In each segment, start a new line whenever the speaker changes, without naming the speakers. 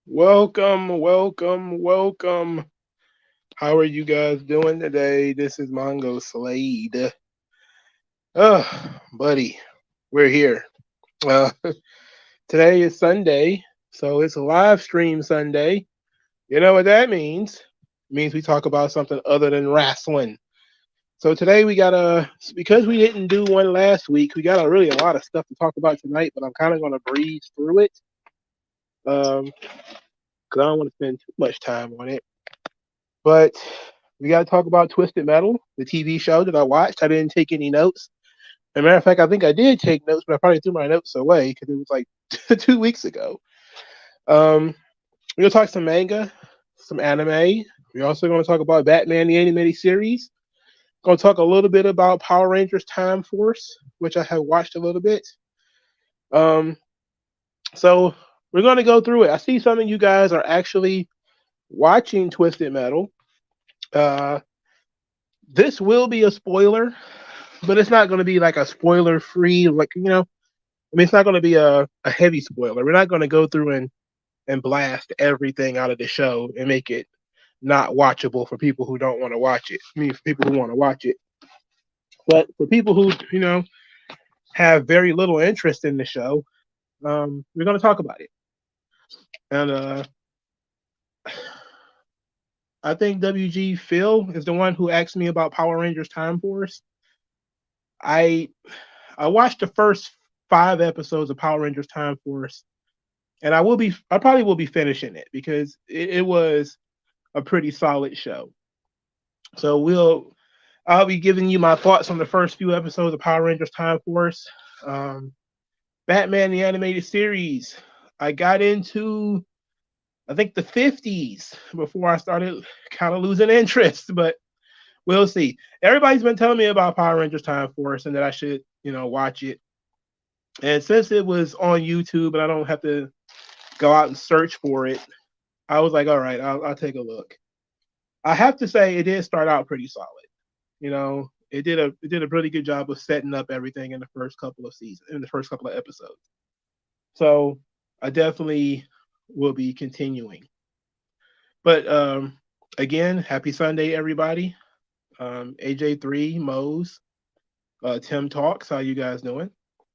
Welcome, welcome, welcome. How are you guys doing today? This is Mongo Slade. Buddy, we're here. Uh, Today is Sunday, so it's a live stream Sunday. You know what that means? It means we talk about something other than wrestling. So today we got because we didn't do one last week, we got really a lot of stuff to talk about tonight, but I'm kind of going to breeze through it because I don't want to spend too much time on it. But we got to talk about Twisted Metal, the TV show that I watched. I didn't take any notes. As a matter of fact, I think I did take notes, but I probably threw my notes away because it was like 2 weeks ago. Um, we're gonna talk some manga, some anime. We're also going to talk about Batman the animated series. Going to talk a little bit about Power Rangers Time Force, which I have watched a little bit. Um, so we're going to go through it. I see some of you guys are actually watching Twisted Metal. Uh, this will be a spoiler, but it's not going to be like a spoiler free, I mean, it's not going to be a heavy spoiler. We're not going to go through and blast everything out of the show and make it not watchable for people who don't want to watch it. I mean, for people who want to watch it. But for people who, have very little interest in the show, we're going to talk about it. And I think WG Phil is the one who asked me about Power Rangers Time Force. I I watched the first 5 episodes of Power Rangers Time Force, and I probably will be finishing it because it was a pretty solid show. So I'll be giving you my thoughts on the first few episodes of Power Rangers Time Force. Um, Batman the animated series. I got into I think the 50s before I started kind of losing interest, but we'll see. Everybody's been telling me about Power Rangers Time Force and that I should, watch it. And since it was on YouTube and I don't have to go out and search for it, I was like, all right, I'll take a look. I have to say it did start out pretty solid. It did a really good job of setting up everything in the first couple of seasons, in the first couple of episodes. So I definitely will be continuing. But again, happy Sunday, everybody. AJ3, Mose, Tim Talks. How you guys doing?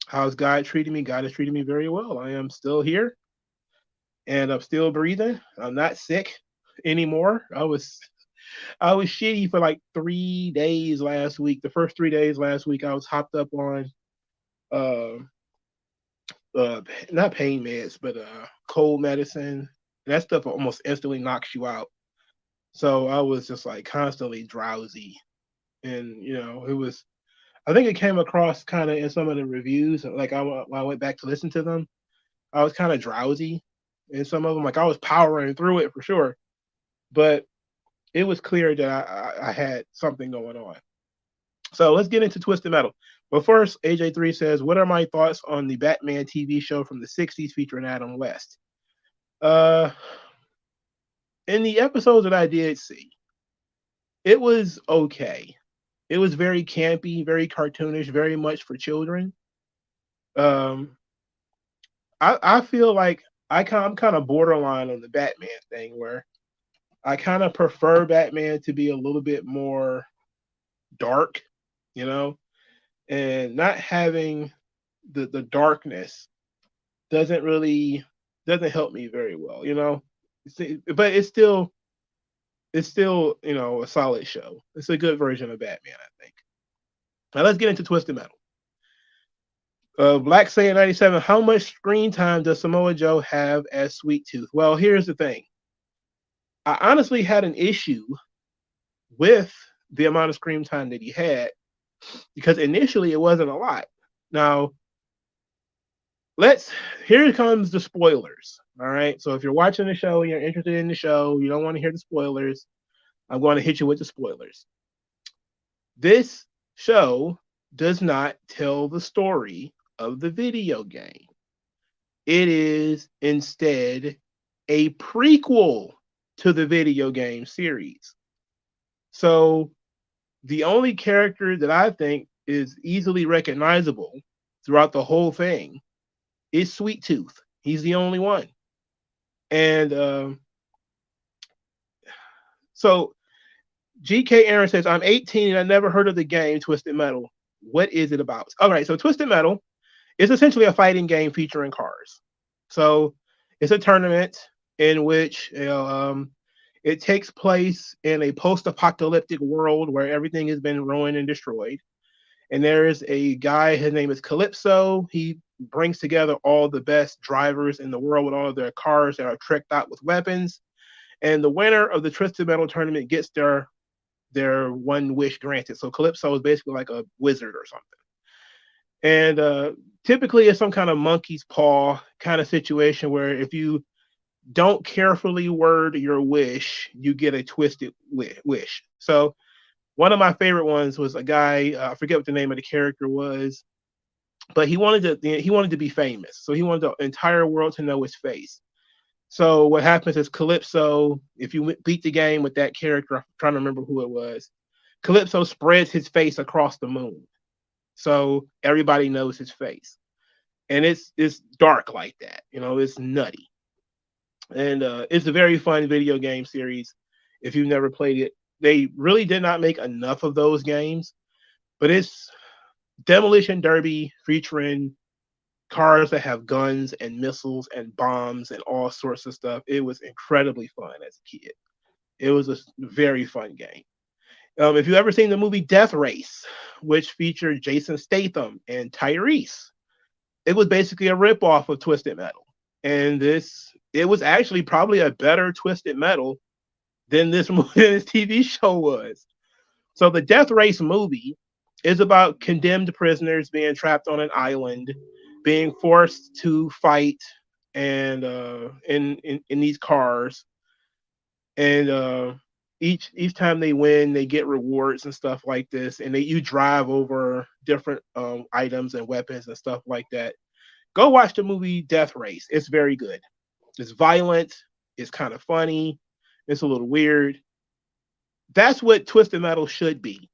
How's God treating me? God is treating me very well. I am still here and I'm still breathing. I'm not sick anymore. I was shitty for like 3 days last week. The first 3 days last week, I was hopped up on uh, uh not pain meds, but cold medicine. That stuff almost instantly knocks you out. So I was just like constantly drowsy, and it was. I think it came across kind of in some of the reviews. Like when I went back to listen to them, I was kind of drowsy in some of them. Like I was powering through it for sure, but it was clear that I had something going on. So let's get into Twisted Metal. But first, AJ3 says, "What are my thoughts on the Batman TV show from the '60s featuring Adam West?" Uh, in the episodes that I did see, it was okay. It was very campy, very cartoonish, very much for children. Um, I feel like I'm kind of borderline on the Batman thing, where I kind of prefer Batman to be a little bit more dark, you know, and not having the darkness doesn't help me very well, you know. But it's still a solid show. It's a good version of Batman, I think. Now let's get into Twisted Metal. Black Saiyan 97. How much screen time does Samoa Joe have as Sweet Tooth? Well, here's the thing. I honestly had an issue with the amount of screen time that he had because initially it wasn't a lot. Now, let's here comes the spoilers. All right. So if you're watching the show, you're interested in the show, you don't want to hear the spoilers, I'm going to hit you with the spoilers. This show does not tell the story of the video game. It is instead a prequel to the video game series. So the only character that I think is easily recognizable throughout the whole thing is Sweet Tooth. He's the only one. And so GK Aaron says, I'm 18 and I never heard of the game Twisted Metal. What is it about? All right, so Twisted Metal is essentially a fighting game featuring cars. So it's a tournament in which it takes place in a post-apocalyptic world where everything has been ruined and destroyed. And there is a guy, his name is Calypso. He brings together all the best drivers in the world with all of their cars that are tricked out with weapons. And the winner of the Twisted Metal tournament gets their one wish granted. So Calypso is basically like a wizard or something. And typically it's some kind of monkey's paw kind of situation where if you don't carefully word your wish, you get a twisted wish. So one of my favorite ones was a guy, I forget what the name of the character was, but he wanted to be famous. So he wanted the entire world to know his face. So what happens is Calypso, if you beat the game with that character, I'm trying to remember who it was. Calypso spreads his face across the moon, so everybody knows his face, and it's dark like that. It's nutty, and it's a very fun video game series. If you've never played it, they really did not make enough of those games, but it's Demolition Derby featuring cars that have guns and missiles and bombs and all sorts of stuff. It was incredibly fun as a kid. It was a very fun game. If you've ever seen the movie Death Race, which featured Jason Statham and Tyrese, it was basically a ripoff of Twisted Metal. And it was actually probably a better Twisted Metal than this than this TV show was. So the Death Race movie is about condemned prisoners being trapped on an island, being forced to fight and in these cars, and each time they win, they get rewards and stuff like this, and you drive over different items and weapons and stuff like that. Go watch the movie Death Race. It's very good. It's violent. It's kind of funny. It's a little weird. That's what Twisted Metal should be.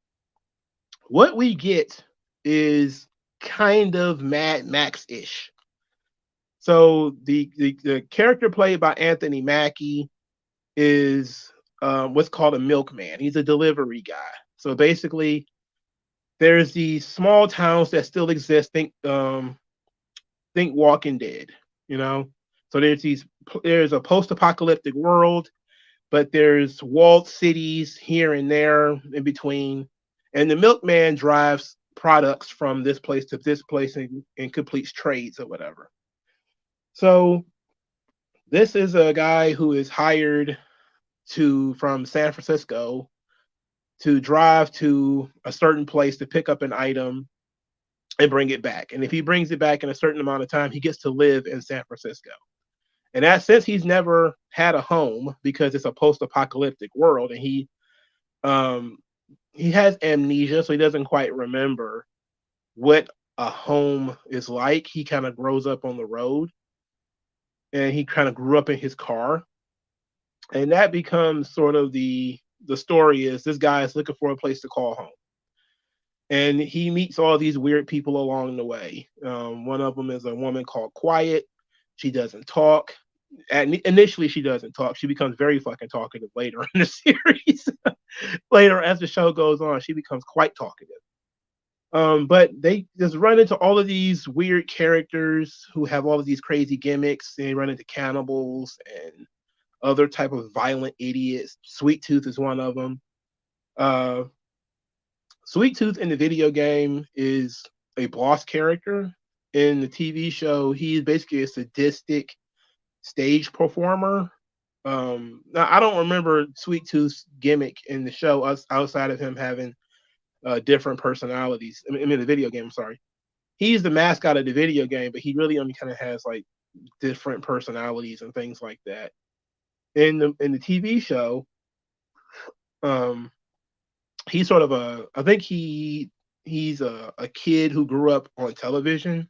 What we get is kind of Mad Max ish. So the character played by Anthony Mackie is what's called a milkman. He's a delivery guy. So basically, there's these small towns that still exist. Think Walking Dead. You know, so there's a post-apocalyptic world, but there's walled cities here and there in between, and the milkman drives products from this place to this place and completes trades or whatever. So this is a guy who is hired from San Francisco to drive to a certain place to pick up an item and bring it back. And if he brings it back in a certain amount of time, he gets to live in San Francisco. And that since he's never had a home because it's a post-apocalyptic world, and he has amnesia, so he doesn't quite remember what a home is like. He kind of grows up on the road, and he kind of grew up in his car, and that becomes sort of the story is this guy is looking for a place to call home, and he meets all these weird people along the way. One of them is a woman called Quiet. She doesn't talk. Initially, she doesn't talk. She becomes very fucking talkative later in the series. Later, as the show goes on, she becomes quite talkative. But they just run into all of these weird characters who have all of these crazy gimmicks. They run into cannibals and other type of violent idiots. Sweet Tooth is one of them. Uh, Sweet Tooth in the video game is a boss character. In the TV show, he is basically a sadistic stage performer. Now I don't remember Sweet Tooth's gimmick in the show outside of him having different personalities. I mean, the video game. I'm sorry, he's the mascot of the video game, but he really only kind of has like different personalities and things like that. In the TV show, um, he's sort of I think he's a kid who grew up on television,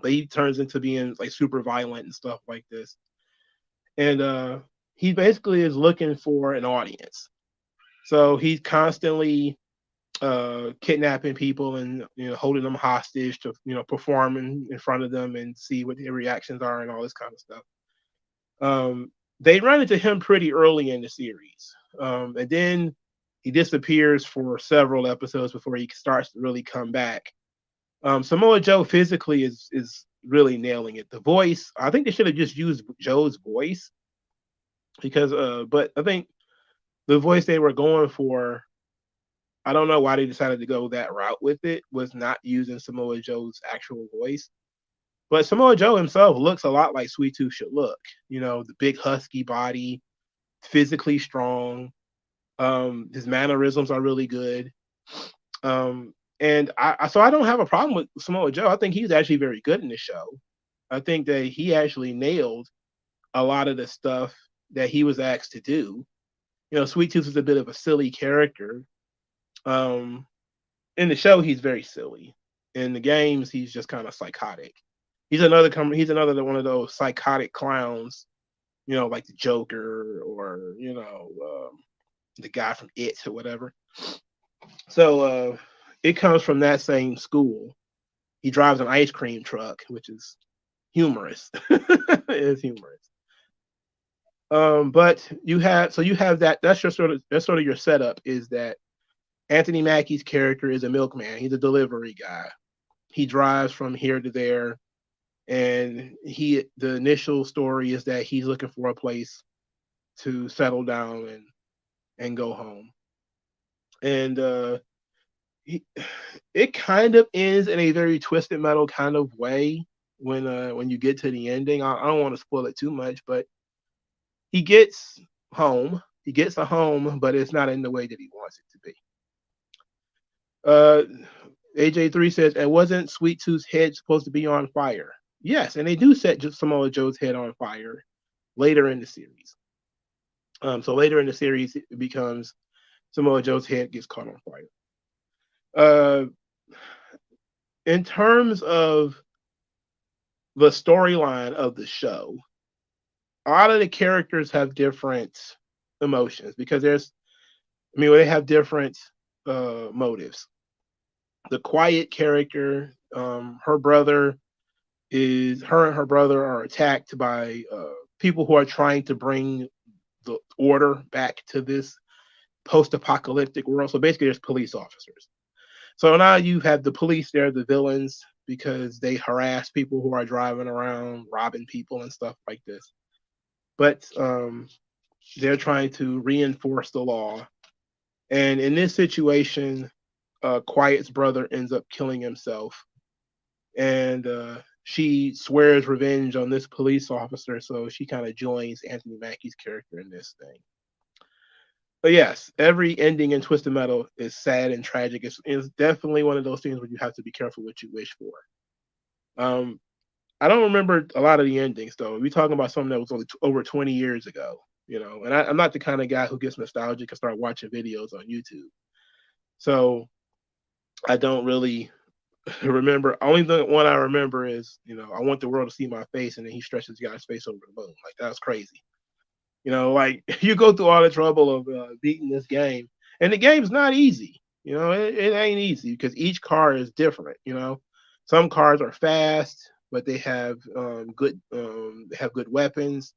but he turns into being like super violent and stuff like this. And he basically is looking for an audience. So he's constantly kidnapping people and holding them hostage to perform in front of them and see what their reactions are and all this kind of stuff. Um, they run into him pretty early in the series, and then he disappears for several episodes before he starts to really come back. Samoa Joe physically is really nailing it. The voice, I think they should have just used Joe's voice because, but I think the voice they were going for, I don't know why they decided to go that route with it, was not using Samoa Joe's actual voice. But Samoa Joe himself looks a lot like Sweet Tooth should look. You know, the big husky body, physically strong. His mannerisms are really good. And so I don't have a problem with Samoa Joe. I think he's actually very good in the show. I think that he actually nailed a lot of the stuff that he was asked to do. You know, Sweet Tooth is a bit of a silly character. Um, in the show, he's very silly. In the games, he's just kind of psychotic. He's another one of those psychotic clowns. You know, like the Joker or the guy from It or whatever. So it comes from that same school. He drives an ice cream truck, which is humorous. It's humorous. But you have that. That's sort of your setup. Is that Anthony Mackie's character is a milkman. He's a delivery guy. He drives from here to there, and the initial story is that he's looking for a place to settle down and go home. And he, it kind of ends in a very twisted metal kind of way when you get to the ending. I don't want to spoil it too much, but he gets home. He gets a home, but it's not in the way that he wants it to be. AJ3 says, and wasn't Sweet Tooth's head supposed to be on fire? Yes, and they do set Samoa Joe's head on fire later in the series. So later in the series, it becomes Samoa Joe's head gets caught on fire. Uh, in terms of the storyline of the show, a lot of the characters have different emotions because they have different motives. The quiet character, her and her brother are attacked by people who are trying to bring the order back to this post-apocalyptic world. So basically, there's police officers. So now you have the police there, the villains, because they harass people who are driving around, robbing people and stuff like this. But they're trying to reinforce the law. And in this situation, Quiet's brother ends up killing himself. And she swears revenge on this police officer. So she kind of joins Anthony Mackie's character in this thing. But yes, every ending in Twisted Metal is sad and tragic. It's definitely one of those things where you have to be careful what you wish for. Um, I don't remember a lot of the endings though. We're talking about something that was only over 20 years ago, and I'm not the kind of guy who gets nostalgic and start watching videos on YouTube. So I don't really remember. Only the one I remember is, I want the world to see my face, and then he stretches the guy's face over the moon. Like, that was crazy. Like you go through all the trouble of beating this game, and the game's not easy. It ain't easy because each car is different. Some cars are fast, but they have good weapons.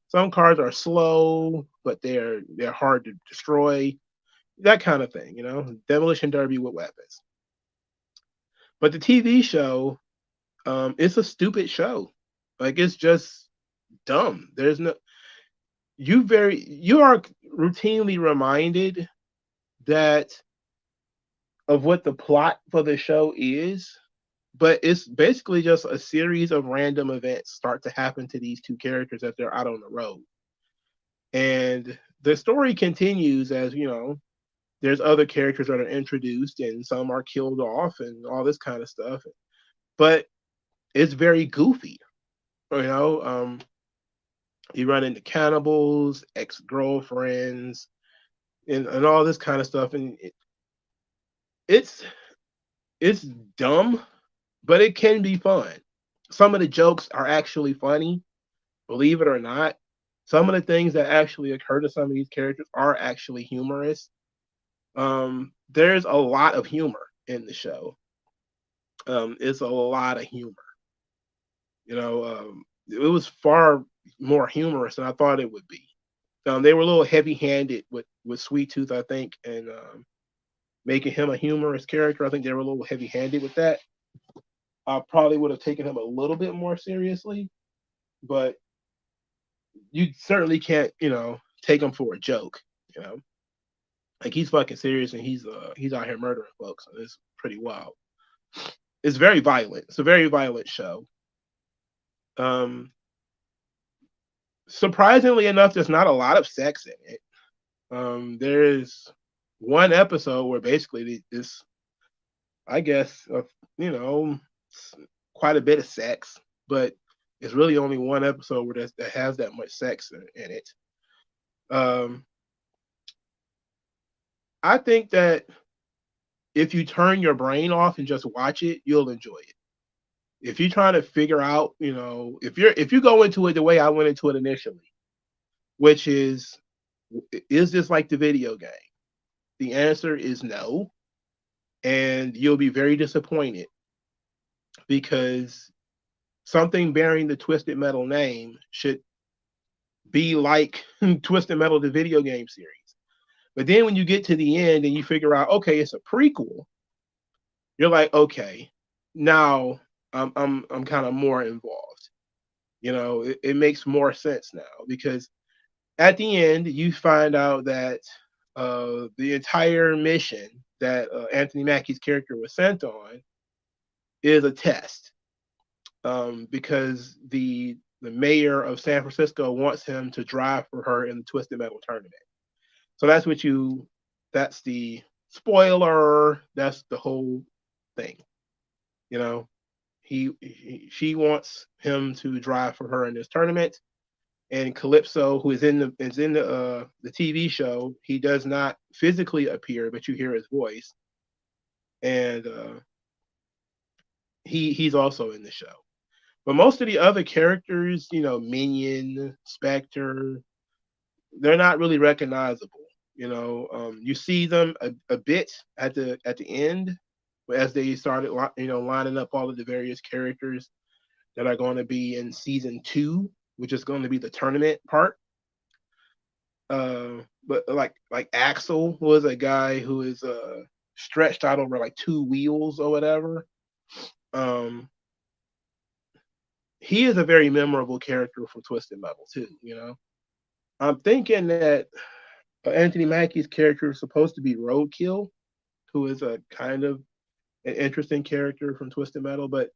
Some cars are slow, but they're hard to destroy. That kind of thing. Demolition derby with weapons. But the TV show, it's a stupid show. Like, it's just dumb. There's no you are routinely reminded that of what the plot for the show is, but it's basically just a series of random events start to happen to these two characters as they're out on the road. And the story continues as, there's other characters that are introduced and some are killed off and all this kind of stuff. But it's very goofy. You run into cannibals, ex-girlfriends, and all this kind of stuff. And it's dumb, but it can be fun. Some of the jokes are actually funny, believe it or not. Some of the things that actually occur to some of these characters are actually humorous. There's a lot of humor in the show. It's a lot of humor. It was far more humorous than I thought it would be. They were a little heavy-handed with Sweet Tooth, I think, and making him a humorous character. I think they were a little heavy-handed with that. I probably would have taken him a little bit more seriously, but you certainly can't, take him for a joke. You know, like he's fucking serious and he's out here murdering folks. And it's pretty wild. It's very violent. It's a very violent show. Um, Surprisingly enough, there's not a lot of sex in it. There's one episode where basically this, I guess, you know, quite a bit of sex, but it's really only one episode where that has that much sex in it. Um, I think that if you turn your brain off and just watch it, you'll enjoy it. If you're trying to figure out, if you go into it the way I went into it initially, which is this like the video game? The answer is no, and you'll be very disappointed because something bearing the Twisted Metal name should be like Twisted Metal, the video game series. But then when you get to the end and you figure out, okay, it's a prequel, you're like, okay, now I'm kind of more involved. It makes more sense now because at the end you find out that the entire mission that Anthony Mackie's character was sent on is a test because the mayor of San Francisco wants him to drive for her in the Twisted Metal tournament. So that's the spoiler. That's the whole thing. You know, she wants him to drive for her in this tournament. And Calypso, who is in the TV show, he does not physically appear, but you hear his voice, and he's also in the show. But most of the other characters, Minion, Spectre, they're not really recognizable. You see them a bit at the end as they started, lining up all of the various characters that are going to be in season 2, which is going to be the tournament part. But like Axel was a guy who is stretched out over like 2 wheels or whatever. Um, he is a very memorable character from Twisted Metal too. I'm thinking that Anthony Mackie's character is supposed to be Roadkill, who is a kind of an interesting character from Twisted Metal. But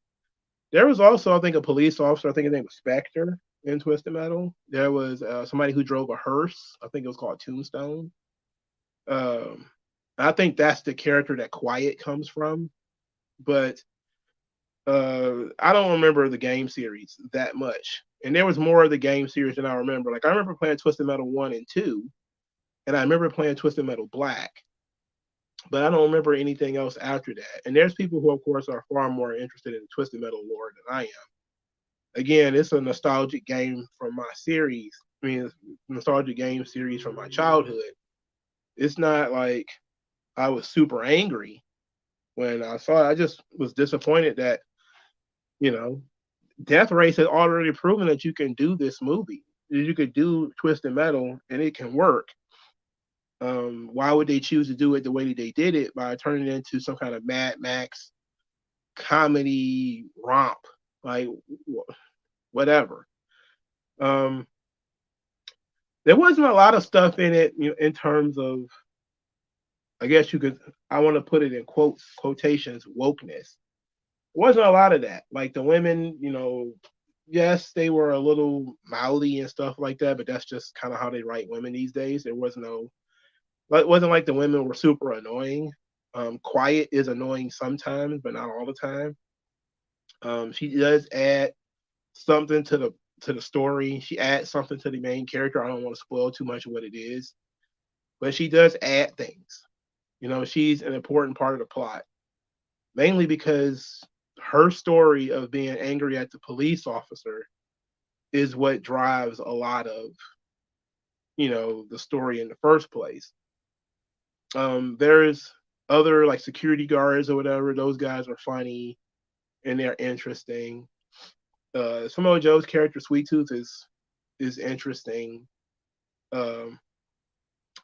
there was also, I think, a police officer. I think his name was Spectre in Twisted Metal. There was somebody who drove a hearse. I think it was called Tombstone. Um, I think that's the character that Quiet comes from. But I don't remember the game series that much. And there was more of the game series than I remember. Like I remember playing Twisted Metal 1 and 2, and I remember playing Twisted Metal Black, but I don't remember anything else after that. And there's people who, of course, are far more interested in Twisted Metal lore than I am. Again, it's a nostalgic game from my series. I mean, nostalgic game series from my childhood. It's not like I was super angry when I saw it. I just was disappointed that, you know, Death Race had already proven that you can do this movie. You could do Twisted Metal and it can work. Why would they choose to do it the way that they did it by turning it into some kind of Mad Max comedy romp? Like, whatever. Um, there wasn't a lot of stuff in it, in terms of, I guess you could, I want to put it in quotations, wokeness. There wasn't a lot of that. Like the women, yes, they were a little mouthy and stuff like that, but that's just kind of how they write women these days. There was no, it wasn't like the women were super annoying. Quiet is annoying sometimes, but not all the time. She does add something to the story. She adds something to the main character. I don't want to spoil too much of what it is, but she does add things. She's an important part of the plot, mainly because her story of being angry at the police officer is what drives a lot of, the story in the first place. There's other like security guards or whatever. Those guys are funny and they're interesting. Samoa Joe's character Sweet Tooth is is interesting. Um,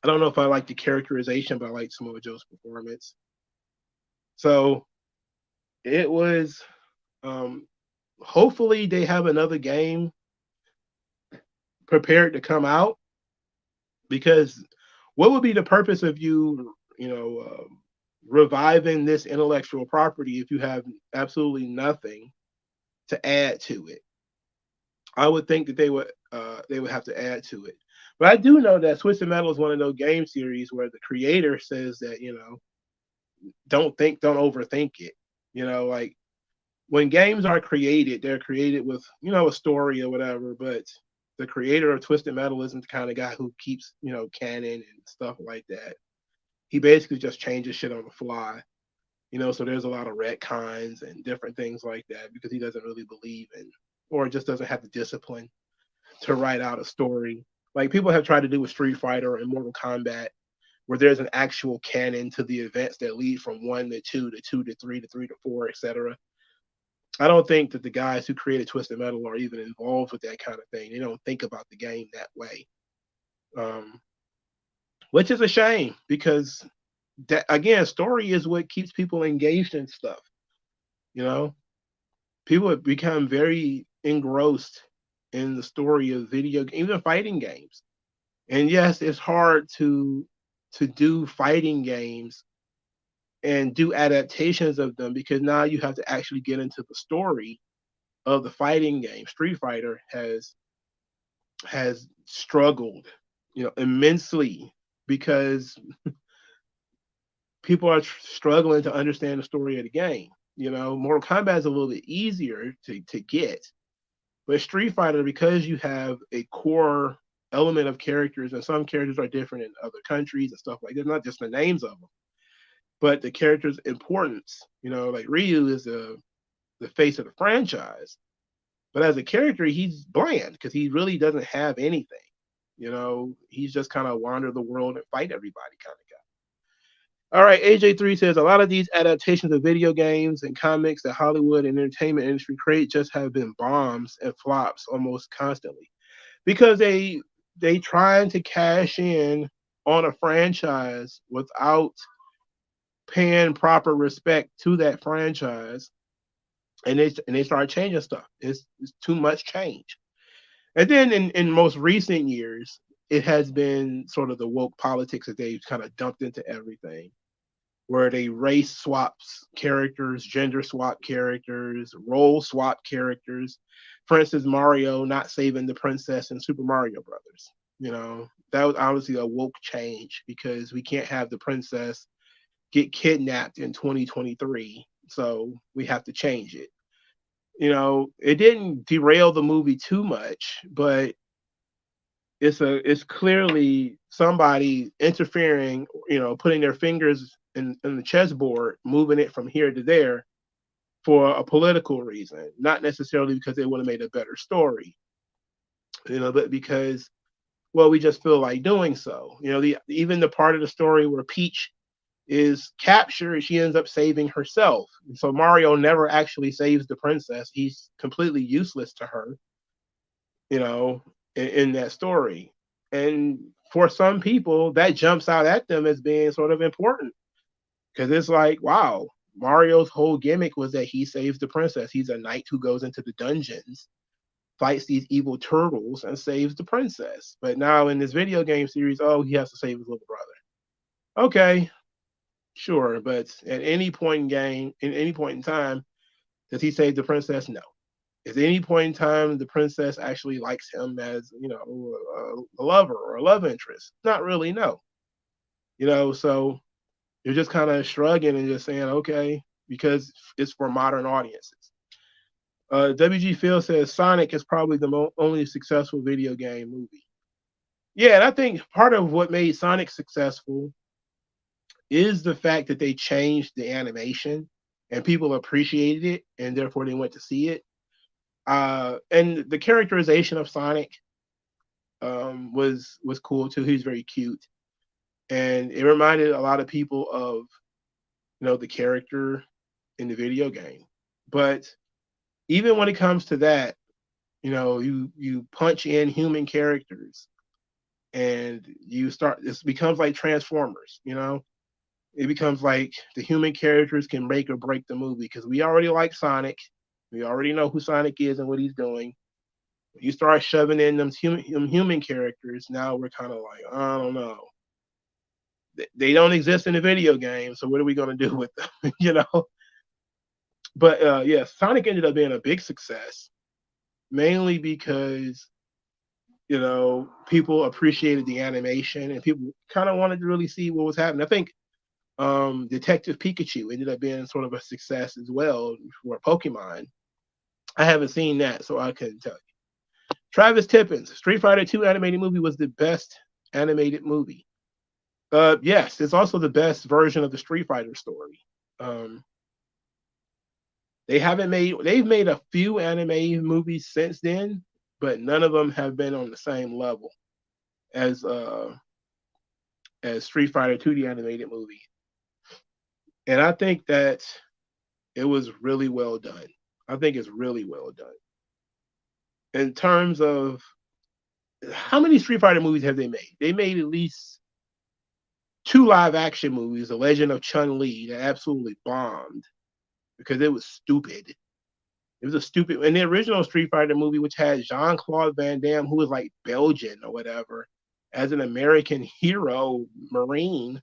I don't know if I like the characterization, but I like Samoa Joe's performance. So it was. Um, hopefully, they have another game prepared to come out, because what would be the purpose of reviving this intellectual property if you have absolutely nothing to add to it? I would think that they would have to add to it. But I do know that Twisted Metal is one of those game series where the creator says that, don't overthink it. Like when games are created, they're created with, a story or whatever, but the creator of Twisted Metal isn't the kind of guy who keeps, canon and stuff like that. He basically just changes shit on the fly. So there's a lot of retcons and different things like that because he doesn't really believe in, or just doesn't have the discipline to write out a story. Like people have tried to do with Street Fighter and Mortal Kombat, where there's an actual canon to the events that lead from 1 to 2 to 2 to 3 to 3 to 4, etc. I don't think that the guys who created Twisted Metal are even involved with that kind of thing. They don't think about the game that way, um, which is a shame because that again, story is what keeps people engaged in stuff. You know, people have become very engrossed in the story of even fighting games. And yes, it's hard to do fighting games and do adaptations of them because now you have to actually get into the story of the fighting game. Street Fighter has struggled, immensely because people are struggling to understand the story of the game. Mortal Kombat is a little bit easier to get, but Street Fighter, because you have a core element of characters, and some characters are different in other countries and stuff like that, not just the names of them, but the character's importance. Like Ryu is the face of the franchise, but as a character, he's bland because he really doesn't have anything. He's just kind of wander the world and fight everybody kind of guy. All right, AJ3 says a lot of these adaptations of video games and comics that Hollywood and entertainment industry create just have been bombs and flops almost constantly because they trying to cash in on a franchise without paying proper respect to that franchise, and they start changing stuff. It's too much change. And then in most recent years, it has been sort of the woke politics that they've kind of dumped into everything, where they race swaps characters, gender swap characters, role swap characters. For instance, Mario not saving the princess in Super Mario Brothers. That was obviously a woke change because we can't have the princess get kidnapped in 2023, so we have to change it. It didn't derail the movie too much, but it's clearly somebody interfering, putting their fingers in the chessboard, moving it from here to there for a political reason, not necessarily because they would have made a better story, but because, well, we just feel like doing so. Even the part of the story where Peach is captured, she ends up saving herself. So Mario never actually saves the princess. He's completely useless to her, you know, in that story. And for some people, that jumps out at them as being sort of important because it's like, wow, Mario's whole gimmick was that he saves the princess. He's a knight who goes into the dungeons, fights these evil turtles, and saves the princess. But now in this video game series, oh, he has to save his little brother. Okay, sure, but at any point in any point in time, does he save the princess? No. At any point in time, the princess actually likes him as, a lover or a love interest? Not really, no. So you're just kind of shrugging and just saying, okay, because it's for modern audiences. WG Phil says Sonic is probably the only successful video game movie. Yeah, and I think part of what made Sonic successful is the fact that they changed the animation and people appreciated it and therefore they went to see it. And the characterization of Sonic was cool too. He's very cute, and it reminded a lot of people of the character in the video game. But even when it comes to that, You punch in human characters, and you start. This becomes like Transformers. It becomes like the human characters can make or break the movie because we already like Sonic. We already know who Sonic is and what he's doing. You start shoving in them human characters. Now we're kind of like, I don't know. They don't exist in the video game, so what are we gonna do with them? But yeah, Sonic ended up being a big success, mainly because people appreciated the animation and people kind of wanted to really see what was happening. I think Detective Pikachu ended up being sort of a success as well for Pokemon. I haven't seen that, so I couldn't tell you. Travis Tippins, Street Fighter 2 animated movie was the best animated movie. Yes, it's also the best version of the Street Fighter story. Um, they've made a few anime movies since then, but none of them have been on the same level as Street Fighter 2, the animated movie. And I think that it was really well done. I think it's really well done. In terms of how many Street Fighter movies have they made? They made at least two live action movies, The Legend of Chun Li, that absolutely bombed because it was stupid. It was a stupid. And the original Street Fighter movie, which had Jean Claude Van Damme, who was like Belgian or whatever, as an American hero Marine,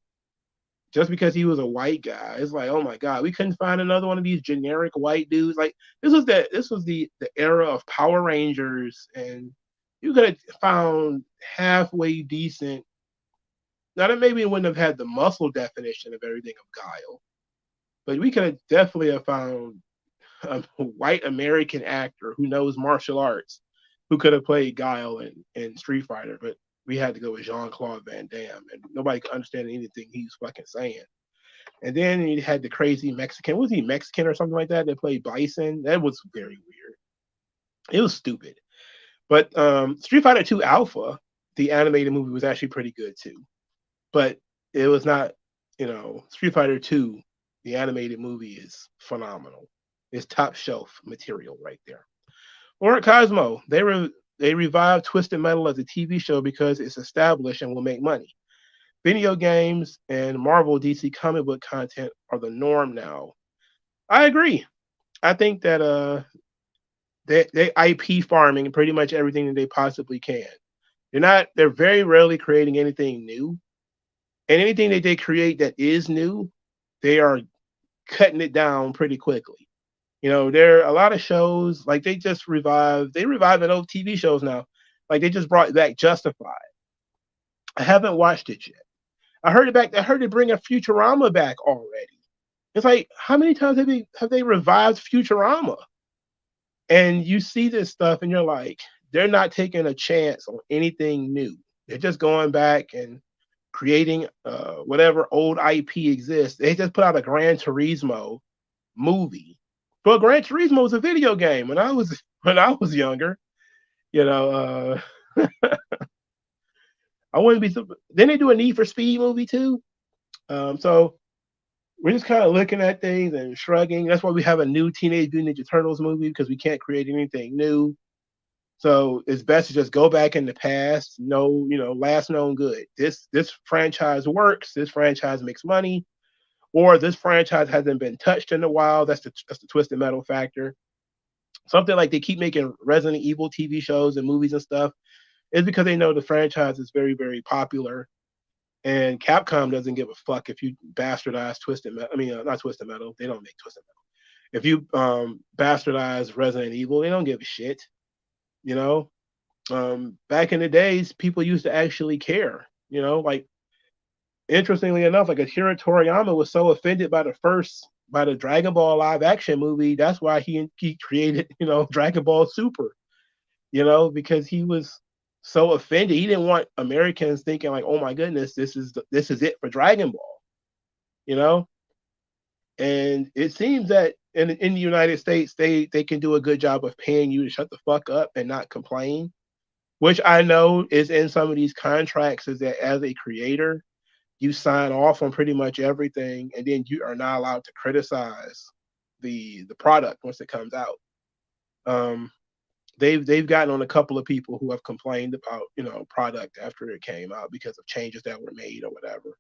just because he was a white guy. It's like, oh my god, we couldn't find another one of these generic white dudes. Like this was the era of Power Rangers, and you could have found halfway decent. Now that maybe it wouldn't have had the muscle definition of everything of Guile, but we could have definitely have found a white American actor who knows martial arts who could have played Guile in Street Fighter, but we had to go with Jean Claude Van Damme, and nobody could understand anything he was fucking saying. And then you had the crazy Mexican. Was he Mexican or something like that? That played Bison. That was very weird. It was stupid. But Street Fighter 2 Alpha, the animated movie, was actually pretty good too. But it was not, Street Fighter 2, the animated movie is phenomenal. It's top shelf material right there. Or at Cosmo, they revived Twisted Metal as a TV show because it's established and will make money. Video games and Marvel DC comic book content are the norm now. I agree. I think that they IP farming pretty much everything that they possibly can. They're very rarely creating anything new. And anything that they create that is new, they are cutting it down pretty quickly. There are a lot of shows like they revived old TV shows now. Like they just brought back Justified. I haven't watched it yet. I heard they bring a Futurama back already. It's like how many times have they revived Futurama? And you see this stuff and you're like, they're not taking a chance on anything new. They're just going back and creating whatever old IP exists. They just put out a Gran Turismo movie. But Gran Turismo was a video game when I was younger. You know, I wouldn't be. Then they do a Need for Speed movie too. So we're just kind of looking at things and shrugging. That's why we have a new Teenage Mutant Ninja Turtles movie because we can't create anything new. So it's best to just go back in the past. No, last known good. This franchise works. This franchise makes money, or this franchise hasn't been touched in a while. That's the Twisted Metal factor. Something like they keep making Resident Evil TV shows and movies and stuff is because they know the franchise is very, very popular. And Capcom doesn't give a fuck if you bastardize Twisted Metal. I mean, not Twisted Metal. They don't make Twisted Metal. If you bastardize Resident Evil, they don't give a shit. You know, back in the days, people used to actually care. Like interestingly enough, like Akira Toriyama was so offended by the Dragon Ball live action movie. That's why he created Dragon Ball Super. Because he was so offended. He didn't want Americans thinking like, oh my goodness, this is it for Dragon Ball. You know, and it seems that in the United States they can do a good job of paying you to shut the fuck up and not complain, which I know is in some of these contracts is that as a creator you sign off on pretty much everything, and then you are not allowed to criticize the product once it comes out. Um, they've gotten on a couple of people who have complained about product after it came out because of changes that were made or whatever.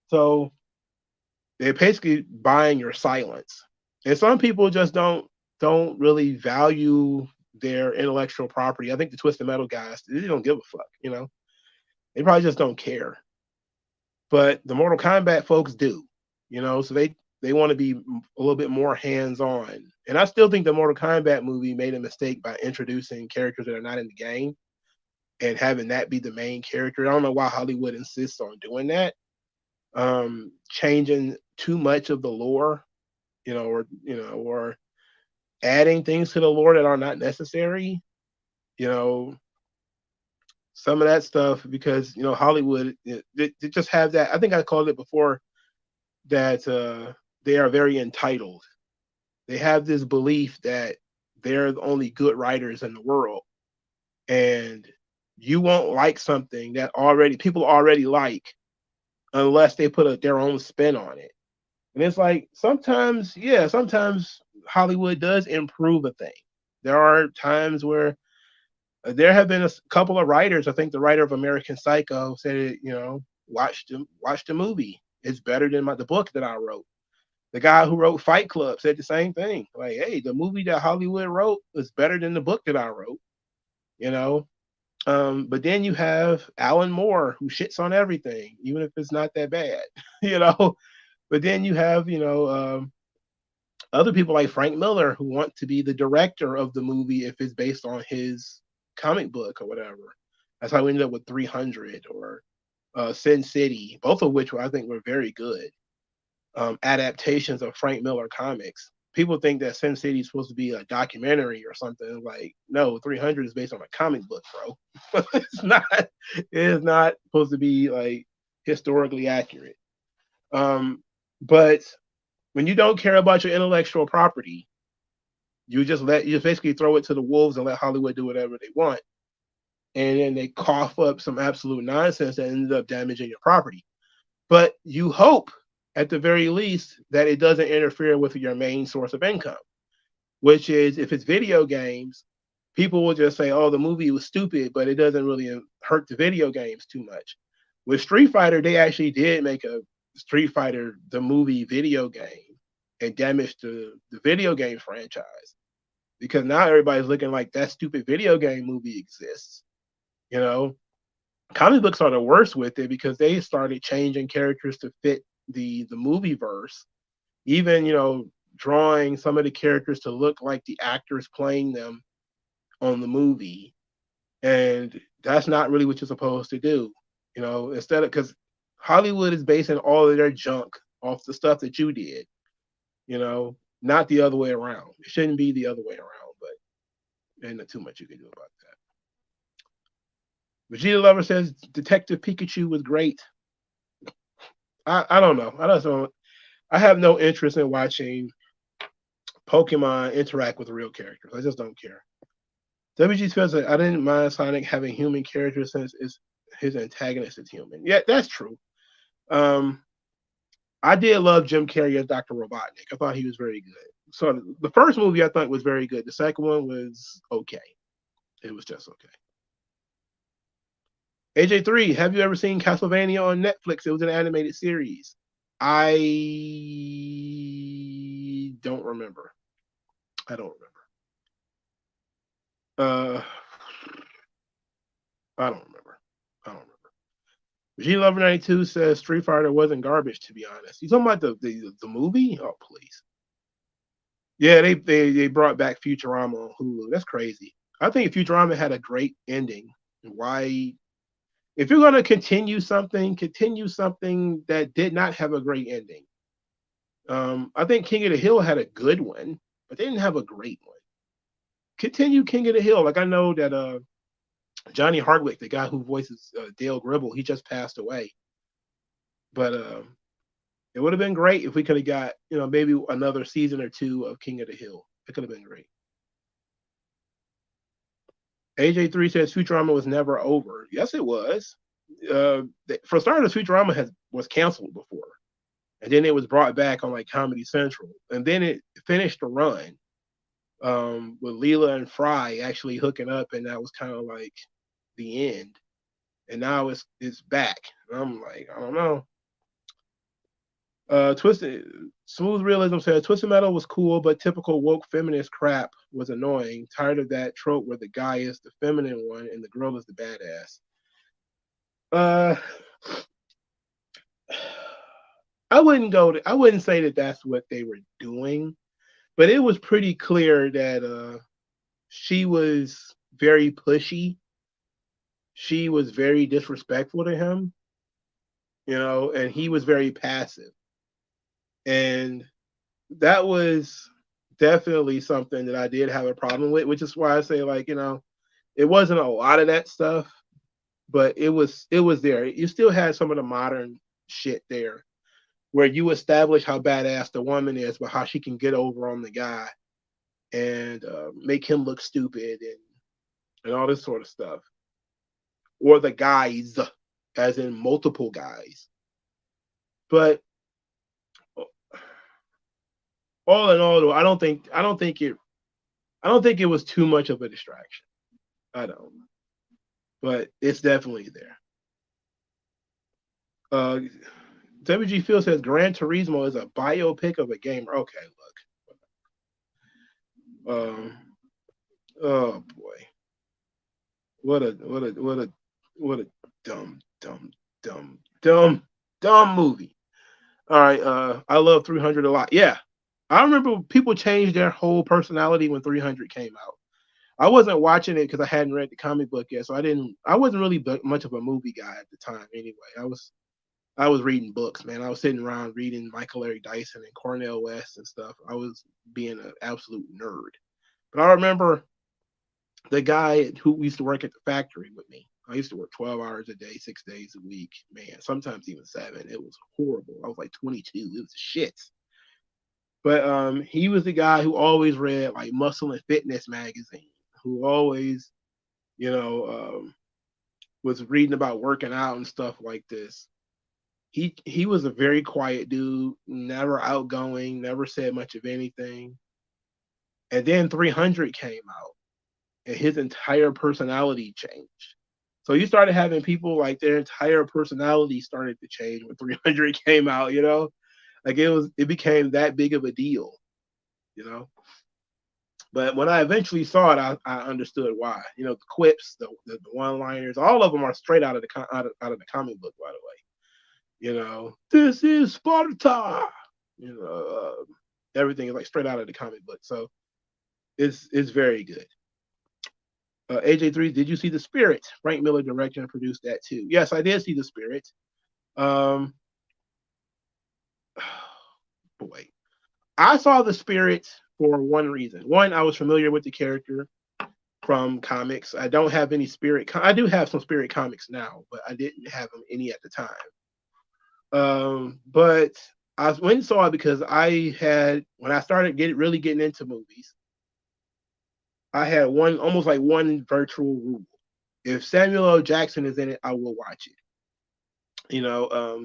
So they're basically buying your silence, and some people just don't really value their intellectual property. I think the Twisted Metal guys, they don't give a fuck. They probably just don't care. But the Mortal Kombat folks do. So they want to be a little bit more hands on. And I still think the Mortal Kombat movie made a mistake by introducing characters that are not in the game and having that be the main character. I don't know why Hollywood insists on doing that. Changing too much of the lore, or adding things to the lore that are not necessary. You know, some of that stuff because Hollywood they just have that. I think I called it before that they are very entitled. They have this belief that they're the only good writers in the world, and you won't like something that already people already like unless they put their own spin on it. And it's like sometimes, yeah, sometimes Hollywood does improve a thing. There are times where there have been a couple of writers. I think the writer of American Psycho said, watch the movie. It's better than the book that I wrote. The guy who wrote Fight Club said the same thing. Like, hey, the movie that Hollywood wrote is better than the book that I wrote. You know, but then you have Alan Moore who shits on everything, even if it's not that bad. you know. But then you have other people like Frank Miller who want to be the director of the movie if it's based on his comic book or whatever. That's how we ended up with 300 or Sin City, both of which I think were very good adaptations of Frank Miller comics. People think that Sin City is supposed to be a documentary or something. Like, no, 300 is based on a comic book, bro. it's not. It is not supposed to be like historically accurate. But when you don't care about your intellectual property, you just basically throw it to the wolves and let Hollywood do whatever they want, and then they cough up some absolute nonsense that ends up damaging your property. But you hope, at the very least, that it doesn't interfere with your main source of income, which is if it's video games, people will just say, "Oh, the movie was stupid," but it doesn't really hurt the video games too much. With Street Fighter, they actually did make a Street Fighter the movie video game and damaged the video game franchise because now everybody's looking like that stupid video game movie exists. You know, comic books are the worst with it because they started changing characters to fit the movie verse. Even drawing some of the characters to look like the actors playing them on the movie, and that's not really what you're supposed to do. Instead of because Hollywood is basing all of their junk off the stuff that you did. Not the other way around. It shouldn't be the other way around, but there's not too much you can do about that. Vegeta Lover says Detective Pikachu was great. I don't know. I have no interest in watching Pokemon interact with real characters. I just don't care. WG says I didn't mind Sonic having human characters since his antagonist is human. Yeah, that's true. I did love Jim Carrey as Dr. Robotnik. I thought he was very good. So the first movie I thought was very good. The second one was okay. It was just okay. AJ3, have you ever seen Castlevania on Netflix? It was an animated series. I don't remember. I don't remember. I don't remember. G Lover 92 says Street Fighter wasn't garbage, to be honest. You talking about the movie? Oh, please. Yeah, they brought back Futurama on Hulu. That's crazy. I think Futurama had a great ending. Why? If you're going to continue something that did not have a great ending. I think King of the Hill had a good one, but they didn't have a great one. Continue King of the Hill. Like I know that Johnny Hardwick, the guy who voices Dale Gribble, he just passed away. But it would have been great if we could have got, maybe another season or two of King of the Hill. It could have been great. AJ3 says Futurama was never over. Yes, it was. For starters, Futurama was canceled before. And then it was brought back on like Comedy Central. And then it finished the run. with Leela and Fry actually hooking up, and that was kind of like the end. And now it's back. And I'm like, I don't know. Twisted Smooth Realism says Twisted Metal was cool, but typical woke feminist crap was annoying. Tired of that trope where the guy is the feminine one and the girl is the badass. Uh, I wouldn't say that that's what they were doing, but it was pretty clear that she was very pushy. She was very disrespectful to him, and he was very passive. And that was definitely something that I did have a problem with, which is why I say, like, it wasn't a lot of that stuff, but it was there. You still had some of the modern shit there where you establish how badass the woman is, but how she can get over on the guy and make him look stupid and all this sort of stuff. Or the guys, as in multiple guys. But all in all, though, I don't think it was too much of a distraction. I don't, but it's definitely there. WG Phil says Gran Turismo is a biopic of a gamer. Okay, look. Oh boy, what a dumb, dumb, dumb, dumb, dumb movie. All right, I love 300 a lot. Yeah, I remember people changed their whole personality when 300 came out. I wasn't watching it because I hadn't read the comic book yet, so I wasn't really much of a movie guy at the time. Anyway, I was reading books, man. I was sitting around reading Michael Eric Dyson and Cornel West and stuff. I was being an absolute nerd. But I remember the guy who used to work at the factory with me. I used to work 12 hours a day, 6 days a week. Man, sometimes even 7. It was horrible. I was like 22. It was shit. But he was the guy who always read like Muscle and Fitness magazine, who always, you know, was reading about working out and stuff like this. He was a very quiet dude, never outgoing, never said much of anything. And then 300 came out, and his entire personality changed. So you started having people like their entire personality started to change when 300 came out. Like it became that big of a deal, you know. But when I eventually saw it, I understood why. The quips, the one-liners, all of them are straight out of the comic book, by the way. This is Sparta. Everything is like straight out of the comic book, so it's very good. AJ3, did you see The Spirit? Frank Miller directed and produced that too. Yes, I did see The Spirit. Um, boy, I saw The Spirit for one reason. One, I was familiar with the character from comics. I don't have any Spirit. I do have some Spirit comics now, but I didn't have them any at the time. But I went and saw it because when I started really getting into movies, I had almost like one virtual rule. If Samuel L. Jackson is in it, I will watch it.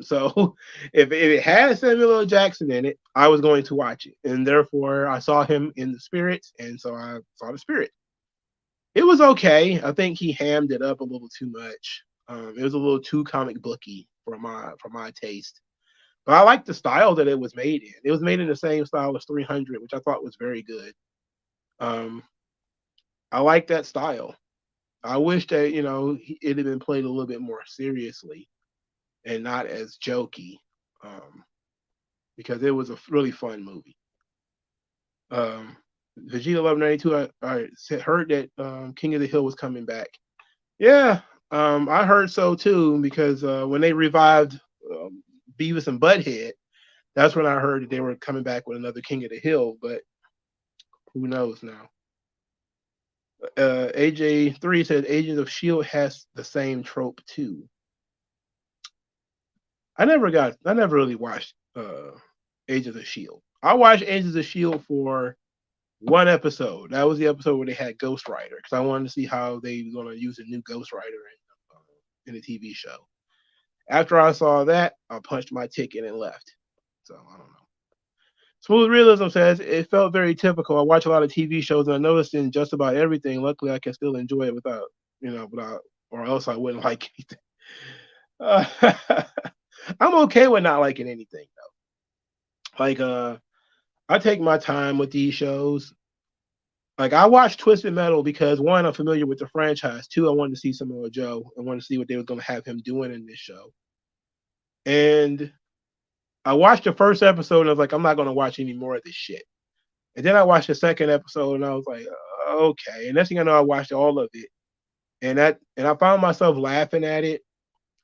So if it had Samuel L. Jackson in it, I was going to watch it. And therefore I saw him in The Spirit, and so I saw The Spirit. It was okay. I think he hammed it up a little too much. It was a little too comic booky for my taste. But I like the style that it was made in. It was made in the same style as 300, which I thought was very good. I like that style. I wish that it had been played a little bit more seriously and not as jokey, because it was a really fun movie. Vegeta 1192, I heard that King of the Hill was coming back. Yeah, I heard so too, because when they revived Beavis and Butthead, that's when I heard that they were coming back with another King of the Hill, but who knows now. AJ3 said Agents of S.H.I.E.L.D. has the same trope too. I never really watched Agents of S.H.I.E.L.D. I watched Agents of S.H.I.E.L.D. for one episode. That was the episode where they had Ghost Rider, because I wanted to see how they were going to use a new Ghost Rider in the TV show. After I saw that, I punched my ticket and left. So I don't know. Smooth Realism says it felt very typical. I watch a lot of TV shows and I noticed in just about everything. Luckily, I can still enjoy it without, or else I wouldn't like anything. Uh, I'm okay with not liking anything though. Like, I take my time with these shows. Like, I watched Twisted Metal because one, I'm familiar with the franchise. Two, I wanted to see Samoa Joe and wanted to see what they were going to have him doing in this show. And I watched the first episode and I was like, I'm not going to watch any more of this shit. And then I watched the second episode and I was like, okay. And next thing I know, I watched all of it. And I found myself laughing at it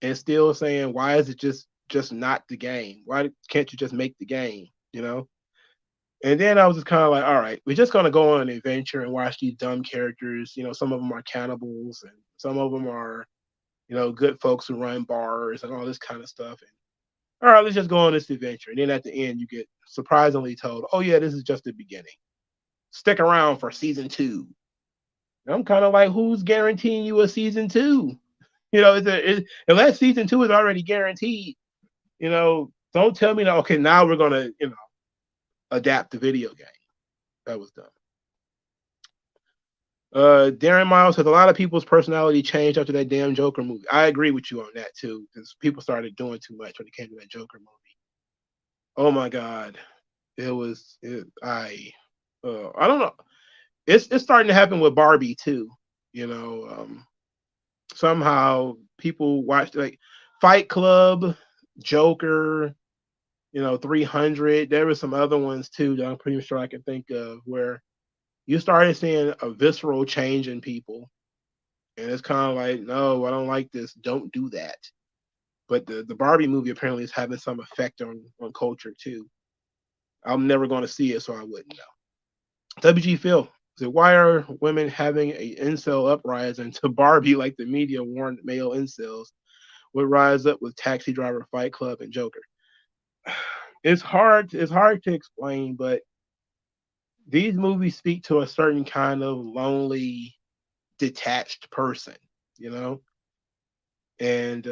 and still saying, why is it just not the game? Why can't you just make the game? You know? And then I was just kind of like, all right, we're just gonna go on an adventure and watch these dumb characters. Some of them are cannibals and some of them are, good folks who run bars and all this kind of stuff. And all right, let's just go on this adventure. And then at the end, you get surprisingly told, oh yeah, this is just the beginning. Stick around for season two. And I'm kind of like, who's guaranteeing you a season two? Unless season two is already guaranteed, don't tell me that, okay, now we're going to, adapt the video game. That was dumb. Darren Miles says a lot of people's personality changed after that damn Joker movie. I agree with you on that too, because people started doing too much when it came to that Joker movie. Oh my God, it was. I don't know. It's starting to happen with Barbie too. Somehow people watched like Fight Club, Joker, 300. There were some other ones too that I'm pretty sure I can think of where you started seeing a visceral change in people. And it's kind of like, no, I don't like this. Don't do that. But the Barbie movie apparently is having some effect on culture too. I'm never going to see it, so I wouldn't know. WG Phil said, why are women having a incel uprising to Barbie like the media warned male incels would rise up with Taxi Driver, Fight Club, and Joker? It's hard to explain, but these movies speak to a certain kind of lonely, detached person, and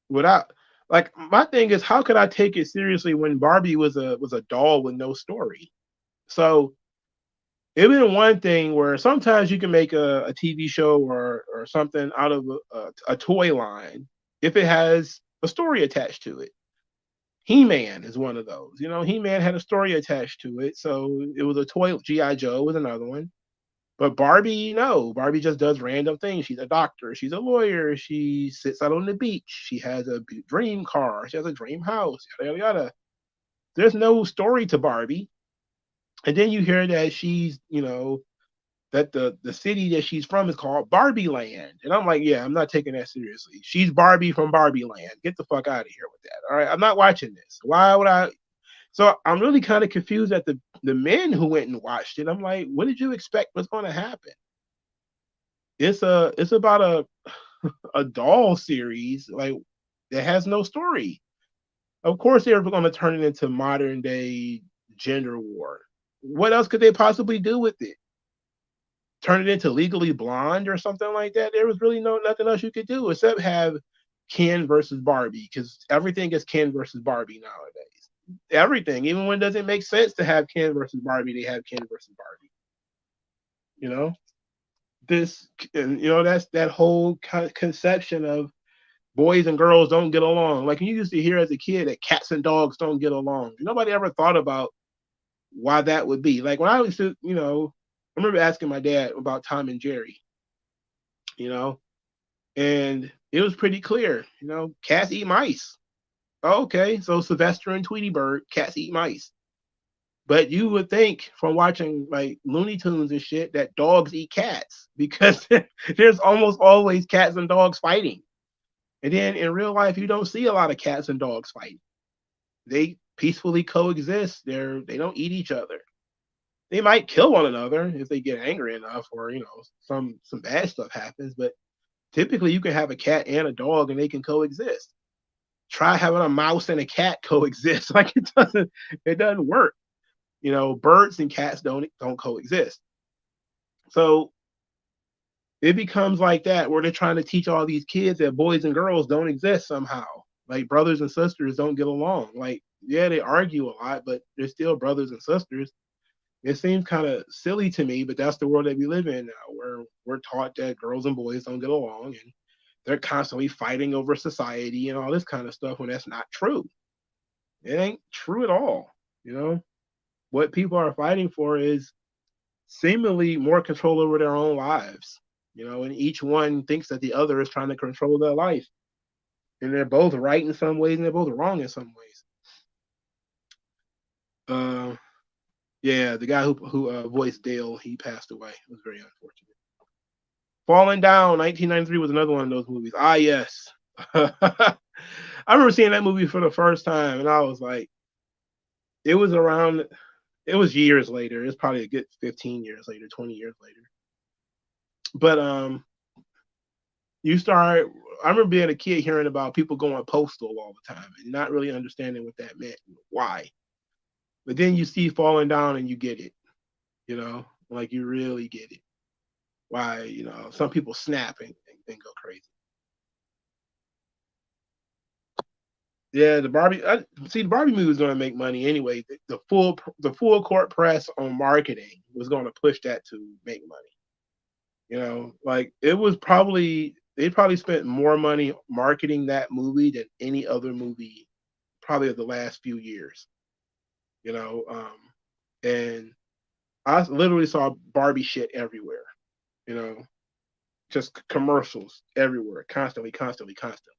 without like my thing is, how could I take it seriously when Barbie was a doll with no story? So it would be one thing where sometimes you can make a TV show or something out of a toy line if it has a story attached to it. He-Man is one of those. He-Man had a story attached to it, so it was a toy. G.I. Joe was another one. But Barbie, no. Barbie just does random things. She's a doctor. She's a lawyer. She sits out on the beach. She has a dream car. She has a dream house. Yada, yada, yada. There's no story to Barbie. And then you hear that that the city that she's from is called Barbie Land. And I'm like, yeah, I'm not taking that seriously. She's Barbie from Barbie Land. Get the fuck out of here with that. All right. I'm not watching this. Why would I? So I'm really kind of confused at the men who went and watched it. I'm like, what did you expect was going to happen? It's about a doll series like that has no story. Of course, they're going to turn it into modern day gender war. What else could they possibly do with it? Turn it into Legally Blonde or something like that? There was really nothing else you could do except have Ken versus Barbie, because everything is Ken versus Barbie nowadays. Everything, even when it doesn't make sense to have Ken versus Barbie, they have Ken versus Barbie. You know, that's that whole conception of boys and girls don't get along. Like you used to hear as a kid that cats and dogs don't get along. Nobody ever thought about why that would be. Like when I was, I remember asking my dad about Tom and Jerry, and it was pretty clear, cats eat mice. Oh, okay, so Sylvester and Tweety Bird, cats eat mice. But you would think from watching like Looney Tunes and shit that dogs eat cats because there's almost always cats and dogs fighting. And then in real life, you don't see a lot of cats and dogs fighting. They peacefully coexist. They don't eat each other. They might kill one another if they get angry enough, or some bad stuff happens. But typically, you can have a cat and a dog, and they can coexist. Try having a mouse and a cat coexist. Like it doesn't work. Birds and cats don't coexist. So it becomes like that where they're trying to teach all these kids that boys and girls don't exist somehow. Like brothers and sisters don't get along. Like yeah, they argue a lot, but they're still brothers and sisters. It seems kind of silly to me, but that's the world that we live in now, where we're taught that girls and boys don't get along, and they're constantly fighting over society and all this kind of stuff when that's not true. It ain't true at all. You know, what people are fighting for is seemingly more control over their own lives. You know, and each one thinks that the other is trying to control their life. And they're both right in some ways and they're both wrong in some ways. Uh, yeah, the guy who voiced Dale, he passed away. It was very unfortunate. Falling Down, 1993 was another one of those movies. Ah, yes. I remember seeing that movie for the first time, and I was like, it was around, it was years later. It's probably a good 15 years later, 20 years later. But you start, I remember being a kid hearing about people going postal all the time and not really understanding what that meant, why. But then you see Falling Down and you get it, you know, like you really get it. Why, you know, some people snap and go crazy. Yeah, the Barbie movie was going to make money anyway. The full court press on marketing was going to push that to make money. You know, like it was probably they probably spent more money marketing that movie than any other movie probably of the last few years. You know, and I literally saw Barbie shit everywhere. You know, just commercials everywhere, constantly, constantly, constantly.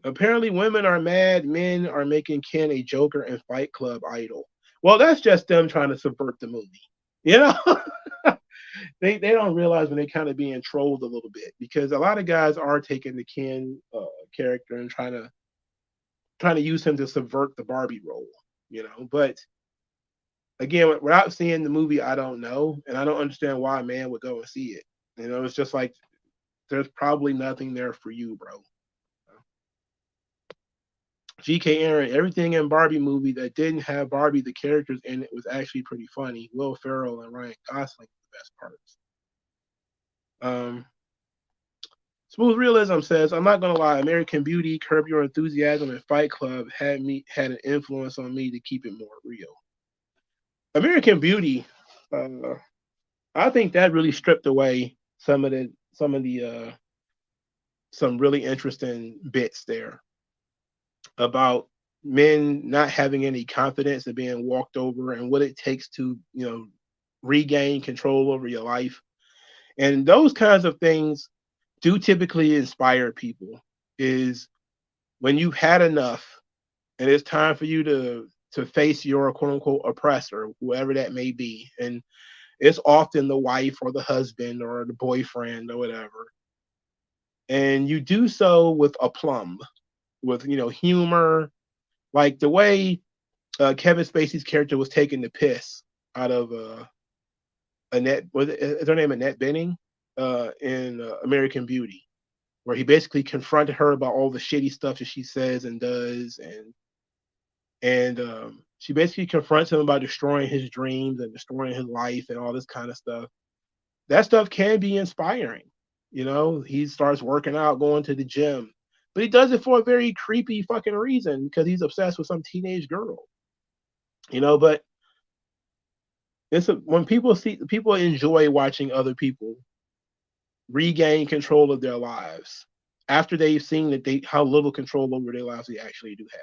Apparently, women are mad. Men are making Ken a Joker and Fight Club idol. Well, that's just them trying to subvert the movie. You know, they don't realize when they kind of being trolled a little bit because a lot of guys are taking the Ken character and trying to use him to subvert the Barbie role. You know, but again, without seeing the movie, I don't know, and I don't understand why a man would go and see it. You know, it's just like there's probably nothing there for you, bro. GK Aaron, everything in Barbie movie that didn't have Barbie, the characters in it was actually pretty funny. Will Ferrell and Ryan Gosling were the best parts. Um, Smooth Realism says, I'm not gonna lie, American Beauty, Curb Your Enthusiasm, and Fight Club had an influence on me to keep it more real. American Beauty, uh, I think that really stripped away some of the some really interesting bits there about men not having any confidence and being walked over and what it takes to, regain control over your life. And those kinds of things do typically inspire people is when you've had enough and it's time for you to face your quote unquote oppressor, whoever that may be. And it's often the wife or the husband or the boyfriend or whatever. And you do so with aplomb, with humor, like the way Kevin Spacey's character was taking the piss out of Annette. Is her name Annette Bening in American Beauty, where he basically confronted her about all the shitty stuff that she says and does, and she basically confronts him about destroying his dreams and destroying his life and all this kind of stuff. That stuff can be inspiring. You know, he starts working out, going to the gym, but he does it for a very creepy fucking reason because he's obsessed with some teenage girl. But when people enjoy watching other people regain control of their lives after they've seen that they how little control over their lives they actually do have.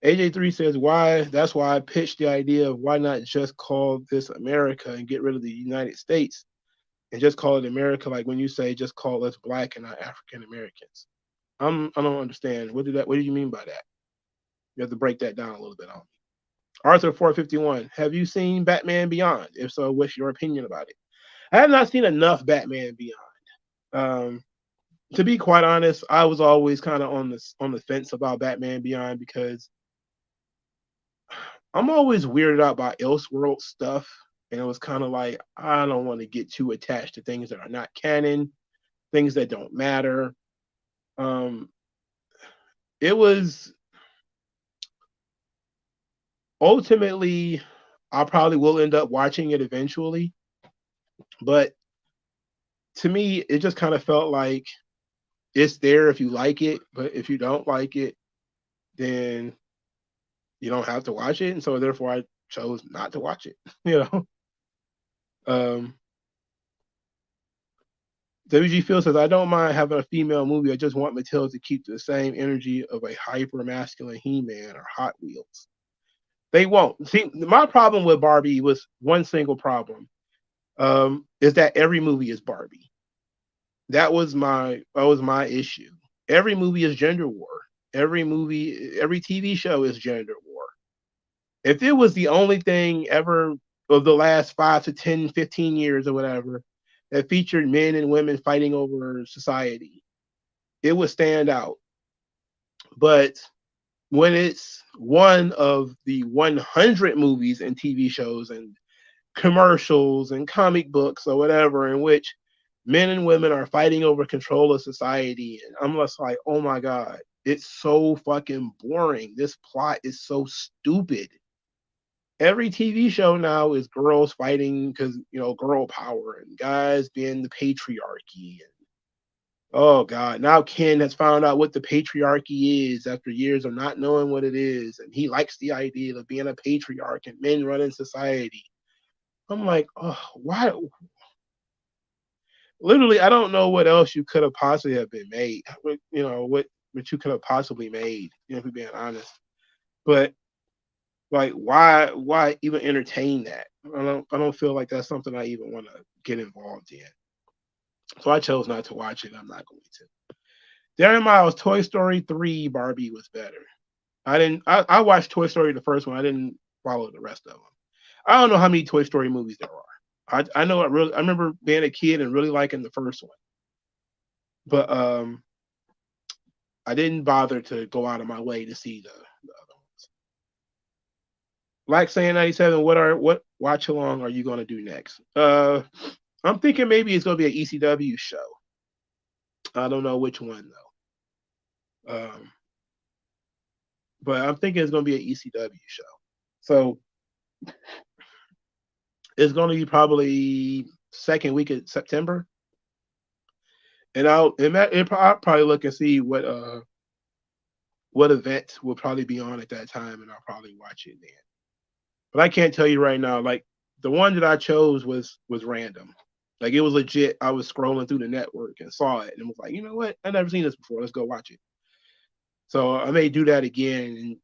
AJ3 says why that's why I pitched the idea of why not just call this America and get rid of the United States and just call it America, like when you say just call us black and not African Americans. I don't understand. What do you mean by that? You have to break that down a little bit on me. Arthur 451, have you seen Batman Beyond? If so, what's your opinion about it? I have not seen enough Batman Beyond. To be quite honest, I was always kind of on the fence about Batman Beyond because I'm always weirded out by Elseworld stuff, and it was kind of like I don't want to get too attached to things that are not canon, things that don't matter. Um, it was ultimately, I probably will end up watching it eventually, but to me, it just kind of felt like it's there if you like it, but if you don't like it, then you don't have to watch it. And so therefore I chose not to watch it. You know? Um WG Phil says, I don't mind having a female movie. I just want Mattel to keep the same energy of a hyper masculine He-Man or Hot Wheels. They won't. See, my problem with Barbie was one single problem. Is that every movie is Barbie. That was my issue. Every movie is gender war. Every TV show is gender war. If it was the only thing ever of the last 5 to 10, 15 years or whatever that featured men and women fighting over society, it would stand out. But when it's one of the 100 movies and TV shows and commercials and comic books or whatever in which men and women are fighting over control of society, and I'm just like, oh my god, it's so fucking boring. This plot is so stupid. Every TV show now is girls fighting because girl power and guys being the patriarchy. And oh god, now Ken has found out what the patriarchy is after years of not knowing what it is, and he likes the idea of being a patriarch and men running society. I'm like, oh, why? Literally, I don't know what else you could have possibly have been made. What you could have possibly made. If we're being honest, but like, why even entertain that? I don't feel like that's something I even want to get involved in. So I chose not to watch it. I'm not going to. Darren Miles, Toy Story 3 Barbie was better. I watched Toy Story the first one. I didn't follow the rest of them. I don't know how many Toy Story movies there are. I know I remember being a kid and really liking the first one. But I didn't bother to go out of my way to see the other ones. Like saying 97, what watch along are you gonna do next? I'm thinking maybe it's gonna be an ECW show. I don't know which one though. But I'm thinking it's gonna be an ECW show. So it's gonna be probably second week of September. And I'll probably look and see what event will probably be on at that time, and I'll probably watch it then. But I can't tell you right now. Like the one that I chose was random. Like it was legit. I was scrolling through the network and saw it and was like, you know what? I've never seen this before. Let's go watch it. So I may do that again.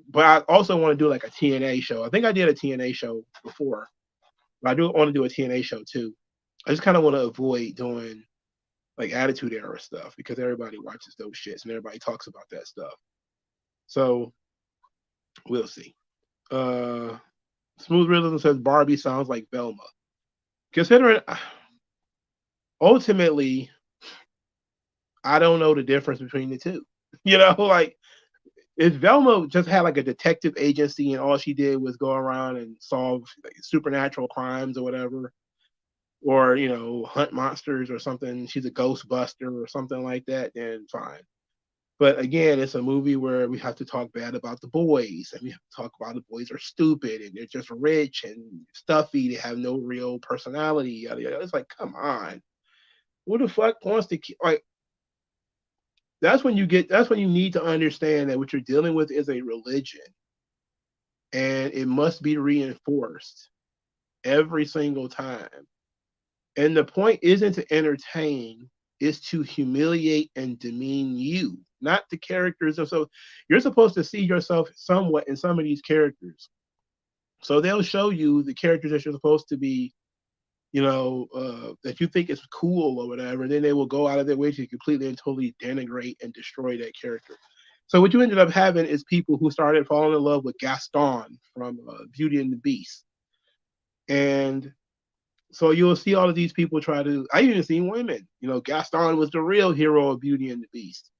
But I also want to do like a TNA show. I think I did a TNA show before. But I do want to do a TNA show too. I just kind of want to avoid doing like Attitude Era stuff because everybody watches those shits and everybody talks about that stuff. So we'll see. Smooth Realism says Barbie sounds like Velma. Considering ultimately, I don't know the difference between the two. Like if Velma just had like a detective agency and all she did was go around and solve like, supernatural crimes or whatever, or hunt monsters or something, she's a ghostbuster or something like that, then fine. But again, it's a movie where we have to talk bad about the boys, and we have to talk about the boys are stupid and they're just rich and stuffy. They have no real personality. Yada, yada. It's like, come on, who the fuck wants to keep like? That's when you need to understand that what you're dealing with is a religion, and it must be reinforced every single time. And the point isn't to entertain, is to humiliate and demean you, not the characters. So you're supposed to see yourself somewhat in some of these characters. So they'll show you the characters that you're supposed to be, that you think is cool or whatever. Then they will go out of their way to completely and totally denigrate and destroy that character. So what you ended up having is people who started falling in love with Gaston from Beauty and the Beast. And so you'll see all of these people try to. I even seen women. Gaston was the real hero of Beauty and the Beast,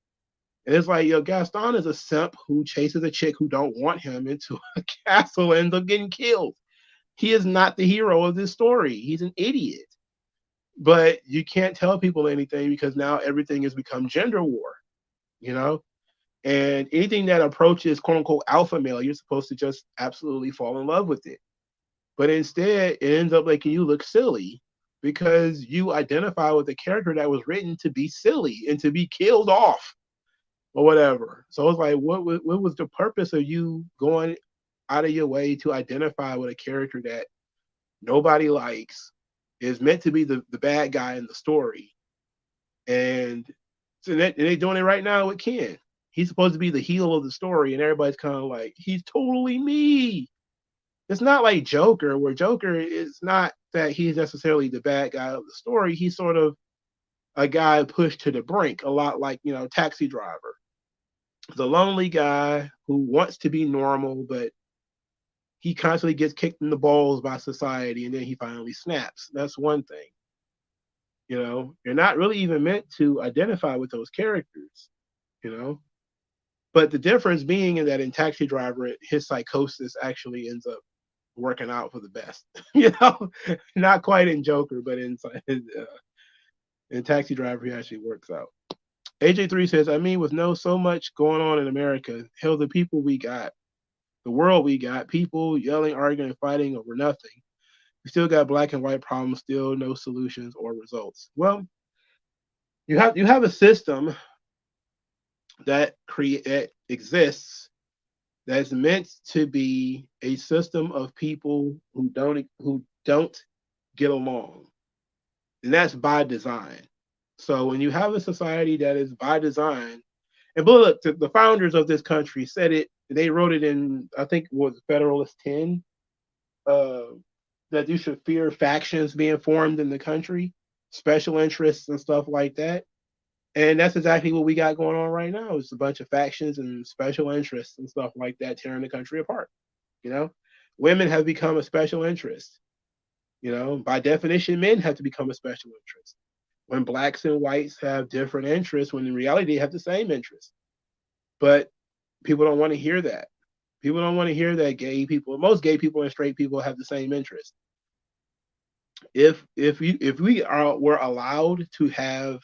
and it's like, Gaston is a simp who chases a chick who don't want him into a castle and ends up getting killed. He is not the hero of this story. He's an idiot. But you can't tell people anything because now everything has become gender war. You know, and anything that approaches quote unquote alpha male, you're supposed to just absolutely fall in love with it. But instead, it ends up making you look silly because you identify with a character that was written to be silly and to be killed off or whatever. So it's like, what was the purpose of you going out of your way to identify with a character that nobody likes, is meant to be the bad guy in the story, and so they're doing it right now with Ken. He's supposed to be the heel of the story, and everybody's kind of like, he's totally me. It's not like Joker, where Joker is not that he's necessarily the bad guy of the story. He's sort of a guy pushed to the brink, a lot like, Taxi Driver. The lonely guy who wants to be normal, but he constantly gets kicked in the balls by society, and then he finally snaps. That's one thing. You're not really even meant to identify with those characters, you know. But the difference being in that in Taxi Driver, his psychosis actually ends up working out for the best. Not quite in Joker, but in Taxi Driver, he actually works out. AJ3 says, I mean, with so much going on in America, hell, the people we got, the world we got, people yelling, arguing, fighting over nothing. We still got black and white problems, still no solutions or results. Well, you have a system that exists that's meant to be a system of people who don't get along, and that's by design. So when you have a society that is by design, and look, the founders of this country said it. They wrote it in, I think, it was Federalist 10, that you should fear factions being formed in the country, special interests and stuff like that. And that's exactly what we got going on right now. It's a bunch of factions and special interests and stuff like that tearing the country apart. Women have become a special interest. By definition, men have to become a special interest. When blacks and whites have different interests, when in reality they have the same interests. But people don't want to hear that. People don't want to hear that most gay people and straight people have the same interests. If we were allowed to have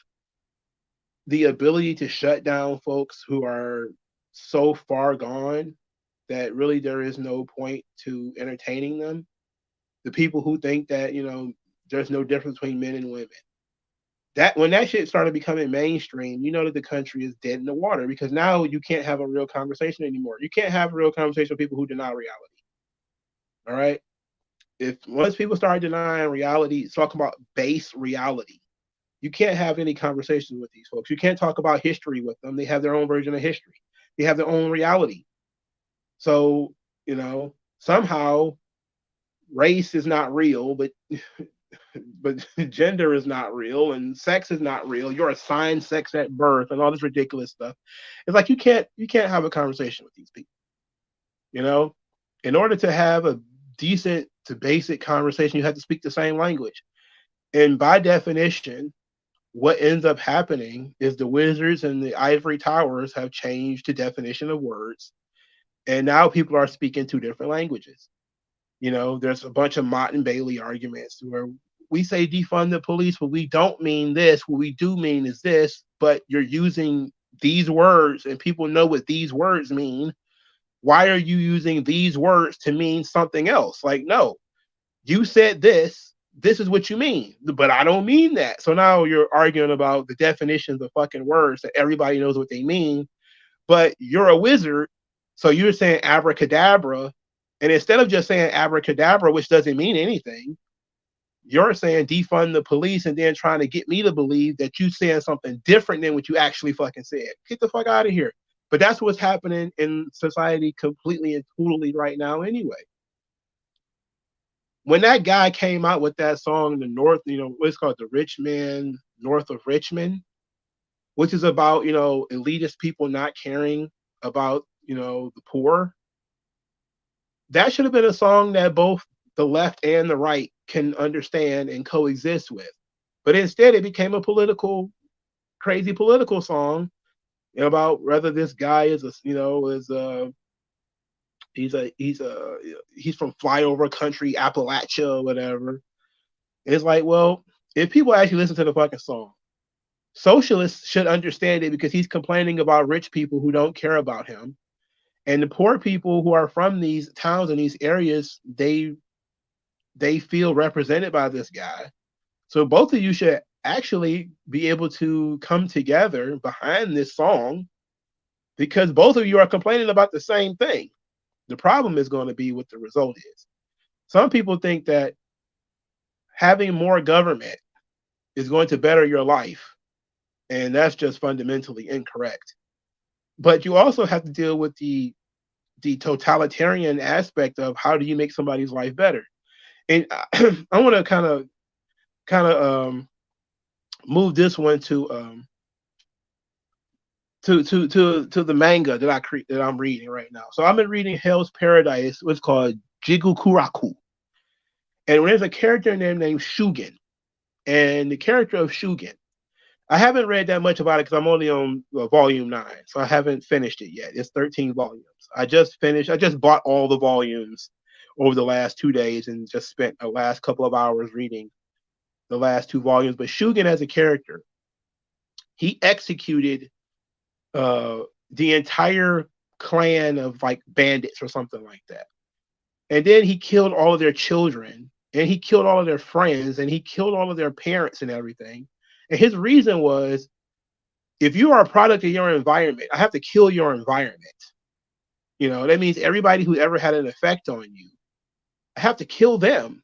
the ability to shut down folks who are so far gone that really there is no point to entertaining them, the people who think that there's no difference between men and women, that when that shit started becoming mainstream, that the country is dead in the water, because now you can't have a real conversation anymore. You can't have a real conversation with people who deny reality. All right. If once people start denying reality, talking about base reality, you can't have any conversations with these folks. You can't talk about history with them. They have their own version of history. They have their own reality. So, somehow race is not real, but gender is not real, and sex is not real. You're assigned sex at birth and all this ridiculous stuff. It's like you can't have a conversation with these people. In order to have a decent to basic conversation, you have to speak the same language. And by definition, what ends up happening is the wizards and the ivory towers have changed the definition of words, and now people are speaking two different languages. There's a bunch of Mott and Bailey arguments where we say defund the police, but we don't mean this. What we do mean is this, but you're using these words and people know what these words mean. Why are you using these words to mean something else? Like, no, you said this is what you mean, but I don't mean that. So now you're arguing about the definitions of fucking words that everybody knows what they mean, but you're a wizard. So you're saying abracadabra, and instead of just saying abracadabra, which doesn't mean anything, you're saying defund the police and then trying to get me to believe that you saying something different than what you actually fucking said. Get the fuck out of here. But that's what's happening in society completely and totally right now anyway. When that guy came out with that song, the North, what's called The Rich Man North of Richmond, which is about, elitist people not caring about, the poor. That should have been a song that both the left and the right can understand and coexist with. But instead it became a crazy political song about whether this guy is he's from flyover country, Appalachia or whatever. It's like, well, if people actually listen to the fucking song, socialists should understand it, because he's complaining about rich people who don't care about him. And the poor people who are from these towns and these areas, they feel represented by this guy. So both of you should actually be able to come together behind this song because both of you are complaining about the same thing. The problem is going to be what the result is. Some people think that having more government is going to better your life, and that's just fundamentally incorrect. But you also have to deal with the totalitarian aspect of how do you make somebody's life better. And I want to kind of move this one to the manga that I'm reading right now. So I've been reading Hell's Paradise, what's called Jigukuraku, and there's a character named Shugen, and the character of Shugen. I haven't read that much about it because I'm only on volume 9, so I haven't finished it yet. It's 13 volumes. I just finished. I just bought all the volumes over the last 2 days and just spent the last couple of hours reading the last 2 volumes. But Shugen as a character, he executed the entire clan of like bandits or something like that. And then he killed all of their children and he killed all of their friends and he killed all of their parents and everything. And his reason was if you are a product of your environment, I have to kill your environment. That means everybody who ever had an effect on you, I have to kill them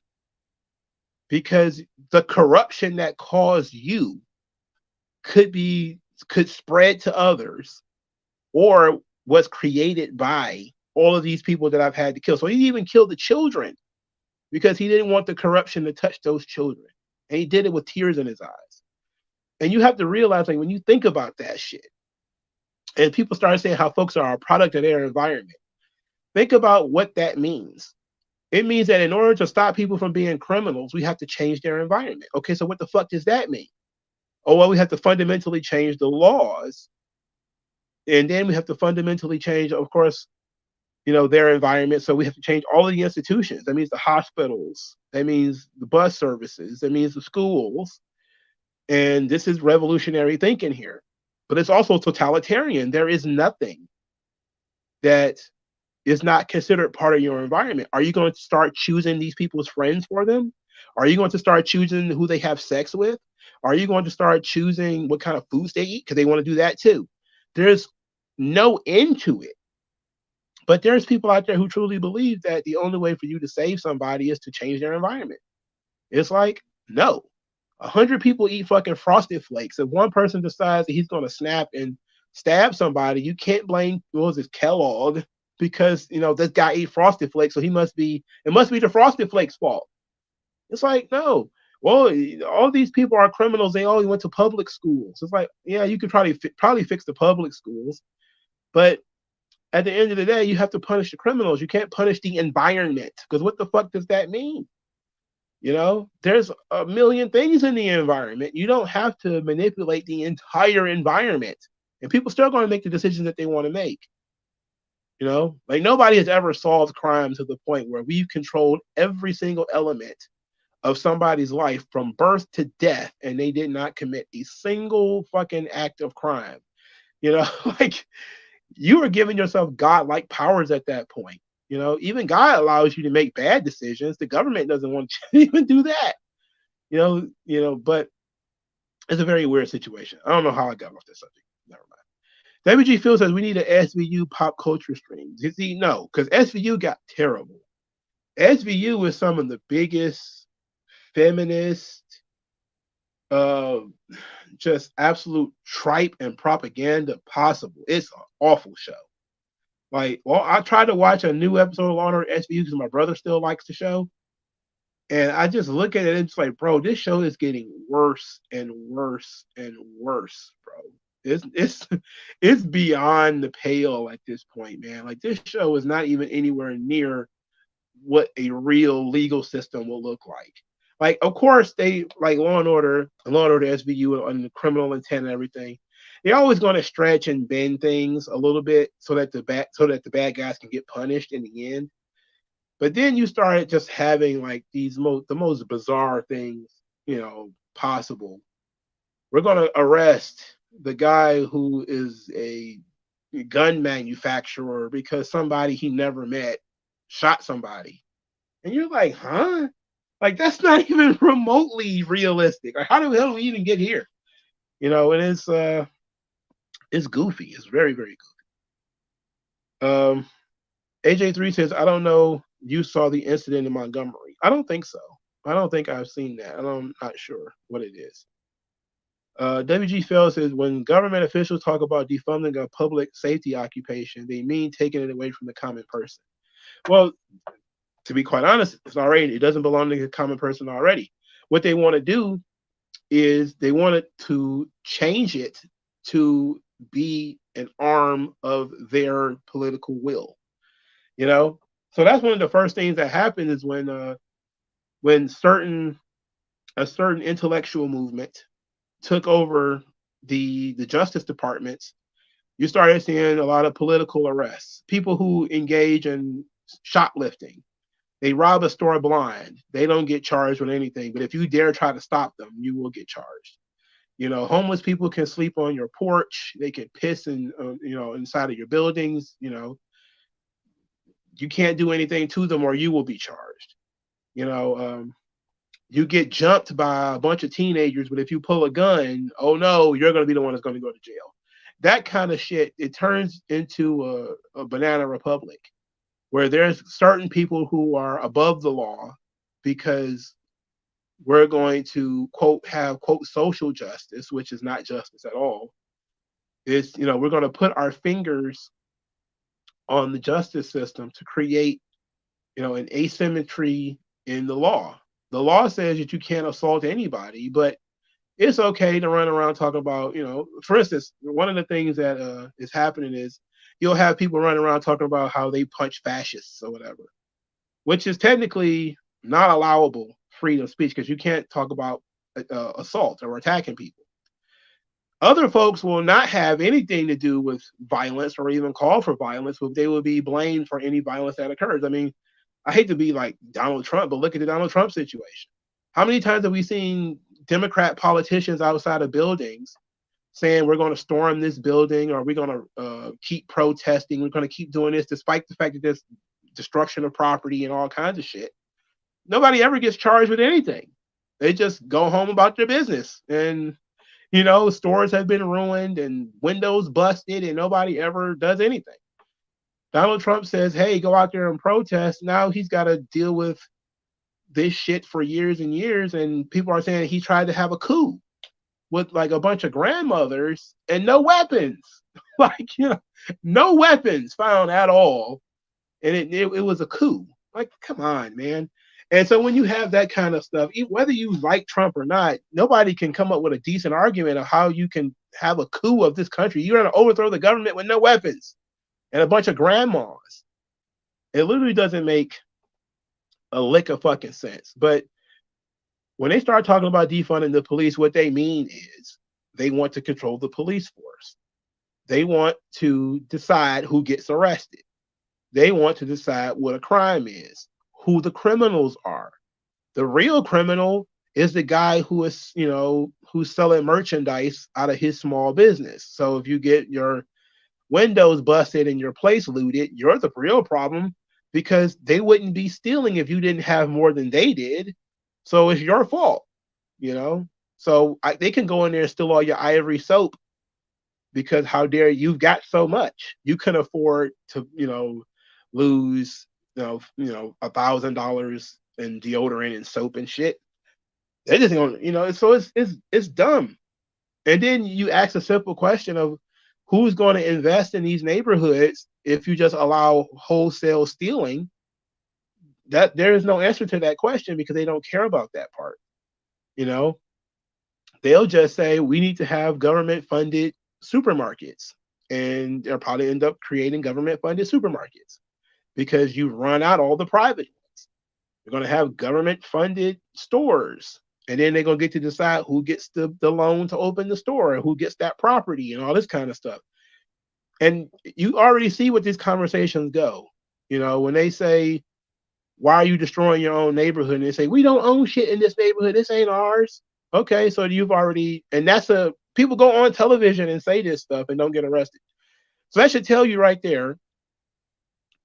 because the corruption that caused you could spread to others or was created by all of these people that I've had to kill. So he even killed the children because he didn't want the corruption to touch those children. And he did it with tears in his eyes. And you have to realize, like, when you think about that shit, and people start saying how folks are a product of their environment, think about what that means. It means that in order to stop people from being criminals, we have to change their environment. Okay, so what the fuck does that mean? Oh, well, we have to fundamentally change the laws. And then we have to fundamentally change, of course, their environment. So we have to change all of the institutions. That means the hospitals. That means the bus services. That means the schools. And this is revolutionary thinking here. But it's also totalitarian. There is nothing that is not considered part of your environment. Are you going to start choosing these people's friends for them? Are you going to start choosing who they have sex with? Are you going to start choosing what kind of foods they eat? Because they want to do that too. There's no end to it. But there's people out there who truly believe that the only way for you to save somebody is to change their environment. It's like, no. 100 people eat fucking Frosted Flakes. If one person decides that he's going to snap and stab somebody, you can't blame, what was it, Kellogg, because, this guy ate Frosted Flakes, so it must be the Frosted Flakes fault. It's like, no. Well, all these people are criminals. They all went to public schools. It's like, yeah, you could probably fix the public schools, but at the end of the day, you have to punish the criminals. You can't punish the environment because what the fuck does that mean? There's a million things in the environment. You don't have to manipulate the entire environment, and people still going to make the decisions that they want to make. Like nobody has ever solved crime to the point where we've controlled every single element of somebody's life from birth to death, and they did not commit a single fucking act of crime. Like you are giving yourself godlike powers at that point. Even God allows you to make bad decisions. The government doesn't want you to even do that. But it's a very weird situation. I don't know how I got off this subject. Never mind. WG Phil says we need an SVU pop culture stream. You see, no, because SVU got terrible. SVU was some of the biggest feminist, just absolute tripe and propaganda possible. It's an awful show. Like, well, I tried to watch a new episode of Law and Order SVU because my brother still likes the show. And I just look at it and it's like, bro, this show is getting worse and worse and worse, bro. It's beyond the pale at this point, man. Like this show is not even anywhere near what a real legal system will look like. Like, of course, they like Law and Order SVU and the criminal intent and everything. They're always going to stretch and bend things a little bit so that the bad guys can get punished in the end. But then you started just having like the most bizarre things, possible. We're going to arrest the guy who is a gun manufacturer because somebody he never met shot somebody. And you're like, huh? Like that's not even remotely realistic. Like how the hell do we even get here? And it's goofy. It's very, very goofy. AJ3 says, I don't know you saw the incident in Montgomery. I don't think so. I don't think I've seen that. I'm not sure what it is. WG Fell says, when government officials talk about defunding a public safety occupation, they mean taking it away from the common person. Well, to be quite honest, it doesn't belong to the common person already. What they want to do is they wanted to change it to be an arm of their political will. So that's one of the first things that happened is when a certain intellectual movement took over the Justice Departments. You started seeing a lot of political arrests, people who engage in shoplifting. They rob a store blind. They don't get charged with anything, but if you dare try to stop them, you will get charged. Homeless people can sleep on your porch. They can piss inside of your buildings. You can't do anything to them or you will be charged. You get jumped by a bunch of teenagers, but if you pull a gun, oh no, you're going to be the one that's going to go to jail. That kind of shit, it turns into a banana republic where there's certain people who are above the law because we're going to, quote, have, quote, social justice, which is not justice at all. We're going to put our fingers on the justice system to create, an asymmetry in the law. The law says that you can't assault anybody, but it's okay to run around talking about, for instance, one of the things that is happening is you'll have people running around talking about how they punch fascists or whatever, which is technically not allowable freedom of speech because you can't talk about assault or attacking people. Other folks will not have anything to do with violence or even call for violence, but they will be blamed for any violence that occurs. I mean, I hate to be like Donald Trump, but look at the Donald Trump situation. How many times have we seen Democrat politicians outside of buildings saying we're going to storm this building or we're going to keep protesting, we're going to keep doing this, despite the fact that there's destruction of property and all kinds of shit? Nobody ever gets charged with anything. They just go home about their business. And stores have been ruined and windows busted and nobody ever does anything. Donald Trump says, hey, go out there and protest. Now he's got to deal with this shit for years and years. And people are saying he tried to have a coup with like a bunch of grandmothers and no weapons. Like, no weapons found at all. And it was a coup. Like, come on, man. And so when you have that kind of stuff, whether you like Trump or not, nobody can come up with a decent argument of how you can have a coup of this country. You're going to overthrow the government with no weapons and a bunch of grandmas. It literally doesn't make a lick of fucking sense. But when they start talking about defunding the police, what they mean is they want to control the police force. They want to decide who gets arrested. They want to decide what a crime is, who the criminals are. The real criminal is the guy who is, who's selling merchandise out of his small business. So if you get your windows busted and your place looted, you're the real problem because they wouldn't be stealing if you didn't have more than they did. So it's your fault, So they can go in there and steal all your Ivory soap because how dare you've got so much. You can afford to, lose, $1,000 in deodorant and soap and shit. They just don't, so it's dumb. And then you ask a simple question of who's going to invest in these neighborhoods if you just allow wholesale stealing. That there is no answer to that question because they don't care about that part. They'll just say we need to have government funded supermarkets, and they'll probably end up creating government funded supermarkets because you've run out all the private ones. You're going to have government funded stores, and then they're going to get to decide who gets the loan to open the store and who gets that property and all this kind of stuff. And you already see what these conversations go. When they say, why are you destroying your own neighborhood? And they say, we don't own shit in this neighborhood. This ain't ours. Okay, so you've already, and people go on television and say this stuff and don't get arrested. So that should tell you right there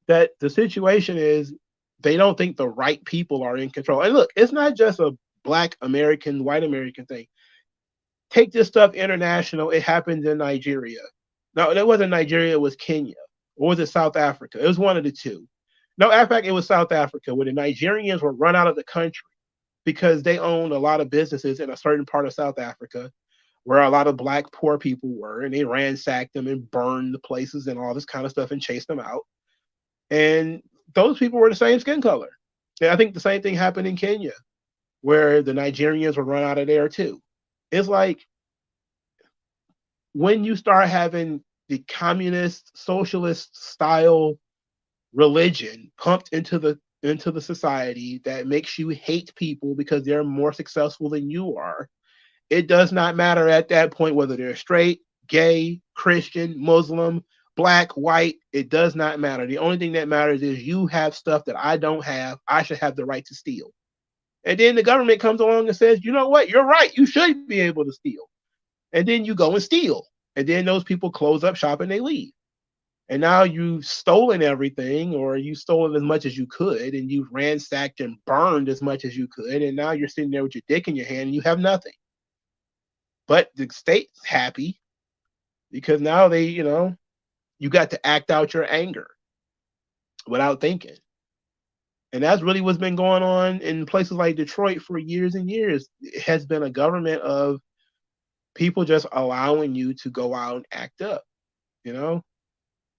that the situation is they don't think the right people are in control. And look, it's not just a black American, white American thing. Take this stuff international. It happened in Nigeria. No, it wasn't Nigeria. It was Kenya. Or was it South Africa? It was one of the two. No, in fact, it was South Africa, where the Nigerians were run out of the country because they owned a lot of businesses in a certain part of South Africa where a lot of black poor people were, and they ransacked them and burned the places and all this kind of stuff and chased them out. And those people were the same skin color. And I think the same thing happened in Kenya, where the Nigerians were run out of there too. It's like when you start having the communist, socialist style religion pumped into the society that makes you hate people because they're more successful than you are. It does not matter at that point whether they're straight, gay, Christian, Muslim, black, white. It does not matter. The only thing that matters is you have stuff that I don't have. I should have the right to steal. And then the government comes along and says, you know what? You're right. You should be able to steal. And then you go and steal. And then those people close up shop and they leave. And now you've stolen everything, or you've stolen as much as you could, and you've ransacked and burned as much as you could. And now you're sitting there with your dick in your hand and you have nothing. But the state's happy because now they, you got to act out your anger without thinking. And that's really what's been going on in places like Detroit for years and years. It has been a government of people just allowing you to go out and act up,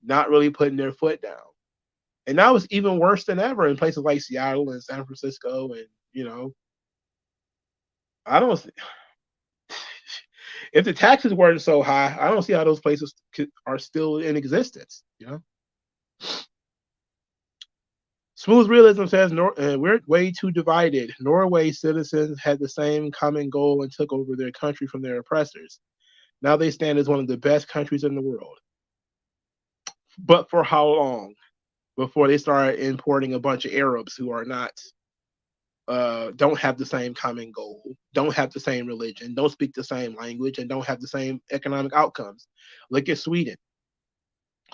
not really putting their foot down. And now it's even worse than ever in places like Seattle and San Francisco. And, I don't, if the taxes weren't so high, I don't see how those places are still in existence. Smooth Realism says we're way too divided. Norway citizens had the same common goal and took over their country from their oppressors. Now they stand as one of the best countries in the world. But for how long? Before they start importing a bunch of Arabs who are not, don't have the same common goal, don't have the same religion, don't speak the same language, and don't have the same economic outcomes. Look at Sweden.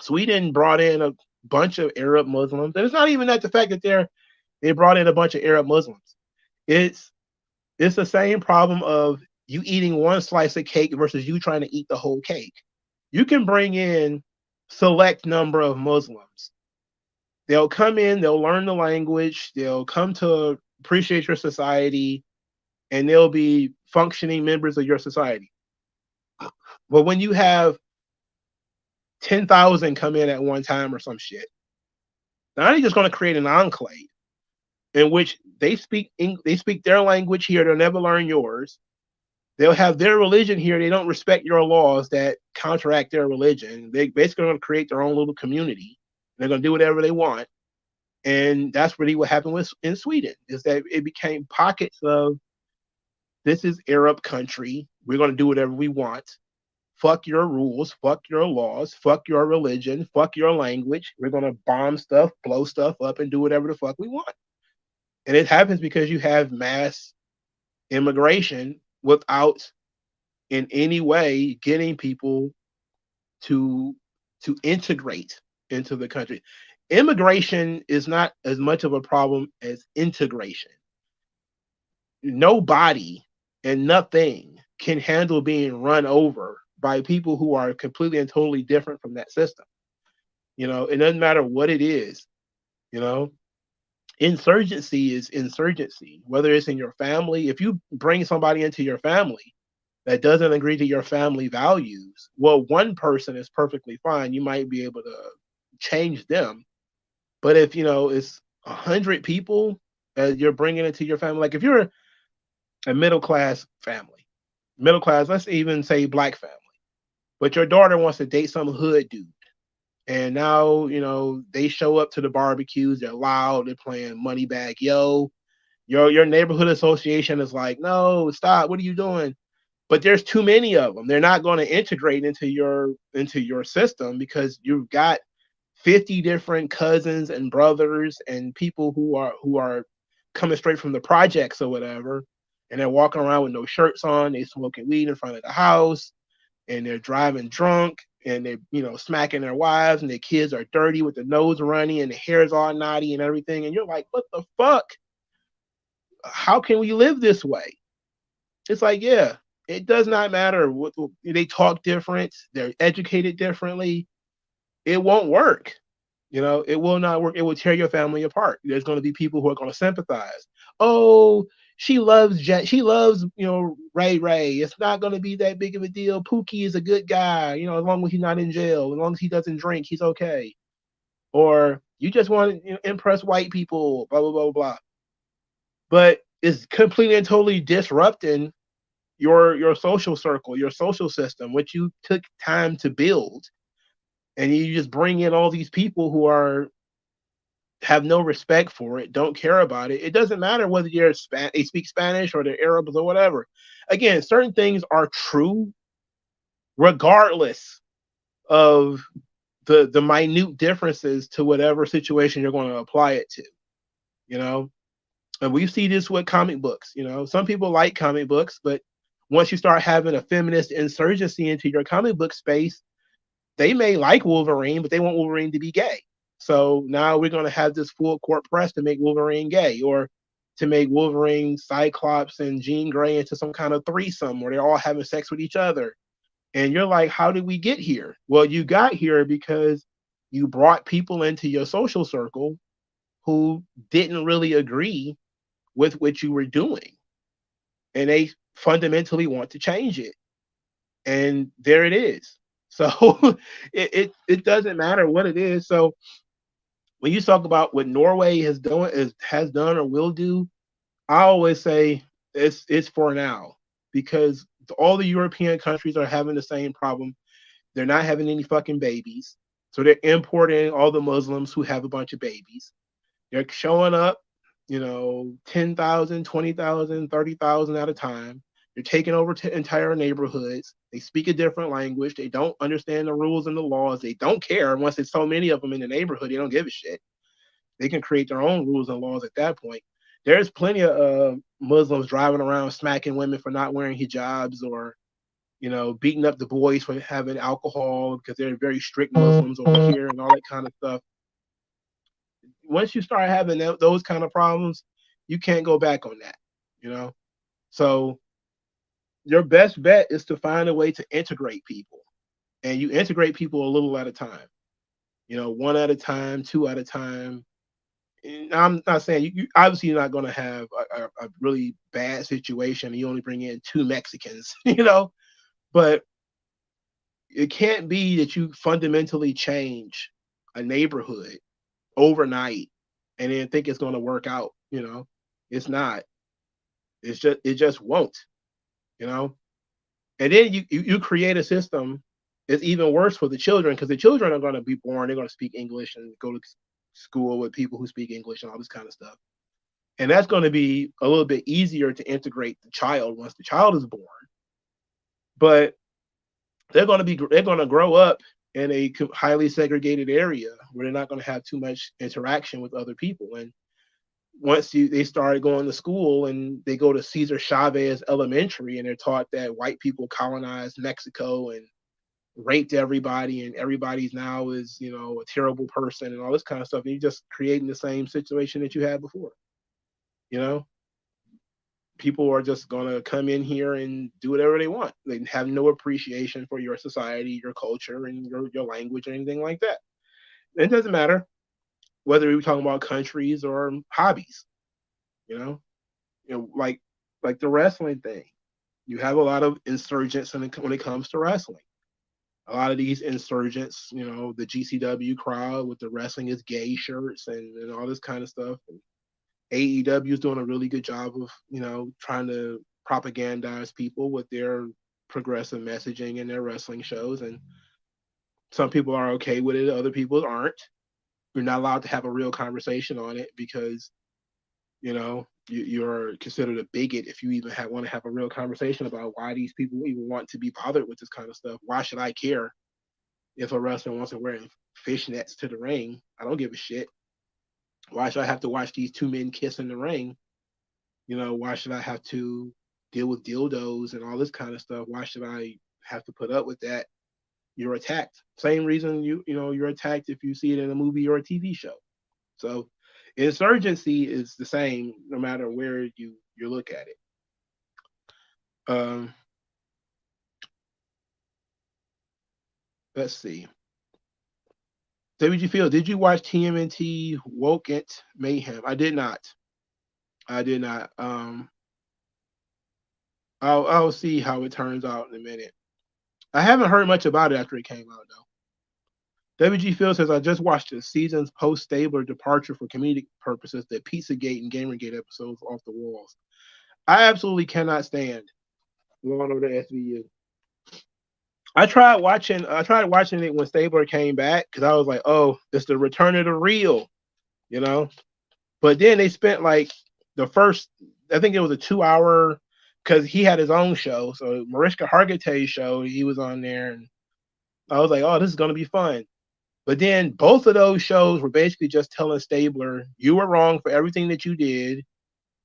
Sweden brought in a bunch of Arab Muslims. And it's not even that the fact that they brought in a bunch of Arab Muslims. It's the same problem of you eating one slice of cake versus you trying to eat the whole cake. You can bring in select number of Muslims. They'll come in, they'll learn the language, they'll come to appreciate your society, and they'll be functioning members of your society. But when you have 10,000 come in at one time or some shit, now they're just going to create an enclave in which they speak their language here. They'll never learn yours. They'll have their religion here. They don't respect your laws that counteract their religion. They basically going to create their own little community. They're going to do whatever they want. And that's really what happened in Sweden, is that it became pockets of, this is Arab country. We're going to do whatever we want. Fuck your rules. Fuck your laws. Fuck your religion. Fuck your language. We're going to bomb stuff, blow stuff up, and do whatever the fuck we want. And it happens because you have mass immigration without in any way getting people to integrate into the country. Immigration is not as much of a problem as integration. Nobody and nothing can handle being run over by people who are completely and totally different from that system. It doesn't matter what it is. Insurgency is insurgency, whether it's in your family. If you bring somebody into your family that doesn't agree to your family values, well, one person is perfectly fine. You might be able to change them. But if, it's 100 people you're bringing into your family, like if you're a middle-class family, let's even say black family, but your daughter wants to date some hood dude. And now, they show up to the barbecues. They're loud. They're playing Moneybag Yo. Your neighborhood association is like, no, stop. What are you doing? But there's too many of them. They're not going to integrate into your system because you've got 50 different cousins and brothers and people who are coming straight from the projects or whatever. And they're walking around with no shirts on. They're smoking weed in front of the house. And they're driving drunk. and they're, smacking their wives, and their kids are dirty with the nose runny and the hair's all knotty and everything. And you're like, what the fuck? How can we live this way? It's like, yeah, it does not matter what they talk different, they're educated differently. It won't work. It will not work. It will tear your family apart. There's going to be people who are going to sympathize. Oh, she loves, Ray Ray. It's not going to be that big of a deal. Pookie is a good guy. As long as he's not in jail, as long as he doesn't drink, he's okay. Or you just want to impress white people, blah blah blah blah. But it's completely and totally disrupting your social circle, your social system, which you took time to build, and you just bring in all these people who have no respect for it, don't care about it. It doesn't matter whether they speak Spanish or they're Arabs or whatever. Again, certain things are true regardless of the minute differences to whatever situation you're going to apply it to. You know, and we see this with comic books. Some people like comic books, but once you start having a feminist insurgency into your comic book space, they may like Wolverine, but they want Wolverine to be gay. So now we're going to have this full court press to make Wolverine gay, or to make Wolverine, Cyclops, and Jean Grey into some kind of threesome where they're all having sex with each other. And you're like, how did we get here? Well, you got here because you brought people into your social circle who didn't really agree with what you were doing. And they fundamentally want to change it. And there it is. So it doesn't matter what it is. So when you talk about what Norway has done or will do, I always say it's for now, because all the European countries are having the same problem. They're not having any fucking babies. So they're importing all the Muslims who have a bunch of babies. They're showing up, 10,000, 20,000, 30,000 at a time. They're taking over entire neighborhoods. They speak a different language. They don't understand the rules and the laws. They don't care. Once there's so many of them in the neighborhood, they don't give a shit. They can create their own rules and laws at that point. There's plenty of Muslims driving around smacking women for not wearing hijabs, or beating up the boys for having alcohol because they're very strict Muslims over here and all that kind of stuff. Once you start having those kind of problems, you can't go back on that. So your best bet is to find a way to integrate people, and you integrate people a little at a time. One at a time, two at a time. And I'm not saying you obviously you're not going to have a really bad situation and you only bring in two Mexicans, but it can't be that you fundamentally change a neighborhood overnight and then think it's going to work out. It's not. It just won't. you know and then you create a system. It's even worse for the children, because the children are going to be born, they're going to speak English and go to school with people who speak English and all this kind of stuff, and that's going to be a little bit easier to integrate the child once the child is born. But they're going to grow up in a highly segregated area where they're not going to have too much interaction with other people. And once they start going to school and they go to Cesar Chavez Elementary and they're taught that white people colonized Mexico and raped everybody, and everybody's now is a terrible person and all this kind of stuff, and you're just creating the same situation that you had before. you know People are just going to come in here and do whatever they want. They have no appreciation for your society, your culture, and your language or anything like that. It doesn't matter whether we're talking about countries or hobbies. you know like the wrestling thing. You have a lot of insurgents when it comes to wrestling. A lot of these insurgents, the GCW crowd with the wrestling is gay shirts and all this kind of stuff. And AEW is doing a really good job of, trying to propagandize people with their progressive messaging in their wrestling shows. And some people are okay with it, other people aren't. You're not allowed to have a real conversation on it because, you're considered a bigot if you even want to have a real conversation about why these people even want to be bothered with this kind of stuff. Why should I care if a wrestler wants to wear fishnets to the ring? I don't give a shit. Why should I have to watch these two men kiss in the ring? Why should I have to deal with dildos and all this kind of stuff? Why should I have to put up with that? you're attacked. Same reason you're attacked if you see it in a movie or a TV show. So insurgency is the same no matter where you look at it. Um, let's see. WG did you watch TMNT Woke It Mayhem? I did not. I did not. I'll see how it turns out in a minute. I haven't heard much about it after it came out though. WG Phil says I just watched the season's post Stabler departure for comedic purposes, the Pizzagate and Gamergate episodes off the walls. I absolutely cannot stand Law and Order SVU. I tried watching it when Stabler came back because I was like, oh, it's the return of the real, you know. But then they spent like the first, I think it was a 2 hour, because he had his own show. So Mariska Hargitay's show, he was on there, and I was like, oh, this is gonna be fun. But then both of those shows were basically just telling Stabler, you were wrong for everything that you did.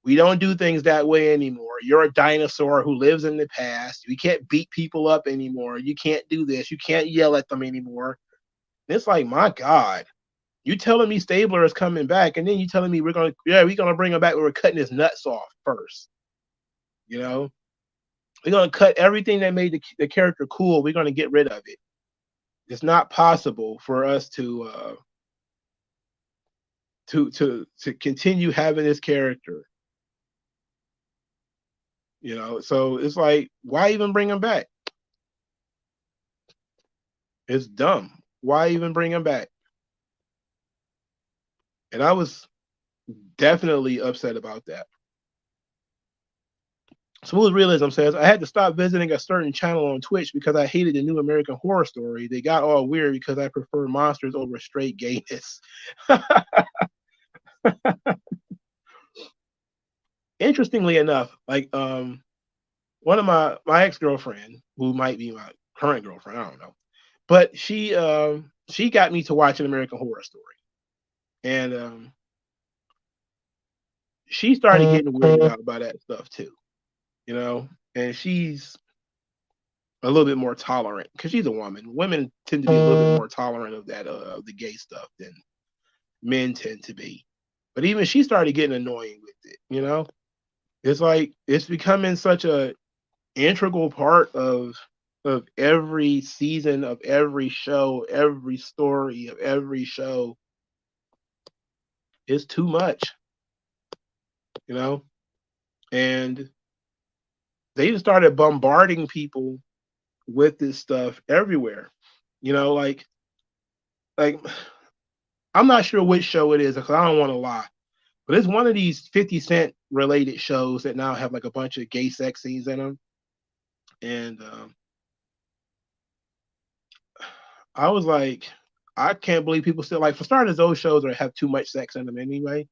We don't do things that way anymore. You're a dinosaur who lives in the past. We can't beat people up anymore. You can't do this. You can't yell at them anymore. And it's like, my God, you telling me Stabler is coming back, and then you telling me we're gonna bring him back, but we're cutting his nuts off first. You know, we're gonna cut everything that made the character cool. We're gonna get rid of it. It's not possible for us to continue having this character. You know, so it's like, why even bring him back? It's dumb. Why even bring him back? And I was definitely upset about that. Smooth Realism says, I had to stop visiting a certain channel on Twitch because I hated the new American Horror Story. They got all weird because I prefer monsters over straight gayness. Interestingly enough, like one of my ex-girlfriend, who might be my current girlfriend, I don't know, but she got me to watch an American Horror Story. And she started getting weirded out by that stuff too, you know. And she's a little bit more tolerant because she's a woman. Women tend to be a little bit more tolerant of that of the gay stuff than men tend to be. But even she started getting annoying with it, you know. It's like it's becoming such a integral part of every season of every show, every story of every show. It's too much, you know. And they just started bombarding people with this stuff everywhere. You know, like I'm not sure which show it is because I don't want to lie, but it's one of these 50 Cent related shows that now have like a bunch of gay sex scenes in them. And I was like, I can't believe people still like, for starters, those shows are have too much sex in them anyway,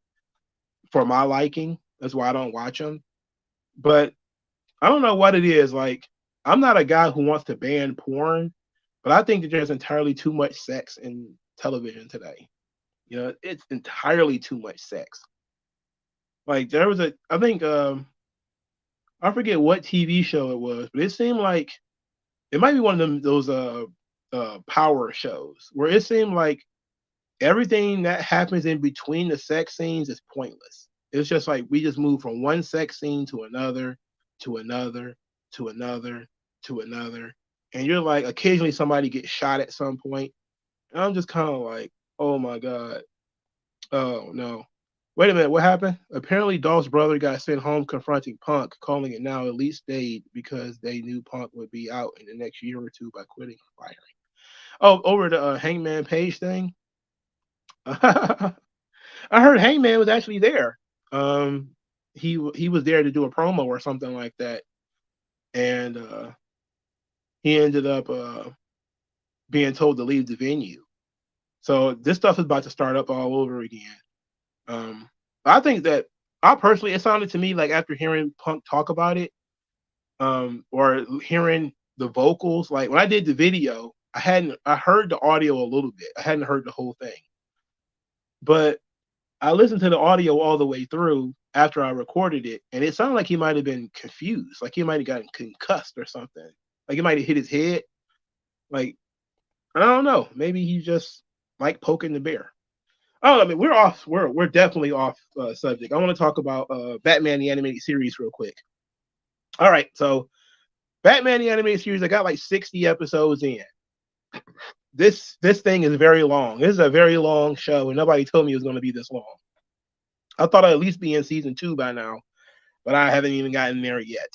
for my liking. That's why I don't watch them. But I don't know what it is. Like, I'm not a guy who wants to ban porn, but I think that there's entirely too much sex in television today. You know, it's entirely too much sex. Like there was I think I forget what TV show it was, but it seemed like it might be one of them those power shows where it seemed like everything that happens in between the sex scenes is pointless. It's just like we just move from one sex scene to another, to another, to another, to another. And you're like, occasionally somebody gets shot at some point. And I'm just kind of like, oh my God. Oh no. Wait a minute, what happened? Apparently Dolph's brother got sent home confronting Punk, calling it now Elite stayed because they knew Punk would be out in the next year or two by quitting firing. Oh, over the Hangman Page thing? I heard Hangman was actually there. He was there to do a promo or something like that, and he ended up being told to leave the venue. So this stuff is about to start up all over again. I think that I personally, it sounded to me like after hearing Punk talk about it, or hearing the vocals, like when I did the video, I heard the audio a little bit. I hadn't heard the whole thing, but I listened to the audio all the way through after I recorded it, and it sounded like he might have been confused, like he might have gotten concussed or something, like he might have hit his head. Like I don't know. Maybe he just like poking the bear. Oh, I mean, we're off. We're definitely off subject. I want to talk about Batman the animated series real quick. All right, so Batman the animated series, I got like 60 episodes in. This thing is very long. This is a very long show, and nobody told me it was going to be this long. I thought I'd at least be in season 2 by now, but I haven't even gotten there yet.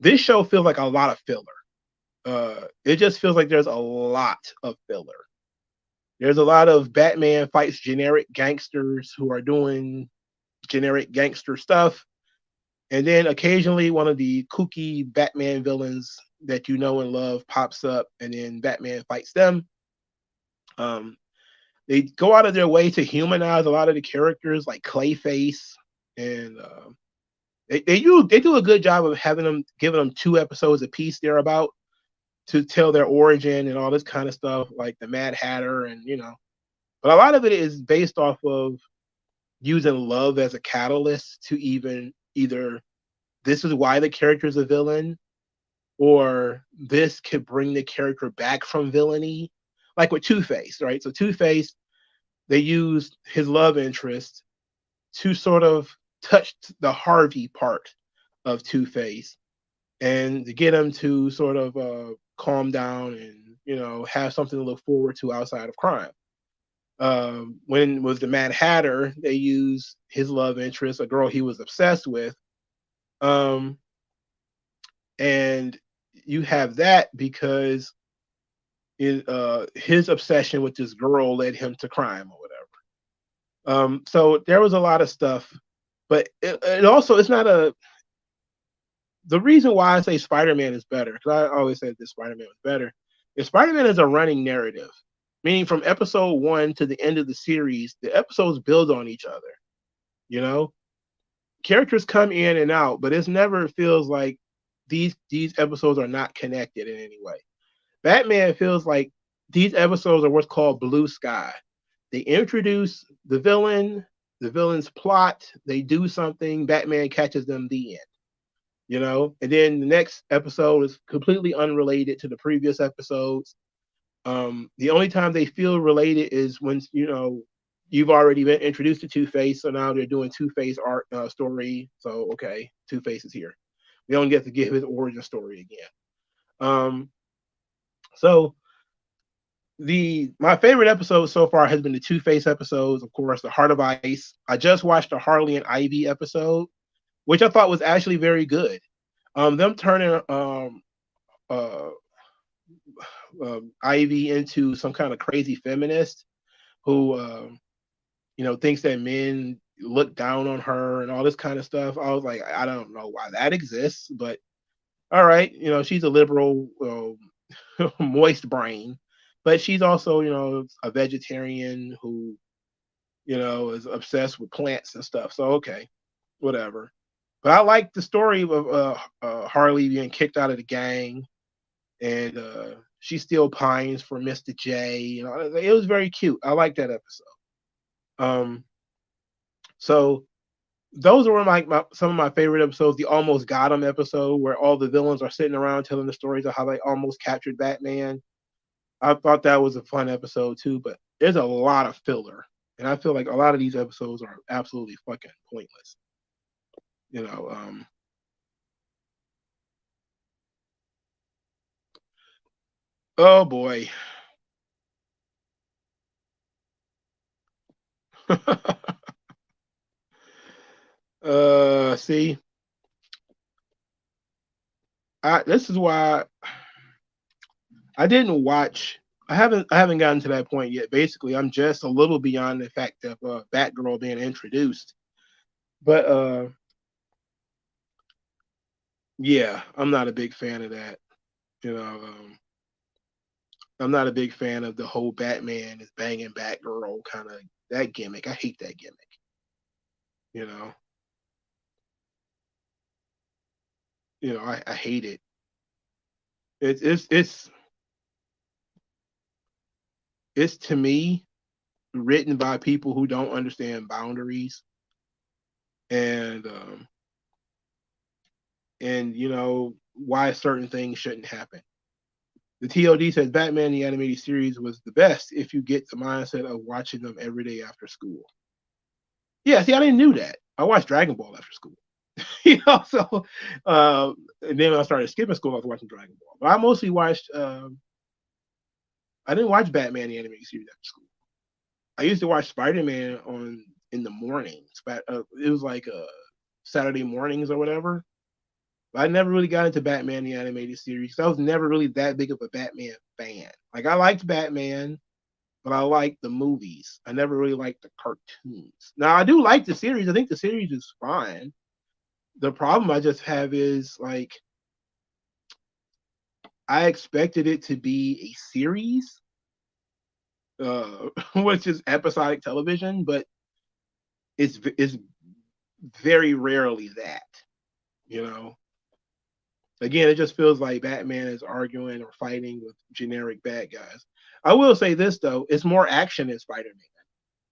This show feels like a lot of filler. It just feels like there's a lot of filler. There's a lot of Batman fights generic gangsters who are doing generic gangster stuff. And then occasionally one of the kooky Batman villains that you know and love pops up, and then Batman fights them. Um, they go out of their way to humanize a lot of the characters, like Clayface, and they do a good job of having them giving them 2 episodes a piece thereabout to tell their origin and all this kind of stuff, like the Mad Hatter, and But a lot of it is based off of using love as a catalyst to even either this is why the character is a villain, or this could bring the character back from villainy. Like with Two Face, right? So Two Face, they used his love interest to sort of touch the Harvey part of Two Face and to get him to sort of calm down and have something to look forward to outside of crime. When it was the Mad Hatter, they used his love interest, a girl he was obsessed with, um, and you have that because his obsession with this girl led him to crime or whatever. So there was a lot of stuff, but it also it's not a the reason why I say Spider-Man is better, because I always said that Spider-Man was better, is Spider-Man is a running narrative. Meaning from episode 1 to the end of the series, the episodes build on each other. You know? Characters come in and out, but it never feels like these episodes are not connected in any way. Batman feels like these episodes are what's called blue sky. They introduce the villain's plot, they do something, Batman catches them the end. And then the next episode is completely unrelated to the previous episodes. The only time they feel related is when you've already been introduced to Two Face, so now they're doing Two Face art story. So okay, Two Face is here. We don't get to give his origin story again. So my favorite episode so far has been the Two Face episodes, of course, the Heart of Ice. I just watched the Harley and Ivy episode, which I thought was actually very good. Them turning uh, Ivy into some kind of crazy feminist who thinks that men look down on her and all this kind of stuff. I was like, I don't know why that exists, but all right, she's a liberal, moist brain, but she's also a vegetarian who is obsessed with plants and stuff. So okay, whatever. But I like the story of Harley being kicked out of the gang, and she still pines for Mr. J. It was very cute. I like that episode. Um, so those were some of my favorite episodes. The Almost Got Him episode, where all the villains are sitting around telling the stories of how they almost captured Batman. I thought that was a fun episode too, but there's a lot of filler, and I feel like a lot of these episodes are absolutely fucking pointless. You know, oh boy. See, this is why I didn't watch. I haven't gotten to that point yet. Basically, I'm just a little beyond the fact of Batgirl being introduced. But yeah, I'm not a big fan of that. You know, I'm not a big fan of the whole Batman is banging Batgirl kind of that gimmick. I hate that gimmick. You know, I hate it. It's to me written by people who don't understand boundaries and why certain things shouldn't happen. The TOD says Batman the animated series was the best if you get the mindset of watching them every day after school. Yeah, see, I didn't knew that. I watched Dragon Ball after school. So and then when I started skipping school, I was watching Dragon Ball. But I mostly watched. I didn't watch Batman the animated series after school. I used to watch Spider Man on in the mornings. But it was like Saturday mornings or whatever. But I never really got into Batman the animated series. I was never really that big of a Batman fan. Like I liked Batman, but I liked the movies. I never really liked the cartoons. Now I do like the series. I think the series is fine. The problem I just have is like I expected it to be a series, which is episodic television, but it's very rarely that. You know, again, it just feels like Batman is arguing or fighting with generic bad guys. I will say this though, it's more action in Spider-Man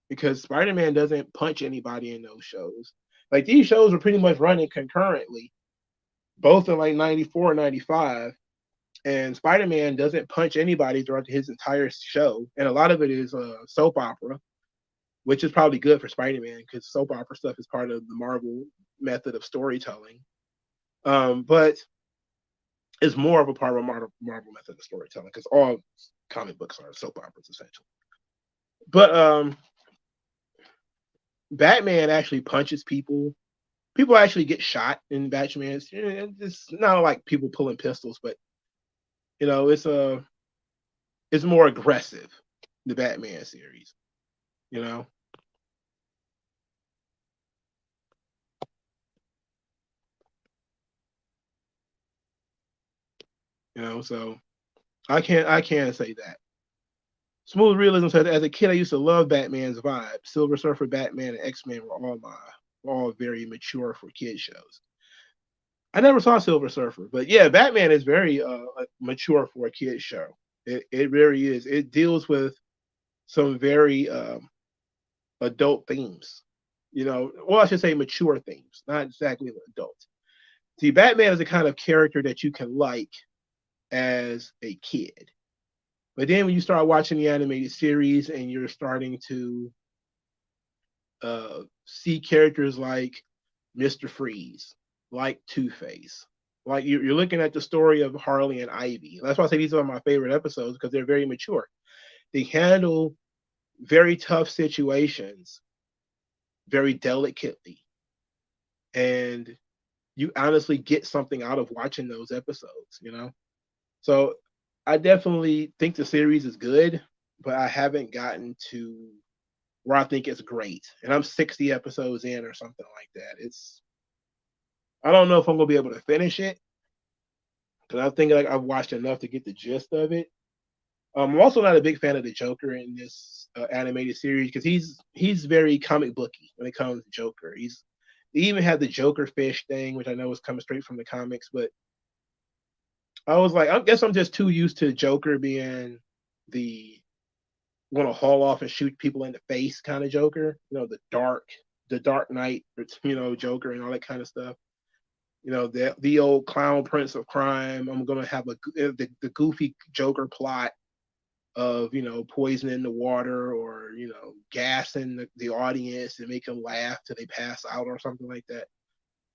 because Spider-Man doesn't punch anybody in those shows. Like these shows are pretty much running concurrently, both in like 94 and 95. And Spider-Man doesn't punch anybody throughout his entire show. And a lot of it is soap opera, which is probably good for Spider-Man because soap opera stuff is part of the Marvel method of storytelling. But it's more of a part of a Marvel method of storytelling because all comic books are soap operas essentially. But Batman actually punches people. People actually get shot in Batman. It's not like people pulling pistols, but it's more aggressive. The Batman series, you know, So I can't say that. Smooth Realism said, as a kid, I used to love Batman's vibe. Silver Surfer, Batman, and X Men were all very mature for kid shows. I never saw Silver Surfer, but yeah, Batman is very mature for a kid show. It really is. It deals with some very adult themes. Well, I should say mature themes, not exactly adult. See, Batman is the kind of character that you can like as a kid. But then when you start watching the animated series and you're starting to see characters like Mr. Freeze, like Two Face, like you're looking at the story of Harley and Ivy. That's why I say these are my favorite episodes because they're very mature. They handle very tough situations very delicately, and you honestly get something out of watching those episodes. So I definitely think the series is good, but I haven't gotten to where I think it's great. And I'm 60 episodes in or something like that. I don't know if I'm gonna be able to finish it because I think like I've watched enough to get the gist of it. I'm also not a big fan of the Joker in this animated series because he's very comic booky when it comes to Joker. They even had the Joker fish thing, which I know is coming straight from the comics, but I was like, I guess I'm just too used to Joker being the want to haul off and shoot people in the face kind of Joker. The Dark Knight, Joker and all that kind of stuff. The old clown prince of crime. I'm gonna have the goofy Joker plot of poisoning the water or gassing the audience and make them laugh till they pass out or something like that.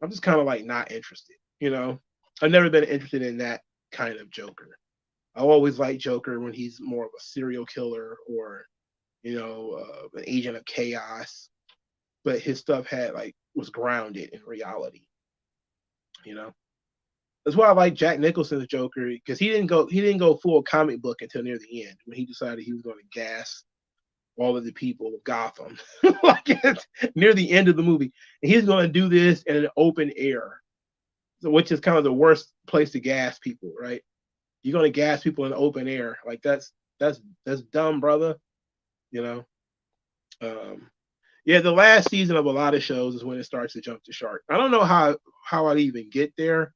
I'm just kind of like not interested. I've never been interested in that kind of Joker. I always like Joker when he's more of a serial killer or an agent of chaos, but his stuff was grounded in reality. You know, that's why I like Jack Nicholson's Joker because he didn't go full comic book until near the end when he decided he was going to gas all of the people of Gotham, like near the end of the movie, and he's going to do this in an open air, which is kind of the worst place to gas people, right? You're going to gas people in the open air, like that's dumb, brother. You know. Yeah, the last season of a lot of shows is when it starts to jump the shark. I don't know how I'd even get there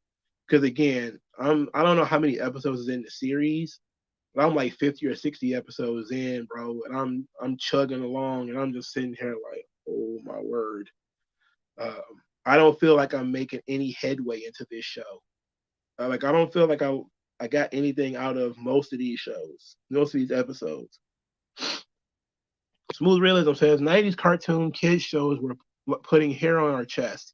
because again, I don't know how many episodes is in the series, but I'm like 50 or 60 episodes in, bro, and I'm chugging along and I'm just sitting here like, oh my word. I don't feel like I'm making any headway into this show. Like I don't feel like I got anything out of most of these shows, most of these episodes. Smooth Realism says 90s cartoon kids shows were putting hair on our chest.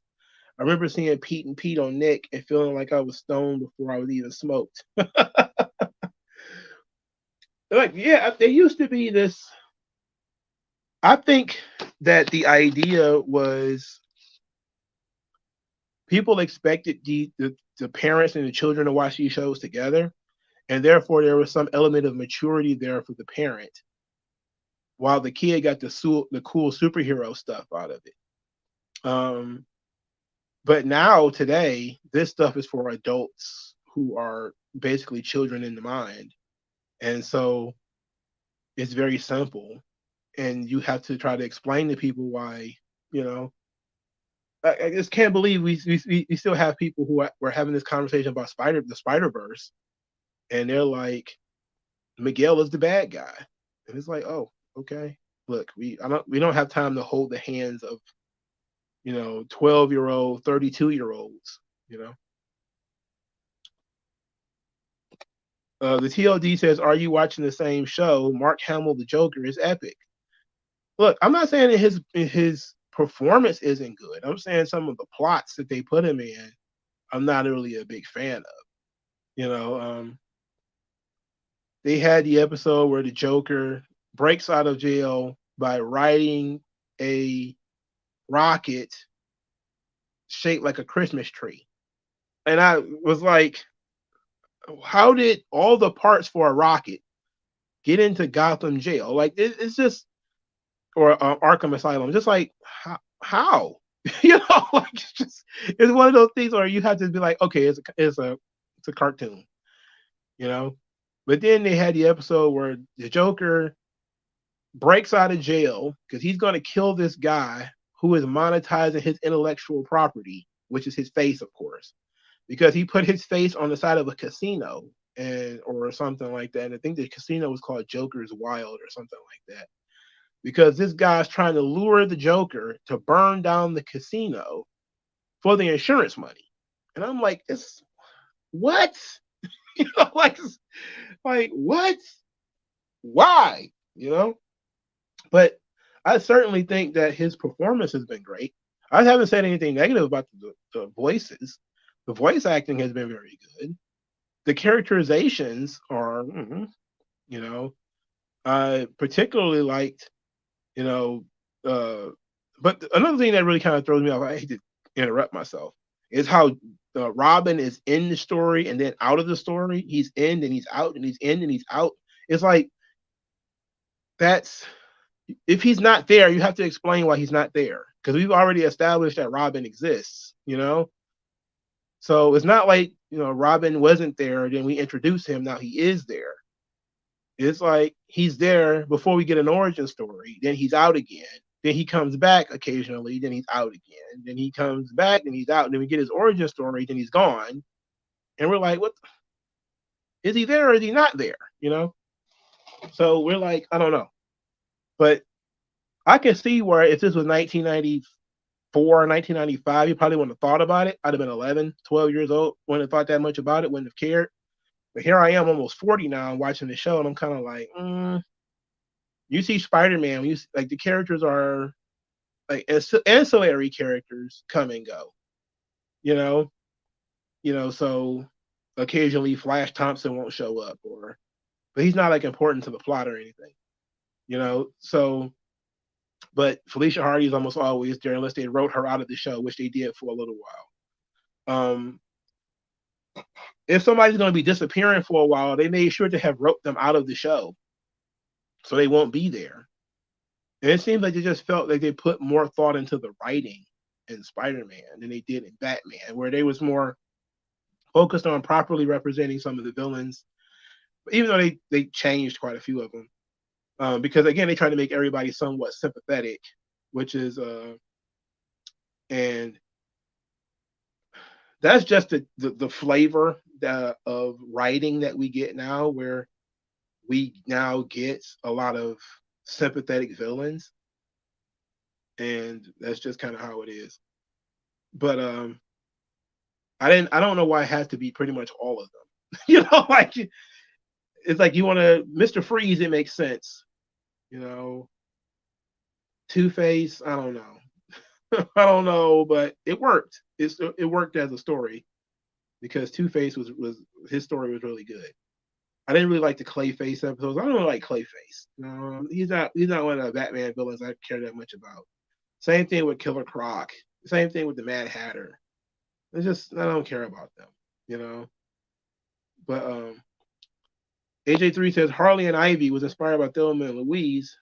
I remember seeing Pete and Pete on Nick and feeling like I was stoned before I was even smoked. Like, yeah, there used to be this. I think that the idea was people expected the parents and the children to watch these shows together, and therefore there was some element of maturity there for the parent, while the kid got the cool superhero stuff out of it. But now today, this stuff is for adults who are basically children in the mind, and so it's very simple, and you have to try to explain to people why. You know, I just can't believe we still have people who were having this conversation about the Spider Verse, and they're like, Miguel is the bad guy, and it's like, oh, okay. Look, we don't have time to hold the hands of 12-year-old, 32-year-olds. You know, the TLD says, "Are you watching the same show? Mark Hamill, the Joker, is epic." Look, I'm not saying that his performance isn't good. I'm saying some of the plots that they put him in, I'm not really a big fan of. You know, they had the episode where the Joker breaks out of jail by riding a rocket shaped like a Christmas tree. And I was like, how did all the parts for a rocket get into Gotham jail? Like, it's just, or Arkham Asylum, just like, how? Like, it's one of those things where you have to be like, okay, it's a cartoon, you know? But then they had the episode where the Joker breaks out of jail because he's going to kill this guy who is monetizing his intellectual property, which is his face, of course, because he put his face on the side of a casino or something like that. And I think the casino was called Joker's Wild or something like that. Because this guy's trying to lure the Joker to burn down the casino for the insurance money. And I'm like, it's what? Like what? Why? But I certainly think that his performance has been great. I haven't said anything negative about the voices. The voice acting has been very good. The characterizations are, I particularly liked, you know, but another thing that really kind of throws me off, I hate to interrupt myself, is how Robin is in the story and then out of the story. He's in and he's out and he's in and he's out. It's like that's if he's not there, you have to explain why he's not there because we've already established that Robin exists. So it's not like Robin wasn't there, then we introduce him. Now he is there. It's like he's there before we get an origin story. Then he's out again. Then he comes back occasionally. Then he's out again. Then he comes back. Then he's out. Then we get his origin story. Then he's gone. And we're like, what? Is he there or is he not there? So we're like, I don't know. But I can see where if this was 1994, 1995, you probably wouldn't have thought about it. I'd have been 11, 12 years old. Wouldn't have thought that much about it. Wouldn't have cared. But here I am, almost 40 now, watching the show, and I'm kind of like, you see Spider-Man, like the characters are like ancillary characters come and go, you know, so occasionally Flash Thompson won't show up, but he's not like important to the plot or anything. So, but Felicia Hardy is almost always there unless they wrote her out of the show, which they did for a little while. If somebody's going to be disappearing for a while, they made sure to have wrote them out of the show so they won't be there. And it seems like they just felt like they put more thought into the writing in Spider-Man than they did in Batman, where they was more focused on properly representing some of the villains, even though they changed quite a few of them. Because again, they tried to make everybody somewhat sympathetic, which is and that's just the flavor of writing that we get now, where we now get a lot of sympathetic villains, and that's just kind of how it is. But I don't know why it has to be pretty much all of them. Like it's like you want to Mr. Freeze. It makes sense. You know, Two Face. I don't know. I don't know, but it worked. It worked as a story because Two Face was his story was really good. I didn't really like the Clayface episodes. I don't really like Clayface. He's not one of the Batman villains I care that much about. Same thing with Killer Croc. Same thing with the Mad Hatter. It's just I don't care about them, you know. But AJ3 says Harley and Ivy was inspired by Thelma and Louise,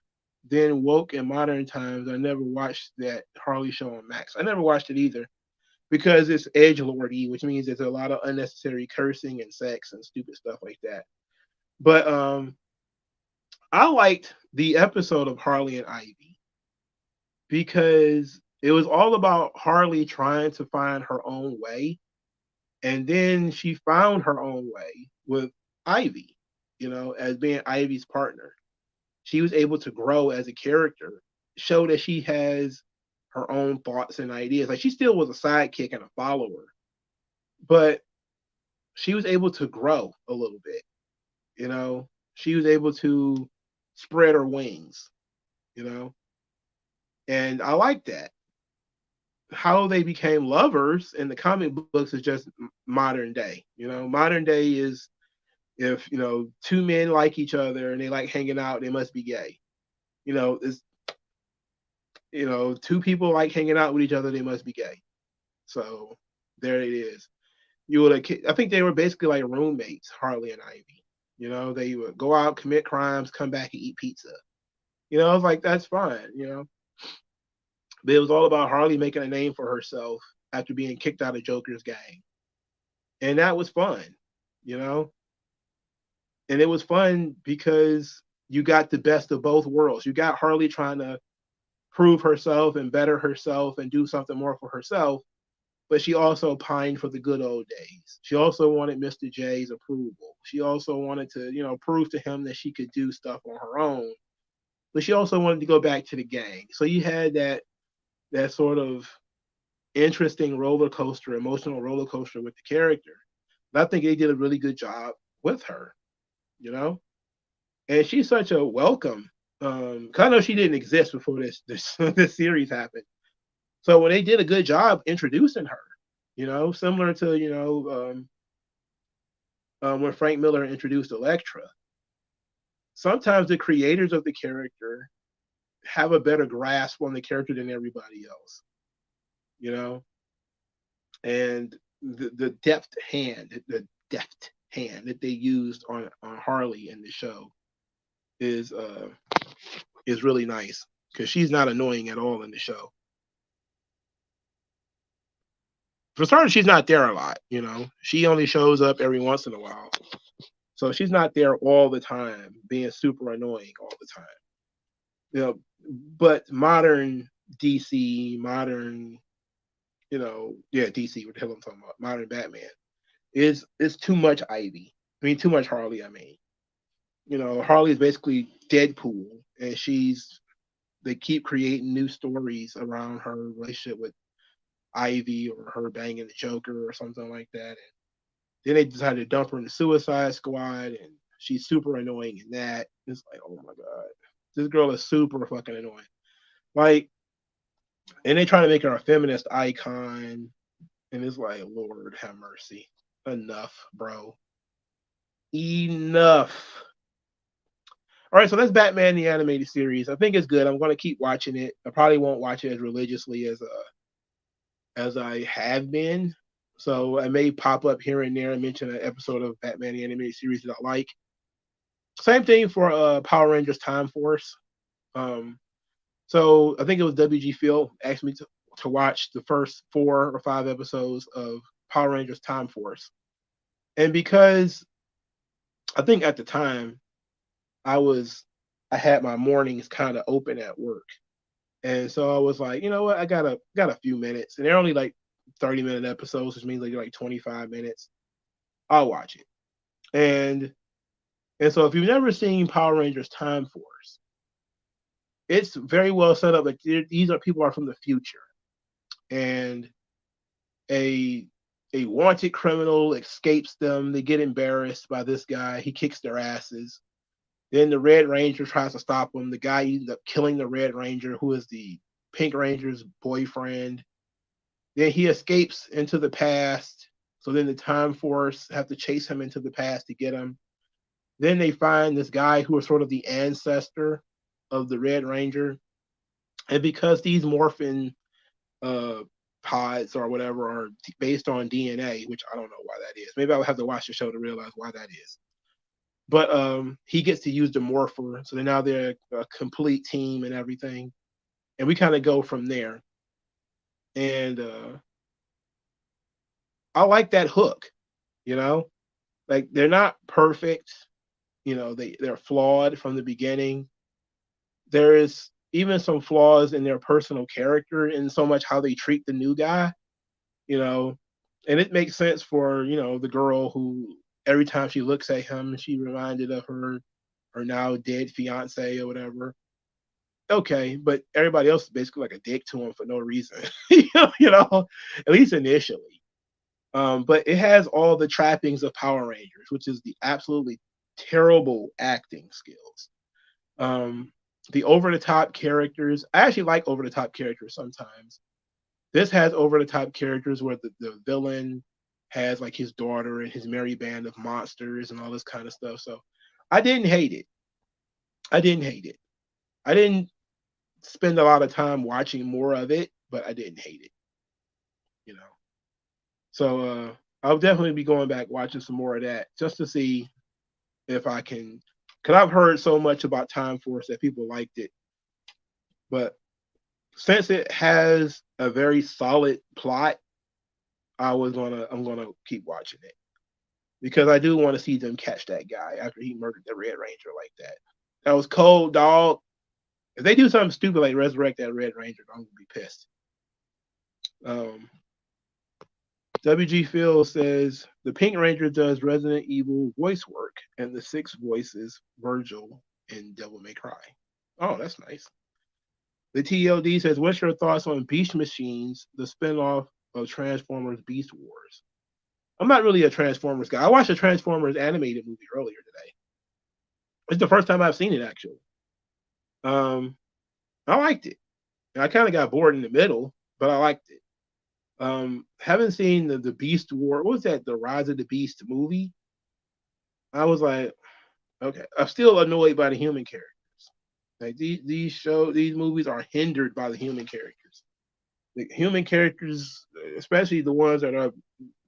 then woke in modern times. I never watched that Harley show on Max. I never watched it either because it's edgelordy, which means there's a lot of unnecessary cursing and sex and stupid stuff like that. But I liked the episode of Harley and Ivy because it was all about Harley trying to find her own way. And then she found her own way with Ivy, as being Ivy's partner. She was able to grow as a character, show that she has her own thoughts and ideas. Like she still was a sidekick and a follower, but she was able to grow a little bit, She was able to spread her wings, you know? And I like that. How they became lovers in the comic books is just modern day. Modern day is if two men like each other and they like hanging out, they must be gay. It's two people like hanging out with each other, they must be gay. So there it is. I think they were basically like roommates, Harley and Ivy. They would go out, commit crimes, come back and eat pizza. I was like, that's fine. But it was all about Harley making a name for herself after being kicked out of Joker's gang. And that was fun, you know? And it was fun because you got the best of both worlds. You got Harley trying to prove herself and better herself and do something more for herself, but she also pined for the good old days. She also wanted Mr. J's approval. She also wanted to, prove to him that she could do stuff on her own, but she also wanted to go back to the gang. So you had that sort of interesting roller coaster, emotional roller coaster with the character. And I think they did a really good job with her, you know? And she's such a welcome. 'Cause I know she didn't exist before this series happened. So when they did a good job introducing her, similar to when Frank Miller introduced Elektra, sometimes the creators of the character have a better grasp on the character than everybody else, you know, and the deft hand that they used on Harley in the show is really nice because she's not annoying at all in the show. For starters, she's not there a lot. She only shows up every once in a while, so she's not there all the time, being super annoying all the time. But modern DC, DC. What the hell I'm talking about? Modern Batman is too much Ivy. I mean, too much Harley. I mean, Harley is basically Deadpool, and they keep creating new stories around her relationship with Ivy or her banging the Joker or something like that. And then they decided to dump her in the Suicide Squad, and she's super annoying in that. It's like, oh my god, this girl is super fucking annoying. Like, and they try to make her a feminist icon, and it's like, Lord have mercy, enough, bro, enough. All right, so that's Batman the Animated Series. I think it's good. I'm going to keep watching it. I probably won't watch it as religiously as I have been. So I may pop up here and there and mention an episode of Batman the Animated Series that I like. Same thing for Power Rangers Time Force. So I think it was WG Phil asked me to watch the first 4 or 5 episodes of Power Rangers Time Force. And because I think at the time I had my mornings kind of open at work. And so I was like, you know what, I got a few minutes. And they're only like 30-minute episodes, which means like 25 minutes. I'll watch it. And so if you've never seen Power Rangers Time Force, it's very well set up. Like these are people are from the future, and a wanted criminal escapes them. They get embarrassed by this guy. He kicks their asses. Then the Red Ranger tries to stop him. The guy ends up killing the Red Ranger, who is the Pink Ranger's boyfriend. Then he escapes into the past. So then the Time Force have to chase him into the past to get him. Then they find this guy who is sort of the ancestor of the Red Ranger. And because these morphin uh, pods or whatever are based on DNA, which I don't know why that is. Maybe I'll have to watch the show to realize why that is. But he gets to use the morpher, so now they're a complete team and everything. And we kind of go from there. And I like that hook, you know? Like they're not perfect, they're flawed from the beginning. There is even some flaws in their personal character in so much how they treat the new guy, you know. And it makes sense for, the girl who every time she looks at him, she reminded of her now dead fiance or whatever. Okay, but everybody else is basically like a dick to him for no reason, at least initially. But it has all the trappings of Power Rangers, which is the absolutely terrible acting skills. The over the top characters, I actually like over the top characters sometimes. This has over the top characters where the villain has like his daughter and his merry band of monsters and all this kind of stuff. So I didn't hate it. I didn't hate it. I didn't spend a lot of time watching more of it, but I didn't hate it, you know. So I'll definitely be going back watching some more of that just to see if I can, because I've heard so much about Time Force that people liked it, but since it has a very solid plot, I'm gonna keep watching it because I do want to see them catch that guy after he murdered the Red Ranger like that. That was cold, dog. If they do something stupid like resurrect that Red Ranger, I'm gonna be pissed. Um, WG Phil says the Pink Ranger does Resident Evil voice work, and the six voices Virgil in Devil May Cry. Oh, that's nice. The TLD says, "What's your thoughts on Beast Machines, the spinoff of Transformers Beast Wars?" I'm not really a Transformers guy. I watched a Transformers animated movie earlier today. It's the first time I've seen it actually. Um, I liked it. I kind of got bored in the middle, but I liked it. Haven't seen the Beast War. What was that? The Rise of the Beast movie. I was like, okay. I'm still annoyed by the human characters. Like these movies are hindered by the human characters. The human characters, especially the ones that are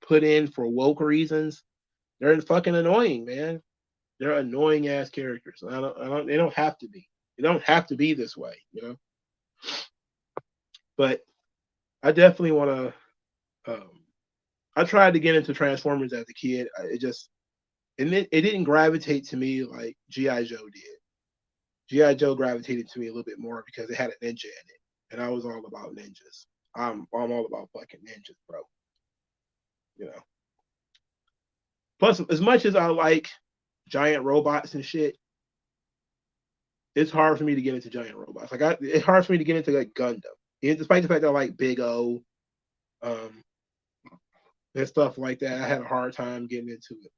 put in for woke reasons, they're fucking annoying, man. They're annoying ass characters. They don't have to be. They don't have to be this way, you know. But I definitely want to. I tried to get into Transformers as a kid. It didn't gravitate to me like GI Joe did. GI Joe gravitated to me a little bit more because it had a ninja in it, and I was all about ninjas. I'm all about fucking ninjas, bro. You know. Plus, as much as I like giant robots and shit, it's hard for me to get into giant robots. It's hard for me to get into like Gundam, despite the fact that I like Big O, um, and stuff like that. I had a hard time getting into it.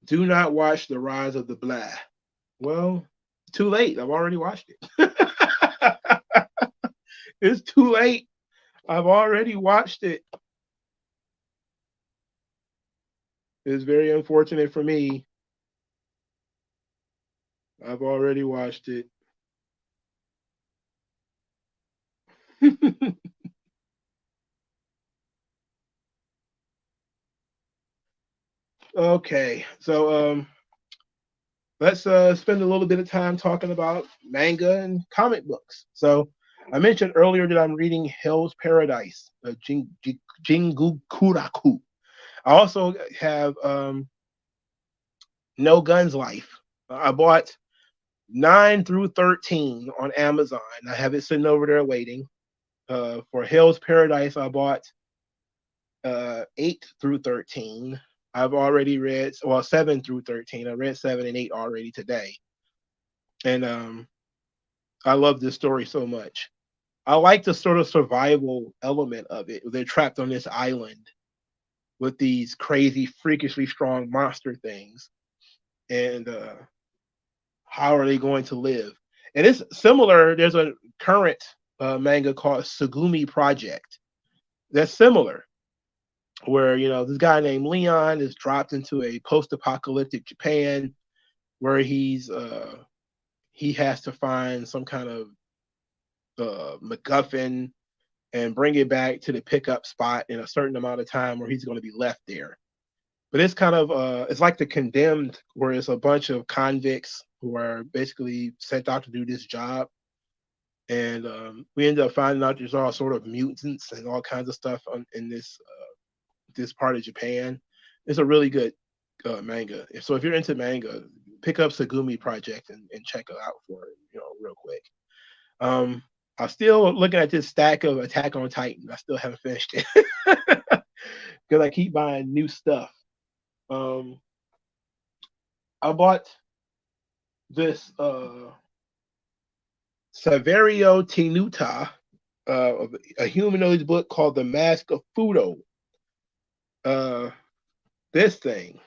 Do not watch The Rise of the Blah. Well, too late. I've already watched it. It's too late. I've already watched it. It's very unfortunate for me. I've already watched it. Okay, so let's spend a little bit of time talking about manga and comic books. So I mentioned earlier that I'm reading Hell's Paradise, Jingukuraku. I also have No Guns Life. I bought 9 through 13 on Amazon. I have it sitting over there waiting. For Hell's Paradise, I bought 8 through 13. I've already read, well, 7 through 13. I read 7 and 8 already today. And I love this story so much. I like the sort of survival element of it. They're trapped on this island with these crazy, freakishly strong monster things, and how are they going to live? And it's similar. There's a current manga called Sugumi Project that's similar, where this guy named Leon is dropped into a post-apocalyptic Japan where he has to find some kind of MacGuffin and bring it back to the pickup spot in a certain amount of time where he's going to be left there. But it's kind of it's like The Condemned, where it's a bunch of convicts who are basically sent out to do this job, and we end up finding out there's all sort of mutants and all kinds of stuff in this part of Japan. It's a really good manga. So if you're into manga, pick up Sagumi Project and check it out for it, real quick. I'm still looking at this stack of Attack on Titan. I still haven't finished it because I keep buying new stuff. I bought this Saverio Tenuta, a humanoid book called The Mask of Fudo. This thing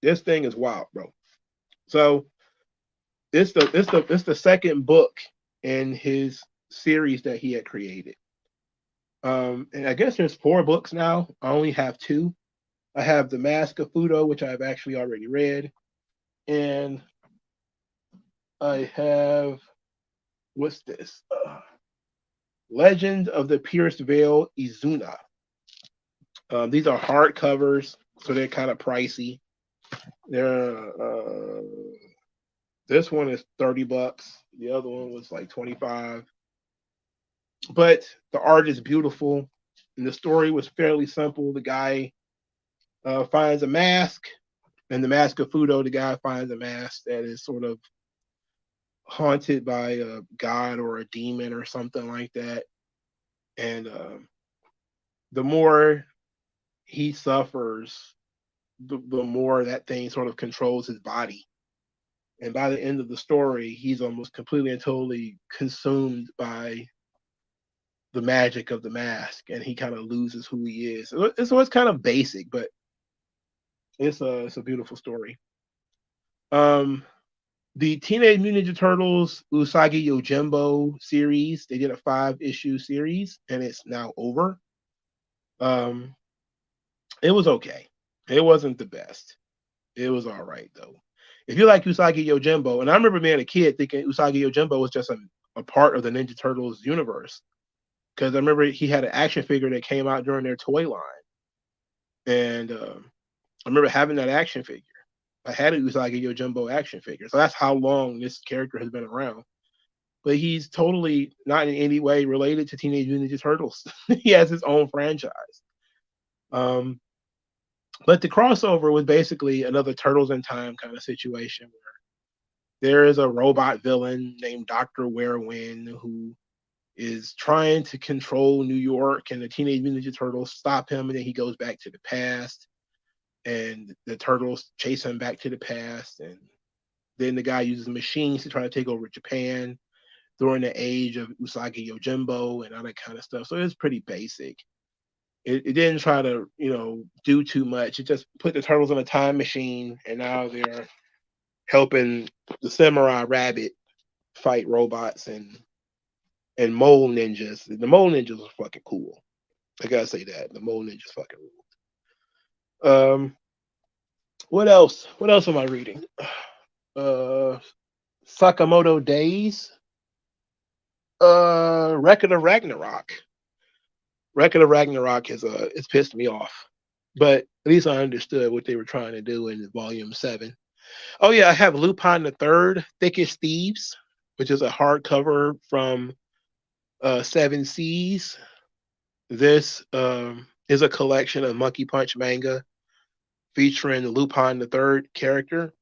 is wild, bro. So it's the second book in his series that he had created. And I guess there's 4 books now. I only have 2. I have The Mask of Fudo, which I've actually already read, and I have what's this? Legend of the Pierced Veil Izuna. These are hardcovers, so they're kind of pricey. They're this one is $30. The other one was like 25. But the art is beautiful, and the story was fairly simple. The guy finds a mask, and the Mask of Fudo, the guy finds a mask that is sort of haunted by a god or a demon or something like that. And the more he suffers, the more that thing sort of controls his body. And by the end of the story, he's almost completely and totally consumed by the magic of the mask, and he kind of loses who he is. So it's kind of basic, but it's a beautiful story. The Teenage Mutant Ninja Turtles Usagi Yojimbo series, they did a 5-issue series, and it's now over. It was okay. It wasn't the best. It was all right though. If you like Usagi Yojimbo, and I remember being a kid thinking Usagi Yojimbo was just a part of the Ninja Turtles universe, because I remember he had an action figure that came out during their toy line, and I remember having that action figure. I had a Usagi Yojimbo action figure, so that's how long this character has been around. But he's totally not in any way related to Teenage Mutant Ninja Turtles. He has his own franchise. But the crossover was basically another Turtles in Time kind of situation where there is a robot villain named Dr. Werewin who is trying to control New York, and the Teenage Mutant Ninja Turtles stop him, and then he goes back to the past, and the Turtles chase him back to the past, and then the guy uses machines to try to take over Japan during the age of Usagi Yojimbo and all that kind of stuff. So it's pretty basic. It didn't try to, do too much. It just put the Turtles in a time machine, and now they're helping the Samurai Rabbit fight robots and mole ninjas. The mole ninjas are fucking cool. I gotta say that. The mole ninjas fucking ruled. What else? What else am I reading? Sakamoto Days. Record of Ragnarok. Record of Ragnarok it's pissed me off, but at least I understood what they were trying to do in Volume 7. Oh yeah, I have Lupin the Third, Thickest Thieves, which is a hardcover from Seven Seas. This is a collection of Monkey Punch manga featuring Lupin the Third character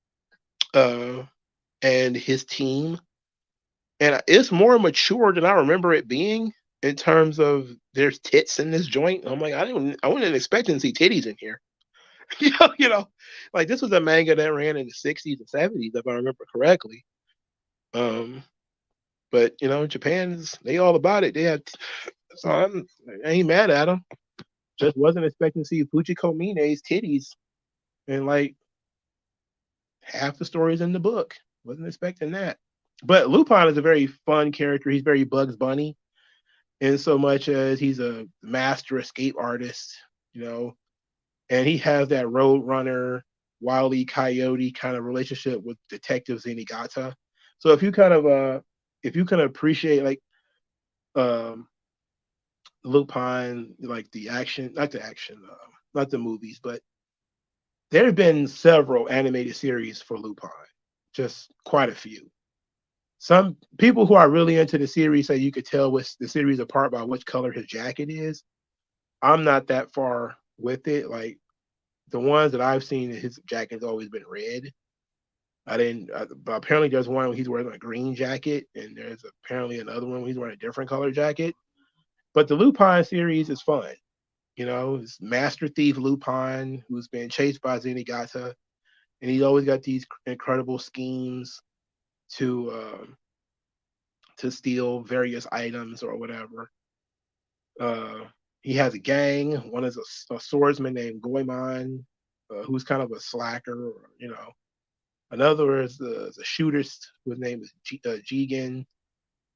and his team, and it's more mature than I remember it being. In terms of there's tits in this joint, I'm like, I wasn't expecting to see titties in here. Like this was a manga that ran in the 60s and 70s, if I remember correctly. But Japan's they all about it. They have so I ain't mad at them. Just wasn't expecting to see Fujiko Mine's titties and like half the stories in the book. Wasn't expecting that. But Lupin is a very fun character. He's very Bugs Bunny in so much as he's a master escape artist, you know, and he has that road runner, wily coyote kind of relationship with Detective Zenigata. So if you can appreciate like um Lupin, like the action, not the action, not the movies, but there have been several animated series for Lupin, just quite a few. Some people who are really into the series say you could tell which the series apart by which color his jacket is. I'm not that far with it. Like the ones that I've seen, his jacket's always been red. I didn't, but apparently there's one where he's wearing a green jacket, and there's apparently another one where he's wearing a different color jacket. But the Lupin series is fun. It's Master Thief Lupin who's been chased by Zenigata, and he's always got these incredible schemes to to steal various items or whatever. Uh, he has a gang. One is a swordsman named Goemon, who's kind of a slacker. Another is the shootist whose name is Jigen,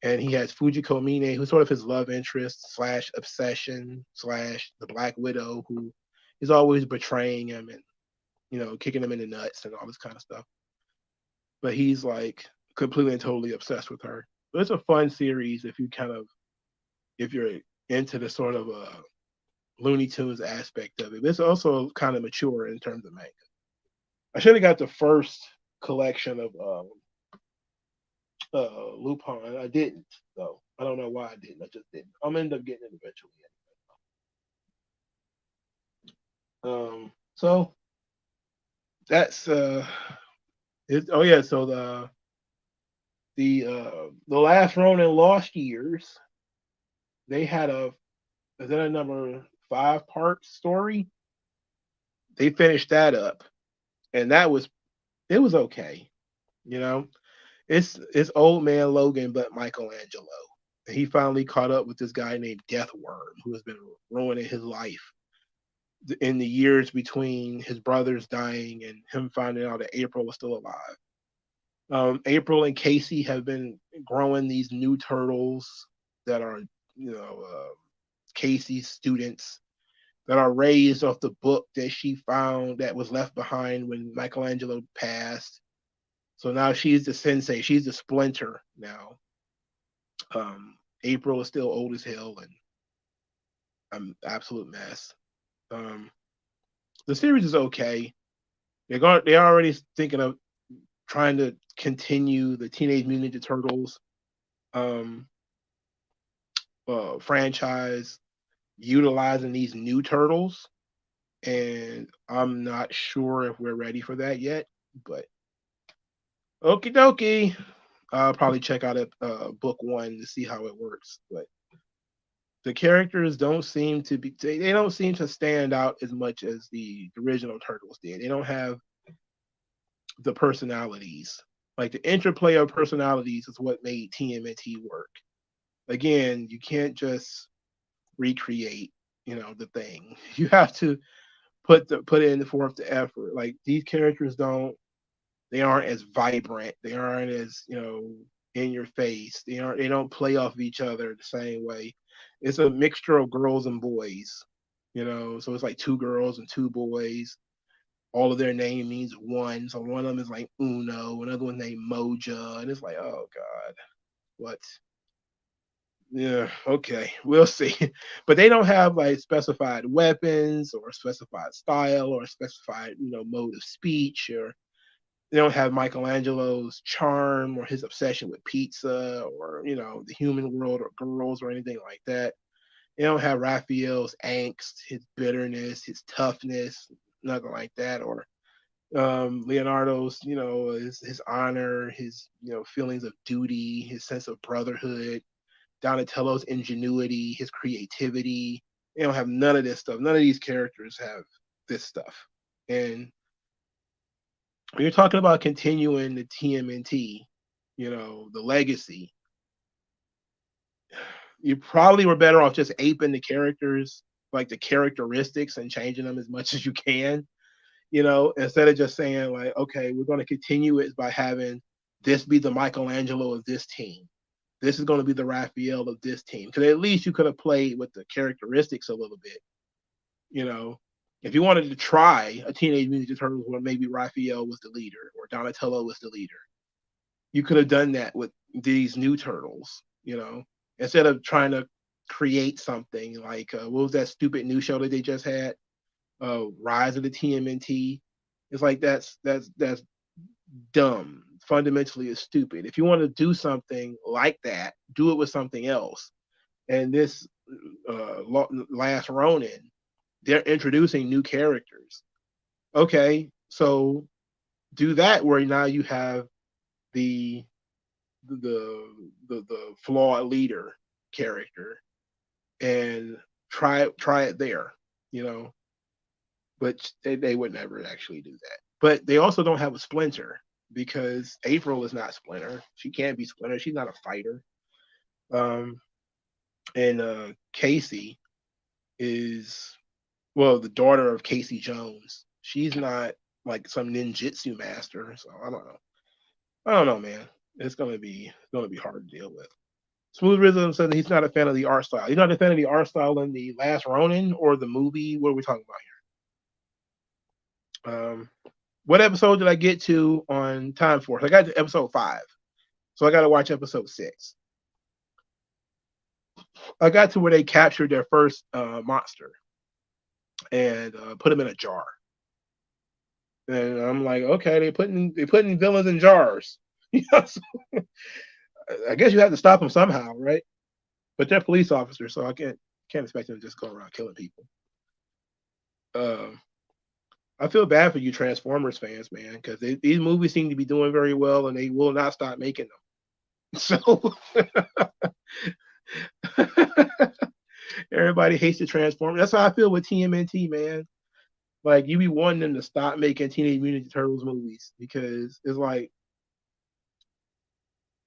and he has Fujiko Mine, who's sort of his love interest slash obsession slash the Black Widow, who is always betraying him and kicking him in the nuts and all this kind of stuff. But he's like completely and totally obsessed with her. So it's a fun series if you're into the sort of Looney Tunes aspect of it. It's also kind of mature in terms of manga. I should have got the first collection of Lupin. I didn't though. I don't know why I didn't. I just didn't. I'm gonna end up getting it eventually. So that's oh yeah. So the last Ronin Lost Years, they had is that a number 5-part story? They finished that up, and it was okay. You know, it's old man Logan, but Michelangelo. He finally caught up with this guy named Deathworm, who has been ruining his life in the years between his brothers dying and him finding out that April was still alive. April and Casey have been growing these new turtles that are, Casey's students that are raised off the book that she found that was left behind when Michelangelo passed. So now she's the sensei. She's the splinter now. April is still old as hell, and I'm absolute mess. Um, the series is okay. They're already thinking of trying to continue the Teenage Mutant Ninja Turtles um, franchise utilizing these new turtles, and I'm not sure if we're ready for that yet. But okie dokie, I'll probably check out book one to see how it works. But the characters don't seem to be they don't seem to stand out as much as the original turtles did. They don't have the personalities. Like the interplay of personalities is what made TMNT work. Again, you can't just recreate, the thing. You have to put in forth the effort. Like these characters they aren't as vibrant. They aren't as, in your face. They don't play off of each other the same way. It's a mixture of girls and boys, so it's like two girls and two boys. All of their name means one. So one of them is like Uno, another one named Moja, and it's like, oh God, what? Yeah, okay, we'll see. But they don't have like specified weapons or specified style or specified, mode of speech, or they don't have Michelangelo's charm or his obsession with pizza or, the human world or girls or anything like that. They don't have Raphael's angst, his bitterness, his toughness, nothing like that, or Leonardo's, his honor, his feelings of duty, his sense of brotherhood, Donatello's ingenuity, his creativity. They don't have none of this stuff. None of these characters have this stuff. And when you're talking about continuing the TMNT, the legacy, you probably were better off just aping the characters, like the characteristics, and changing them as much as you can. Instead of just saying like, okay, we're going to continue it by having this be the Michelangelo of this team. This is going to be the Raphael of this team. Because at least you could have played with the characteristics a little bit. You know, if you wanted to try a Teenage Mutant Ninja Turtles where maybe Raphael was the leader or Donatello was the leader, you could have done that with these new turtles. Instead of trying to create something like what was that stupid new show that they just had, Rise of the TMNT. It's like that's dumb. Fundamentally, is stupid. If you want to do something like that, do it with something else. And this Last Ronin, they're introducing new characters. Okay, so do that where now you have the the flawed leader character and try it there, you know. But they would never actually do that. But they also don't have a Splinter because April is not Splinter. She can't be Splinter. She's not a fighter. Um, and Casey is, well, the daughter of Casey Jones. She's not like some ninjutsu master. So I don't know. I don't know, man. It's gonna be hard to deal with. Smooth Rhythm said that he's not a fan of the art style. He's not a fan of the art style in the Last Ronin or the movie. What are we talking about here? What episode did I get to on Time Force? I got to episode 5, so I got to watch episode 6. I got to where they captured their first monster and put him in a jar. And I'm like, okay, they putting villains in jars. So I guess you have to stop them somehow, right? But they're police officers, so I can't expect them to just go around killing people. Uh, I feel bad for you Transformers fans, man, because these movies seem to be doing very well, and they will not stop making them. So everybody hates the Transformers. That's how I feel with TMNT, man. Like you be wanting them to stop making Teenage Mutant Ninja Turtles movies because it's like,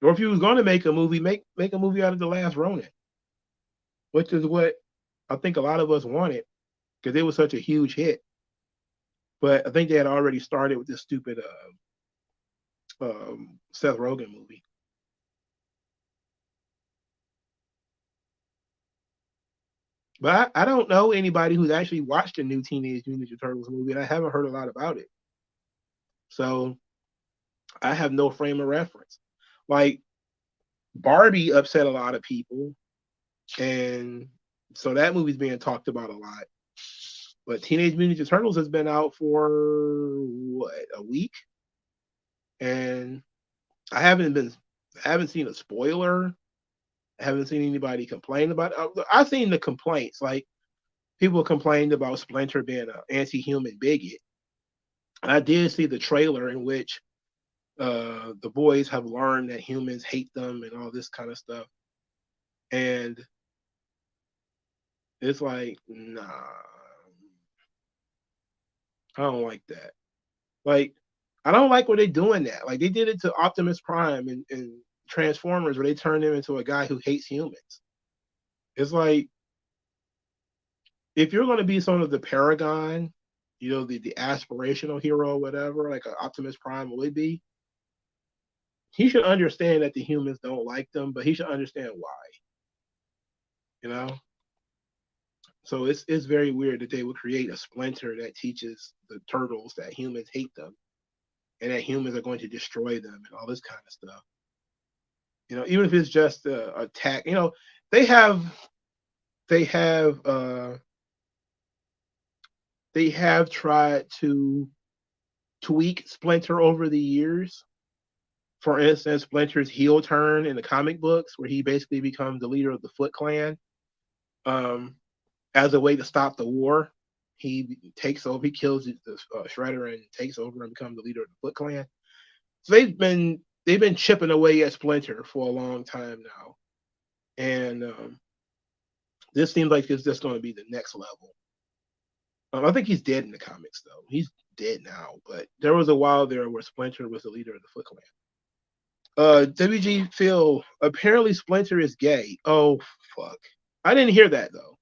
or if you was going to make a movie, make a movie out of the Last Ronin, which is what I think a lot of us wanted because it was such a huge hit. But I think they had already started with this stupid Seth Rogen movie. But I don't know anybody who's actually watched the new Teenage Mutant Ninja Turtles movie, and I haven't heard a lot about it. So I have no frame of reference. Like Barbie upset a lot of people, and so that movie's being talked about a lot. But Teenage Mutant Ninja Turtles has been out for what, a week, and I haven't seen a spoiler. I haven't seen anybody complain about it. I've seen the complaints, like people complained about Splinter being an anti-human bigot. I did see the trailer in which the boys have learned that humans hate them and all this kind of stuff, and it's like, nah, I don't like that. Like, I don't like where they're doing that. Like, they did it to Optimus Prime and Transformers, where they turned him into a guy who hates humans. It's like, if you're going to be sort of the paragon, the aspirational hero, or whatever, like Optimus Prime would be, he should understand that the humans don't like them, but he should understand why. You know. So it's very weird that they would create a Splinter that teaches the turtles that humans hate them and that humans are going to destroy them and all this kind of stuff. Even if it's just a attack. They have they have they have tried to tweak Splinter over the years. For instance, Splinter's heel turn in the comic books, where he basically becomes the leader of the Foot Clan, um, as a way to stop the war. He takes over, he kills the Shredder and takes over and becomes the leader of the Foot Clan. So they've been chipping away at Splinter for a long time now, and this seems like it's just going to be the next level. I think he's dead in the comics, though. He's dead now, but there was a while there where Splinter was the leader of the Foot Clan. WG Phil, apparently Splinter is gay. Oh fuck. I didn't hear that though.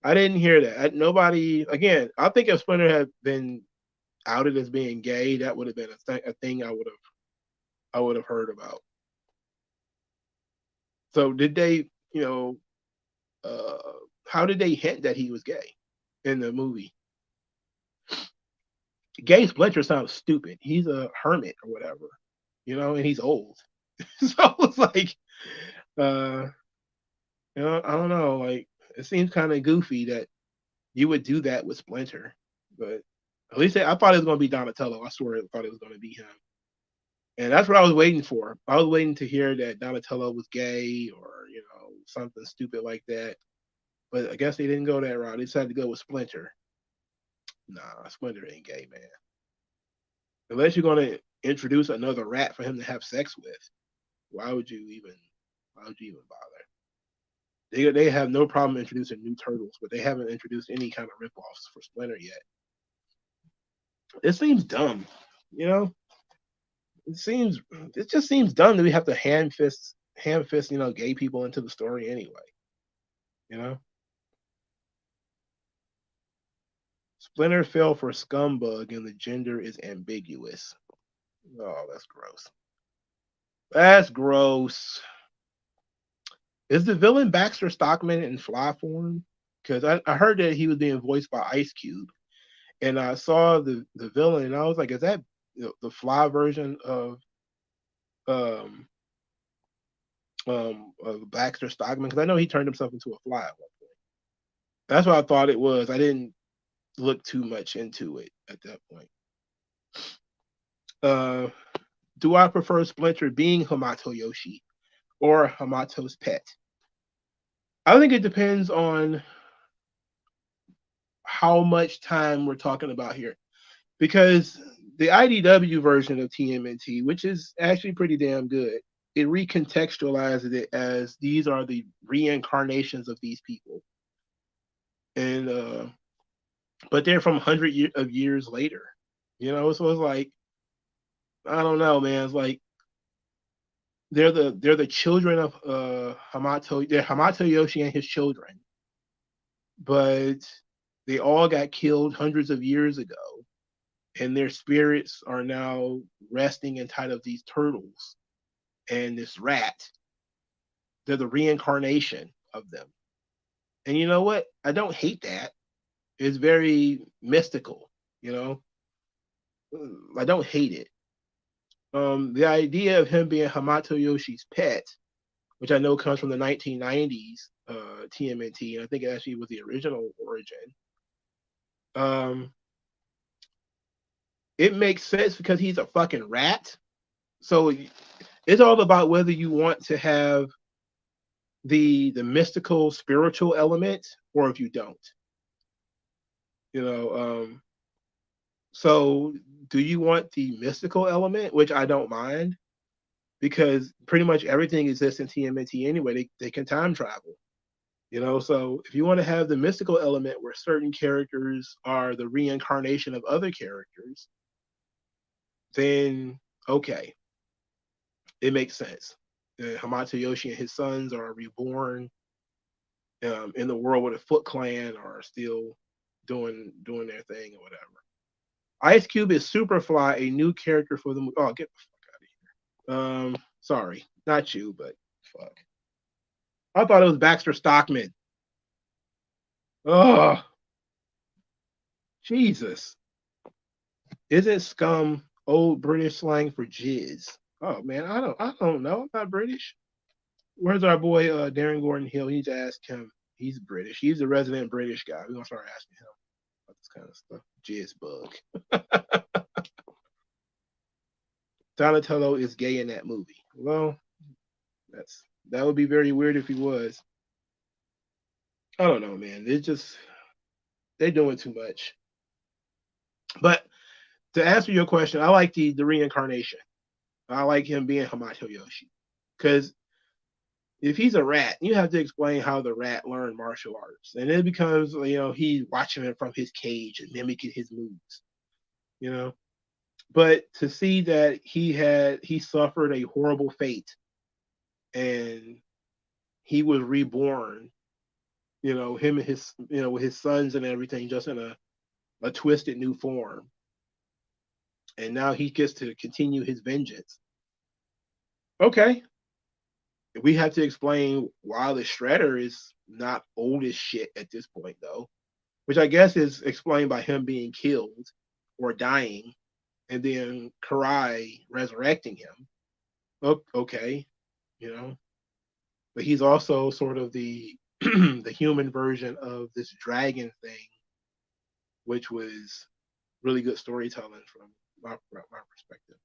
I didn't hear that. Nobody again, I think if Splinter had been outed as being gay, that would have been a thing I would have heard about. So did they, uh how did they hint that he was gay in the movie? Gay Splinter sounds stupid. He's a hermit or whatever, and he's old. So it's like, uh, I don't know. Like, it seems kind of goofy that you would do that with Splinter, but at least I thought it was going to be Donatello. I swear I thought it was going to be him, and that's what I was waiting for. I was waiting to hear that Donatello was gay or something stupid like that. But I guess they didn't go that route. They decided to go with Splinter. Nah, Splinter ain't gay, man. Unless you're going to introduce another rat for him to have sex with. Why would you even? Why would you even bother? They have no problem introducing new turtles, but they haven't introduced any kind of ripoffs for Splinter yet. It seems dumb, you know. It just seems dumb that we have to hand fist gay people into the story anyway. You know, Splinter fell for scumbug and the gender is ambiguous. Oh, that's gross. That's gross. Is the villain Baxter Stockman in fly form? Because I heard that he was being voiced by Ice Cube, and I saw the villain, and I was like, is that the fly version um of Baxter Stockman? Because I know he turned himself into a fly at one point. That's what I thought it was. I didn't look too much into it at that point. Uh, do I prefer Splinter being Hamato Yoshi or Hamato's pet? I think it depends on how much time we're talking about here. Because the IDW version of TMNT, which is actually pretty damn good, it recontextualizes it as these are the reincarnations of these people, and but they're from of years later, So it's like I don't know, man. It's like they're the children of Hamato. They're Hamato Yoshi and his children, but they all got killed hundreds of years ago and their spirits are now resting inside of these turtles and this rat. They're the reincarnation of them. And you know what? I don't hate that. It's very mystical, you know? I don't hate it. The idea of him being Hamato Yoshi's pet, which I know comes from the 1990s TMNT, and I think it actually was the original origin. Um, it makes sense because he's a fucking rat. So it's all about whether you want to have the mystical spiritual element or if you don't. You know, so do you want the mystical element, which I don't mind, because pretty much everything exists in TMNT anyway. They can time travel. So if you want to have the mystical element where certain characters are the reincarnation of other characters, then okay, it makes sense. Hamato Yoshi and his sons are reborn in the world where the Foot Clan are still doing their thing or whatever. Ice Cube is Superfly, a new character for the movie. Oh, get the fuck out of here. Sorry, not you, but fuck. I thought it was Baxter Stockman. Oh, Jesus. Isn't scum old British slang for jizz? Oh man, I don't know. I'm not British. Where's our boy Darren Gordon Hill? We need to ask him. He's British. He's a resident British guy. We're gonna start asking him about this kind of stuff. Jizz bug. Donatello is gay in that movie. Well, that would be very weird if he was. I don't know, man. They're doing too much. But to answer your question, I like the reincarnation. I like him being Hamato Yoshi. Because if he's a rat, you have to explain how the rat learned martial arts. And it becomes, he's watching him from his cage and mimicking his moves. You know? But to see that he suffered a horrible fate and he was reborn, him and his with his sons and everything, just in a twisted new form. And now he gets to continue his vengeance. Okay. We have to explain why the Shredder is not old as shit at this point, though, which I guess is explained by him being killed or dying, and then Karai resurrecting him. Oh, okay, you know, but he's also sort of the the human version of this dragon thing, which was really good storytelling from my perspective.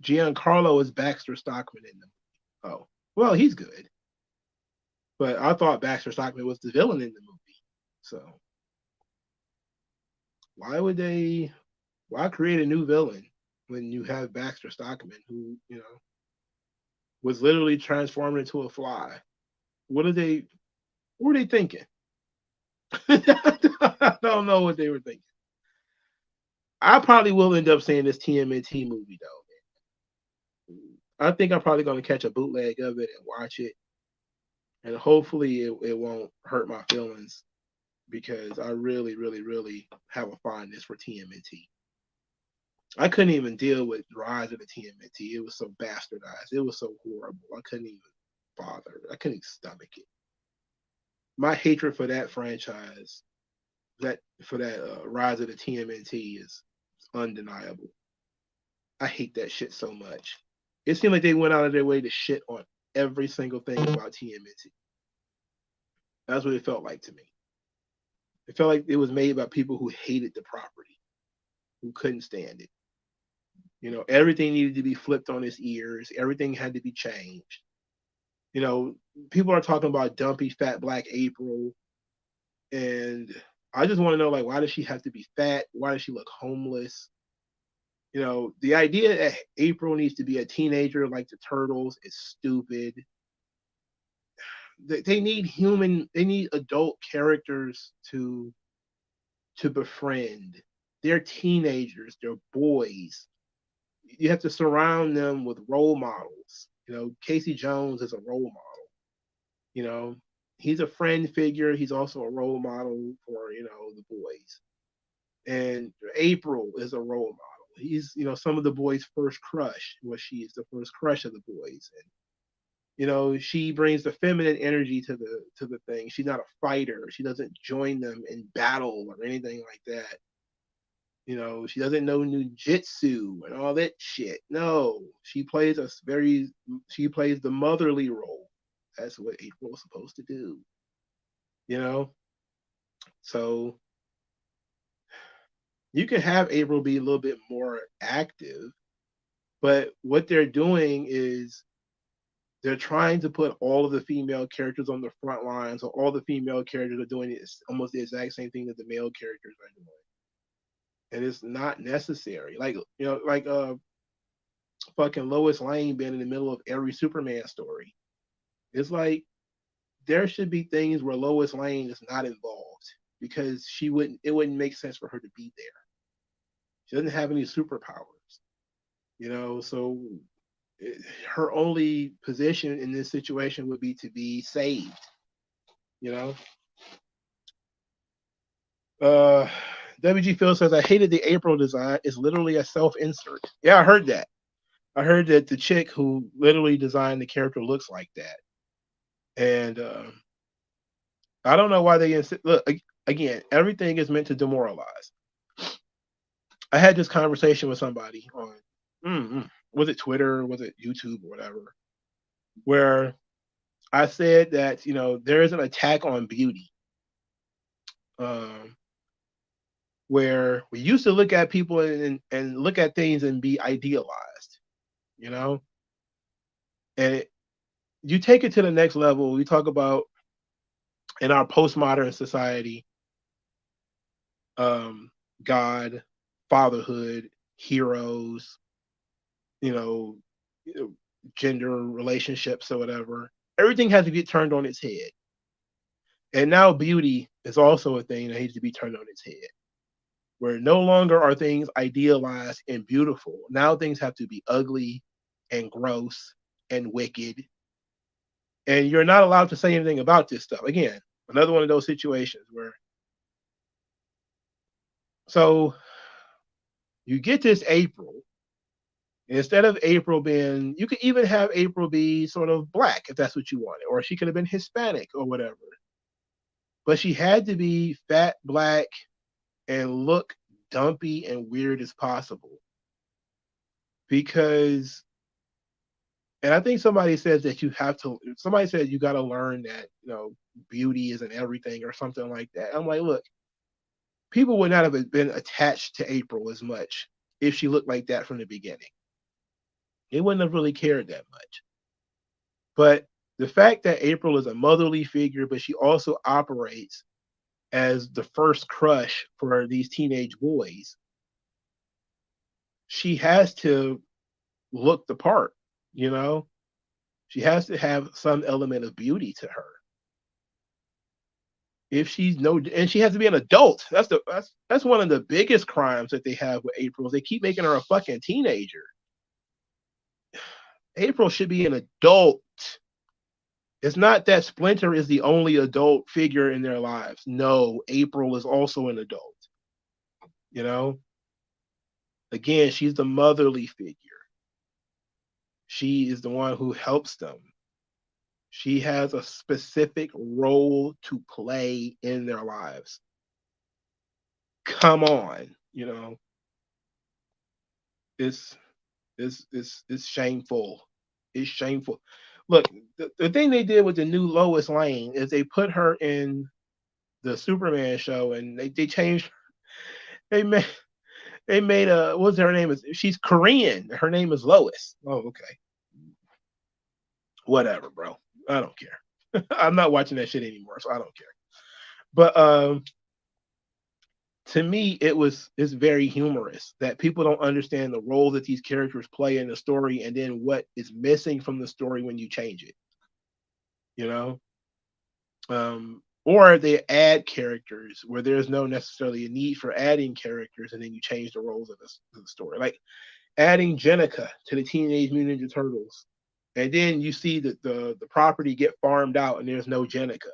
Giancarlo is Baxter Stockman in them. Oh, well, he's good, but I thought Baxter Stockman was the villain in the movie. So why would they? Why create a new villain when you have Baxter Stockman, who was literally transformed into a fly? What are they? What were they thinking? I don't know what they were thinking. I probably will end up seeing this TMNT movie though. I think I'm probably going to catch a bootleg of it and watch it, and hopefully it won't hurt my feelings because I really, really, really have a fondness for TMNT. I couldn't even deal with Rise of the TMNT. It was so bastardized. It was so horrible. I couldn't even bother. I couldn't stomach it. My hatred for that franchise, that Rise of the TMNT, is undeniable. I hate that shit so much. It seemed like they went out of their way to shit on every single thing about TMNT. That's what it felt like to me. It felt like it was made by people who hated the property, who couldn't stand it. Everything needed to be flipped on its ears. Everything had to be changed. You know, People are talking about dumpy fat black April, and I just want to know, like, why does she have to be fat? Why does she look homeless? The idea that April needs to be a teenager like the Turtles is stupid. They need adult characters to befriend. They're teenagers, they're boys. You have to surround them with role models. Casey Jones is a role model. You know, he's a friend figure. He's also a role model for the boys. And April is a role model. He's some of the boys' first crush. Well, she's the first crush of the boys, and she brings the feminine energy to the thing. She's not a fighter. She doesn't join them in battle or anything like that. She doesn't know ninjutsu and all that shit. No, she plays the motherly role. That's what April is supposed to do. You know, so you can have April be a little bit more active, but what they're doing is they're trying to put all of the female characters on the front line, so all the female characters are doing almost the exact same thing that the male characters are doing, and it's not necessary. Like fucking Lois Lane being in the middle of every Superman story. It's like there should be things where Lois Lane is not involved because it wouldn't make sense for her to be there. She doesn't have any superpowers, so her only position in this situation would be to be saved, you know. Uh, WG Phil says, I hated the April design. It's literally a self insert. Yeah, I heard that. I heard that the chick who literally designed the character looks like that. And I don't know why they insist. Look, again, everything is meant to demoralize. I had this conversation with somebody on, was it Twitter, was it YouTube or whatever, where I said that, there is an attack on beauty. Um, where we used to look at people and look at things and be idealized, you know? And you take it to the next level. We talk about in our postmodern society, God, fatherhood, heroes, you know, gender relationships or whatever. Everything has to get turned on its head. And now beauty is also a thing that needs to be turned on its head. where no longer are things idealized and beautiful. Now things have to be ugly and gross and wicked. And you're not allowed to say anything about this stuff. Again, another one of those situations where, so you get this April. Instead of April being, you could even have April be sort of black if that's what you wanted, or she could have been Hispanic or whatever. But she had to be fat, black, and look dumpy and weird as possible. Because, and I think somebody says that you have to, somebody said you got to learn that, beauty isn't everything or something like that. I'm like, look, people would not have been attached to April as much if she looked like that from the beginning. They wouldn't have really cared that much. But the fact that April is a motherly figure, but she also operates as the first crush for these teenage boys, she has to look the part, you know? She has to have some element of beauty to her. If she's no, and she has to be an adult. That's one of the biggest crimes that they have with April. Is they keep making her a fucking teenager. April should be an adult. It's not that Splinter is the only adult figure in their lives. No, April is also an adult. You know, again, she's the motherly figure. She is the one who helps them. She has a specific role to play in their lives. Come on, it's it's shameful. It's shameful. Look, the thing they did with the new Lois Lane is they put her in the Superman show, and they changed. They made what's her name is? She's Korean. Her name is Lois. Oh, okay. Whatever, bro. I don't care. I'm not watching that shit anymore, so I don't care. But to me, it's very humorous that people don't understand the role that these characters play in the story, and then what is missing from the story when you change it. You know, or they add characters where there's no necessarily a need for adding characters, and then you change the roles of the story, like adding Jenica to the Teenage Mutant Ninja Turtles, and then you see that the property get farmed out and there's no Jenica.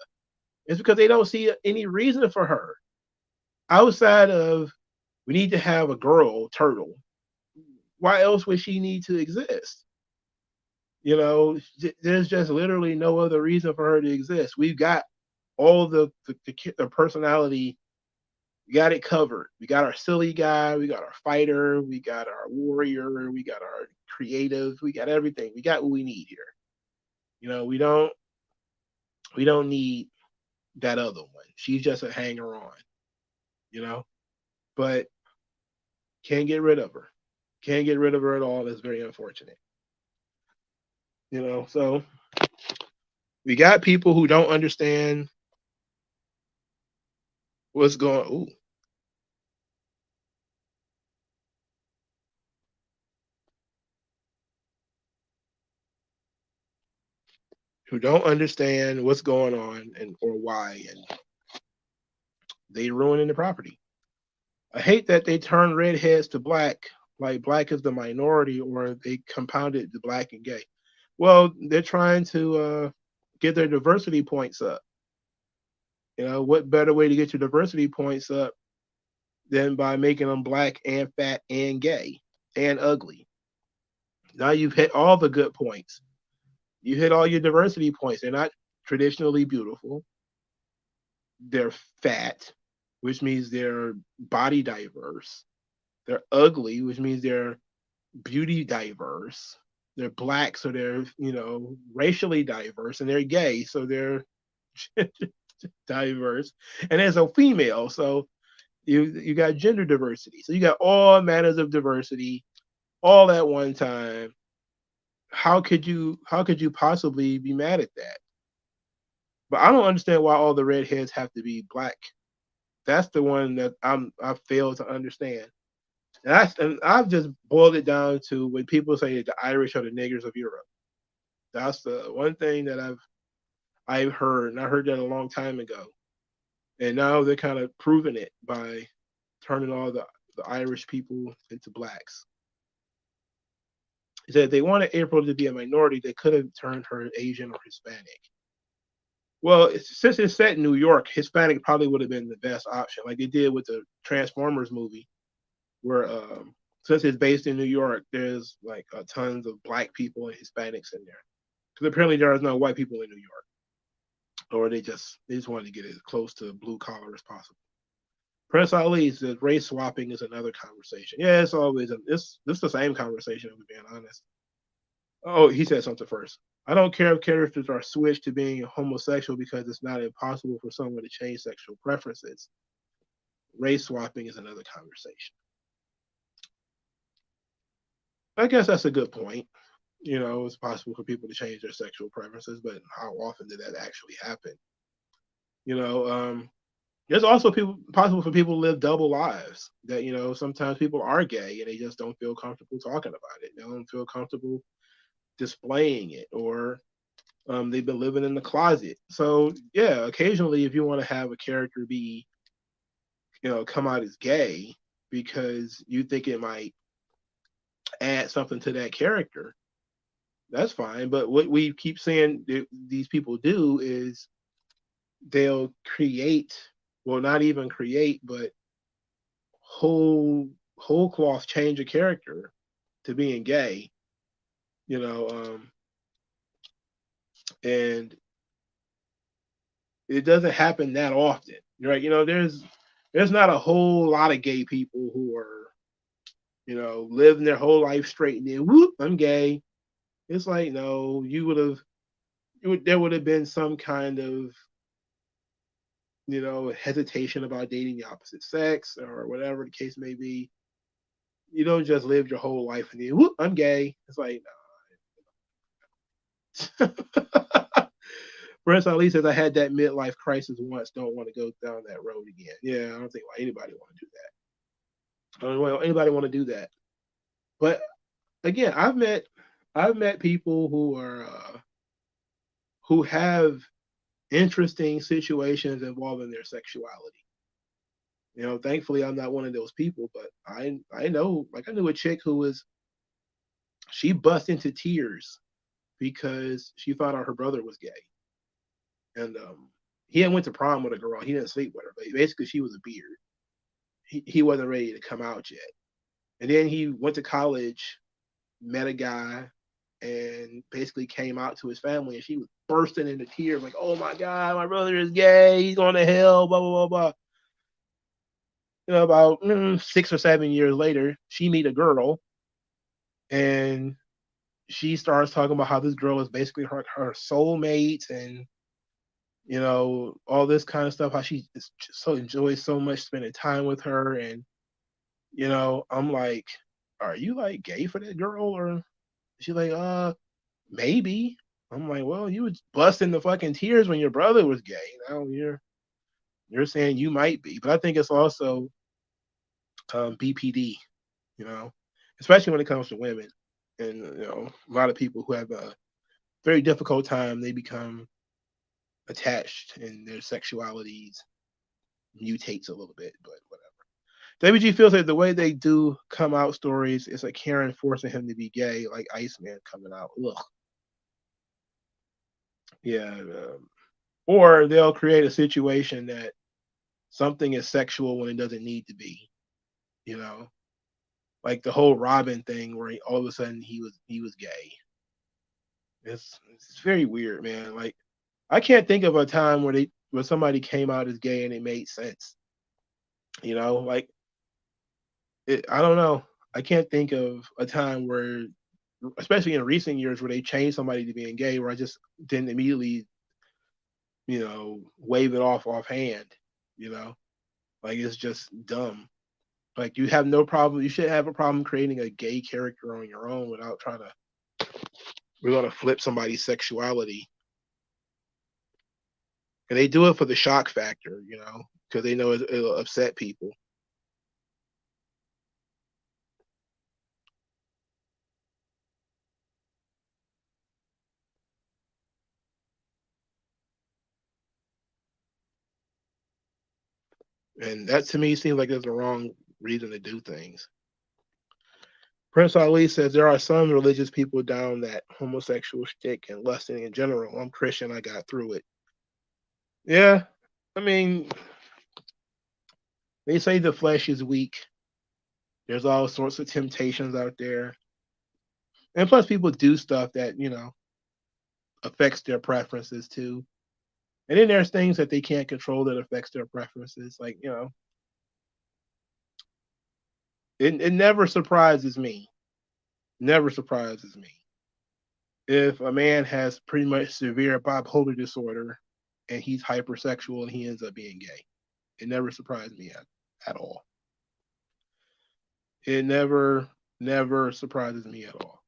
It's because they don't see any reason for her outside of, we need to have a girl turtle. Why else would she need to exist? There's just literally no other reason for her to exist. We've got all the personality. We got it covered. We got our silly guy. We got our fighter. We got our warrior. We got our creative. We got everything. We got what we need here. We don't need that other one. She's just a hanger on. But can't get rid of her. Can't get rid of her at all. That's very unfortunate. So we got people who don't understand what's going. Ooh. Who don't understand what's going on and or why, and they ruining the property. I hate that they turn redheads to black, like black is the minority, or they compounded the black and gay. Well, they're trying to get their diversity points up. What better way to get your diversity points up than by making them black and fat and gay and ugly? Now you've hit all the good points. You hit all your diversity points. They're not traditionally beautiful. They're fat, which means they're body diverse. They're ugly, which means they're beauty diverse. They're black, so they're, racially diverse, and they're gay, so they're diverse. And as a female, so you got gender diversity. So you got all manners of diversity all at one time. How could you possibly be mad at that? But I don't understand why all the redheads have to be black. That's the one that I fail to understand. And I've just boiled it down to when people say the Irish are the niggers of Europe. That's the one thing that I've heard, and I heard that a long time ago. And now they're kind of proving it by turning all the Irish people into blacks. He said if they wanted April to be a minority, they could have turned her Asian or Hispanic. Well, since it's set in New York, Hispanic probably would have been the best option, like they did with the Transformers movie, where since it's based in New York, there's like tons of black people and Hispanics in there. Because apparently there are no white people in New York, or they just wanted to get as close to blue collar as possible. Prince Ali says race swapping is another conversation. Yeah, it's always this the same conversation. If we're being honest. Oh, he said something first. I don't care if characters are switched to being homosexual because it's not impossible for someone to change sexual preferences. Race swapping is another conversation. I guess that's a good point. It's possible for people to change their sexual preferences, but how often did that actually happen? You know, there's also possible for people to live double lives. That sometimes people are gay and they just don't feel comfortable talking about it. They don't feel comfortable displaying it, or they've been living in the closet. So yeah, occasionally if you want to have a character be, come out as gay because you think it might add something to that character, that's fine. But what we keep saying these people do is they'll create, well, not even create, but whole cloth change a character to being gay, you know, and it doesn't happen that often, right? There's not a whole lot of gay people who are, living their whole life straight and then whoop, I'm gay. It's like no, there would have been some kind of hesitation about dating the opposite sex or whatever the case may be. You don't just live your whole life and then whoop, I'm gay. It's like no. Prince Ali says I had that midlife crisis once. Don't want to go down that road again. Yeah, I don't think why anybody want to do that. I don't know why anybody want to do that. But again, I've met people who have interesting situations involving their sexuality. Thankfully I'm not one of those people, but I know, like I knew a chick who she bust into tears because she found out her brother was gay. And he had went to prom with a girl. He didn't sleep with her, but basically she was a beard. He wasn't ready to come out yet. And then he went to college, met a guy, and basically came out to his family. And she was bursting into tears, like, "Oh my God, my brother is gay. He's going to hell." Blah blah blah blah. About 6 or 7 years later, she meet a girl, and she starts talking about how this girl is basically her soulmate, and all this kind of stuff. How she is so enjoys so much spending time with her, and I'm like, are you like gay for that girl, or she's like, maybe. I'm like, well, you was busting the fucking tears when your brother was gay. Now you're saying you might be, but I think it's also BPD, you know, especially when it comes to women, and a lot of people who have a very difficult time, they become attached, and their sexualities mutates a little bit, but whatever. WG feels like the way they do come out stories is like Karen forcing him to be gay, like Iceman coming out. Ugh. Yeah. Or they'll create a situation that something is sexual when it doesn't need to be. You know, like the whole Robin thing, where all of a sudden he was gay. It's very weird, man. Like I can't think of a time where somebody came out as gay and it made sense. Like I don't know. I can't think of a time where, especially in recent years, where they changed somebody to being gay, where I just didn't immediately, wave it off offhand. You know, like it's just dumb. Like you have no problem. You should have a problem creating a gay character on your own without trying to. We're gonna flip somebody's sexuality, and they do it for the shock factor, because they know it'll upset people. And that to me seems like it's the wrong reason to do things. Prince Ali says there are some religious people down that homosexual shtick and lusting in general. I'm Christian, I got through it. Yeah, I mean, they say the flesh is weak. There's all sorts of temptations out there. And plus, people do stuff that, affects their preferences too. And then there's things that they can't control that affects their preferences. Like, it never surprises me. Never surprises me if a man has pretty much severe bipolar disorder and he's hypersexual and he ends up being gay. It never surprised me at all. It never surprises me at all.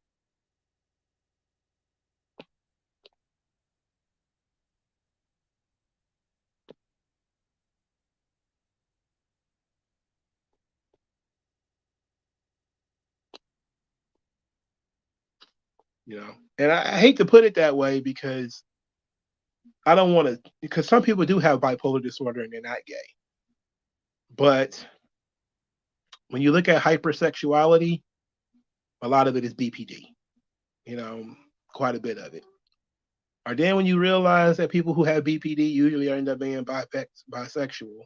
And I hate to put it that way because I don't want to, because some people do have bipolar disorder and they're not gay. But when you look at hypersexuality, a lot of it is BPD, you know, quite a bit of it. Or then when you realize that people who have BPD usually end up being bisexual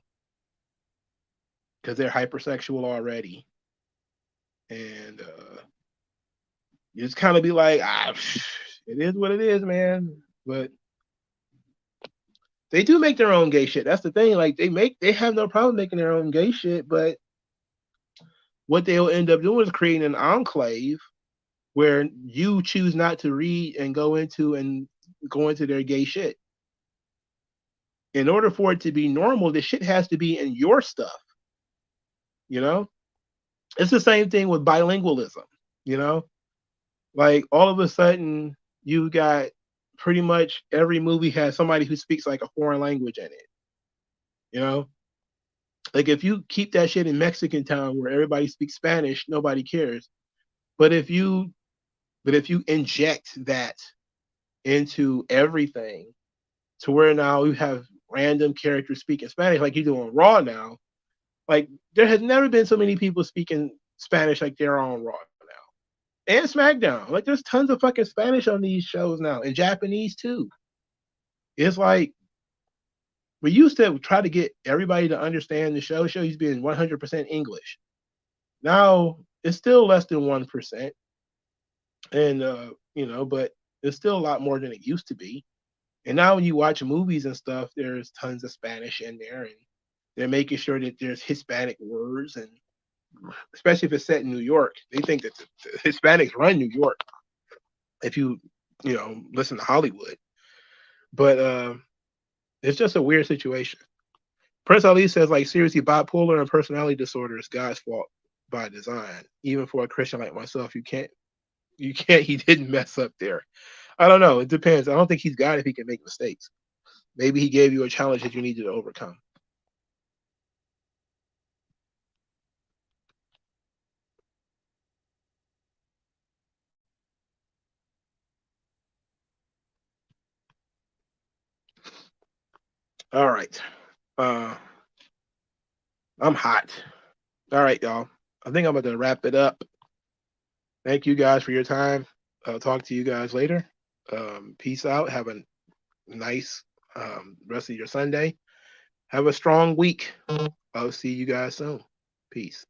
because they're hypersexual already. And you just kind of be like, it is what it is, man. But they do make their own gay shit. That's the thing. Like they have no problem making their own gay shit, but what they'll end up doing is creating an enclave where you choose not to read and go into their gay shit. In order for it to be normal, the shit has to be in your stuff. You know, it's the same thing with bilingualism. You know, like all of a sudden you got pretty much every movie has somebody who speaks like a foreign language in it. You know, like if you keep that shit in Mexican town where everybody speaks Spanish, nobody cares. But if you inject that into everything to where now you have random characters speaking Spanish like you do on Raw now, like there has never been so many people speaking Spanish like they're on Raw now. And SmackDown. Like there's tons of fucking Spanish on these shows now, and Japanese too. It's like we used to try to get everybody to understand the show. The show used to be in 100% English. Now it's still less than 1%, and but it's still a lot more than it used to be. And now when you watch movies and stuff, there's tons of Spanish in there, and they're making sure that there's Hispanic words, and especially if it's set in New York, they think that the Hispanics run New York. If you listen to Hollywood, but it's just a weird situation. Prince Ali says like seriously, bipolar and personality disorder is God's fault by design. Even for a Christian like myself, you can't. He didn't mess up there. I don't know. It depends. I don't think he's God if he can make mistakes. Maybe he gave you a challenge that you needed to overcome. All right. Uh, I'm hot. All right, y'all. I think I'm about to wrap it up. Thank you guys for your time. I'll talk to you guys later. Peace out. Have a nice rest of your Sunday. Have a strong week. I'll see you guys soon. Peace.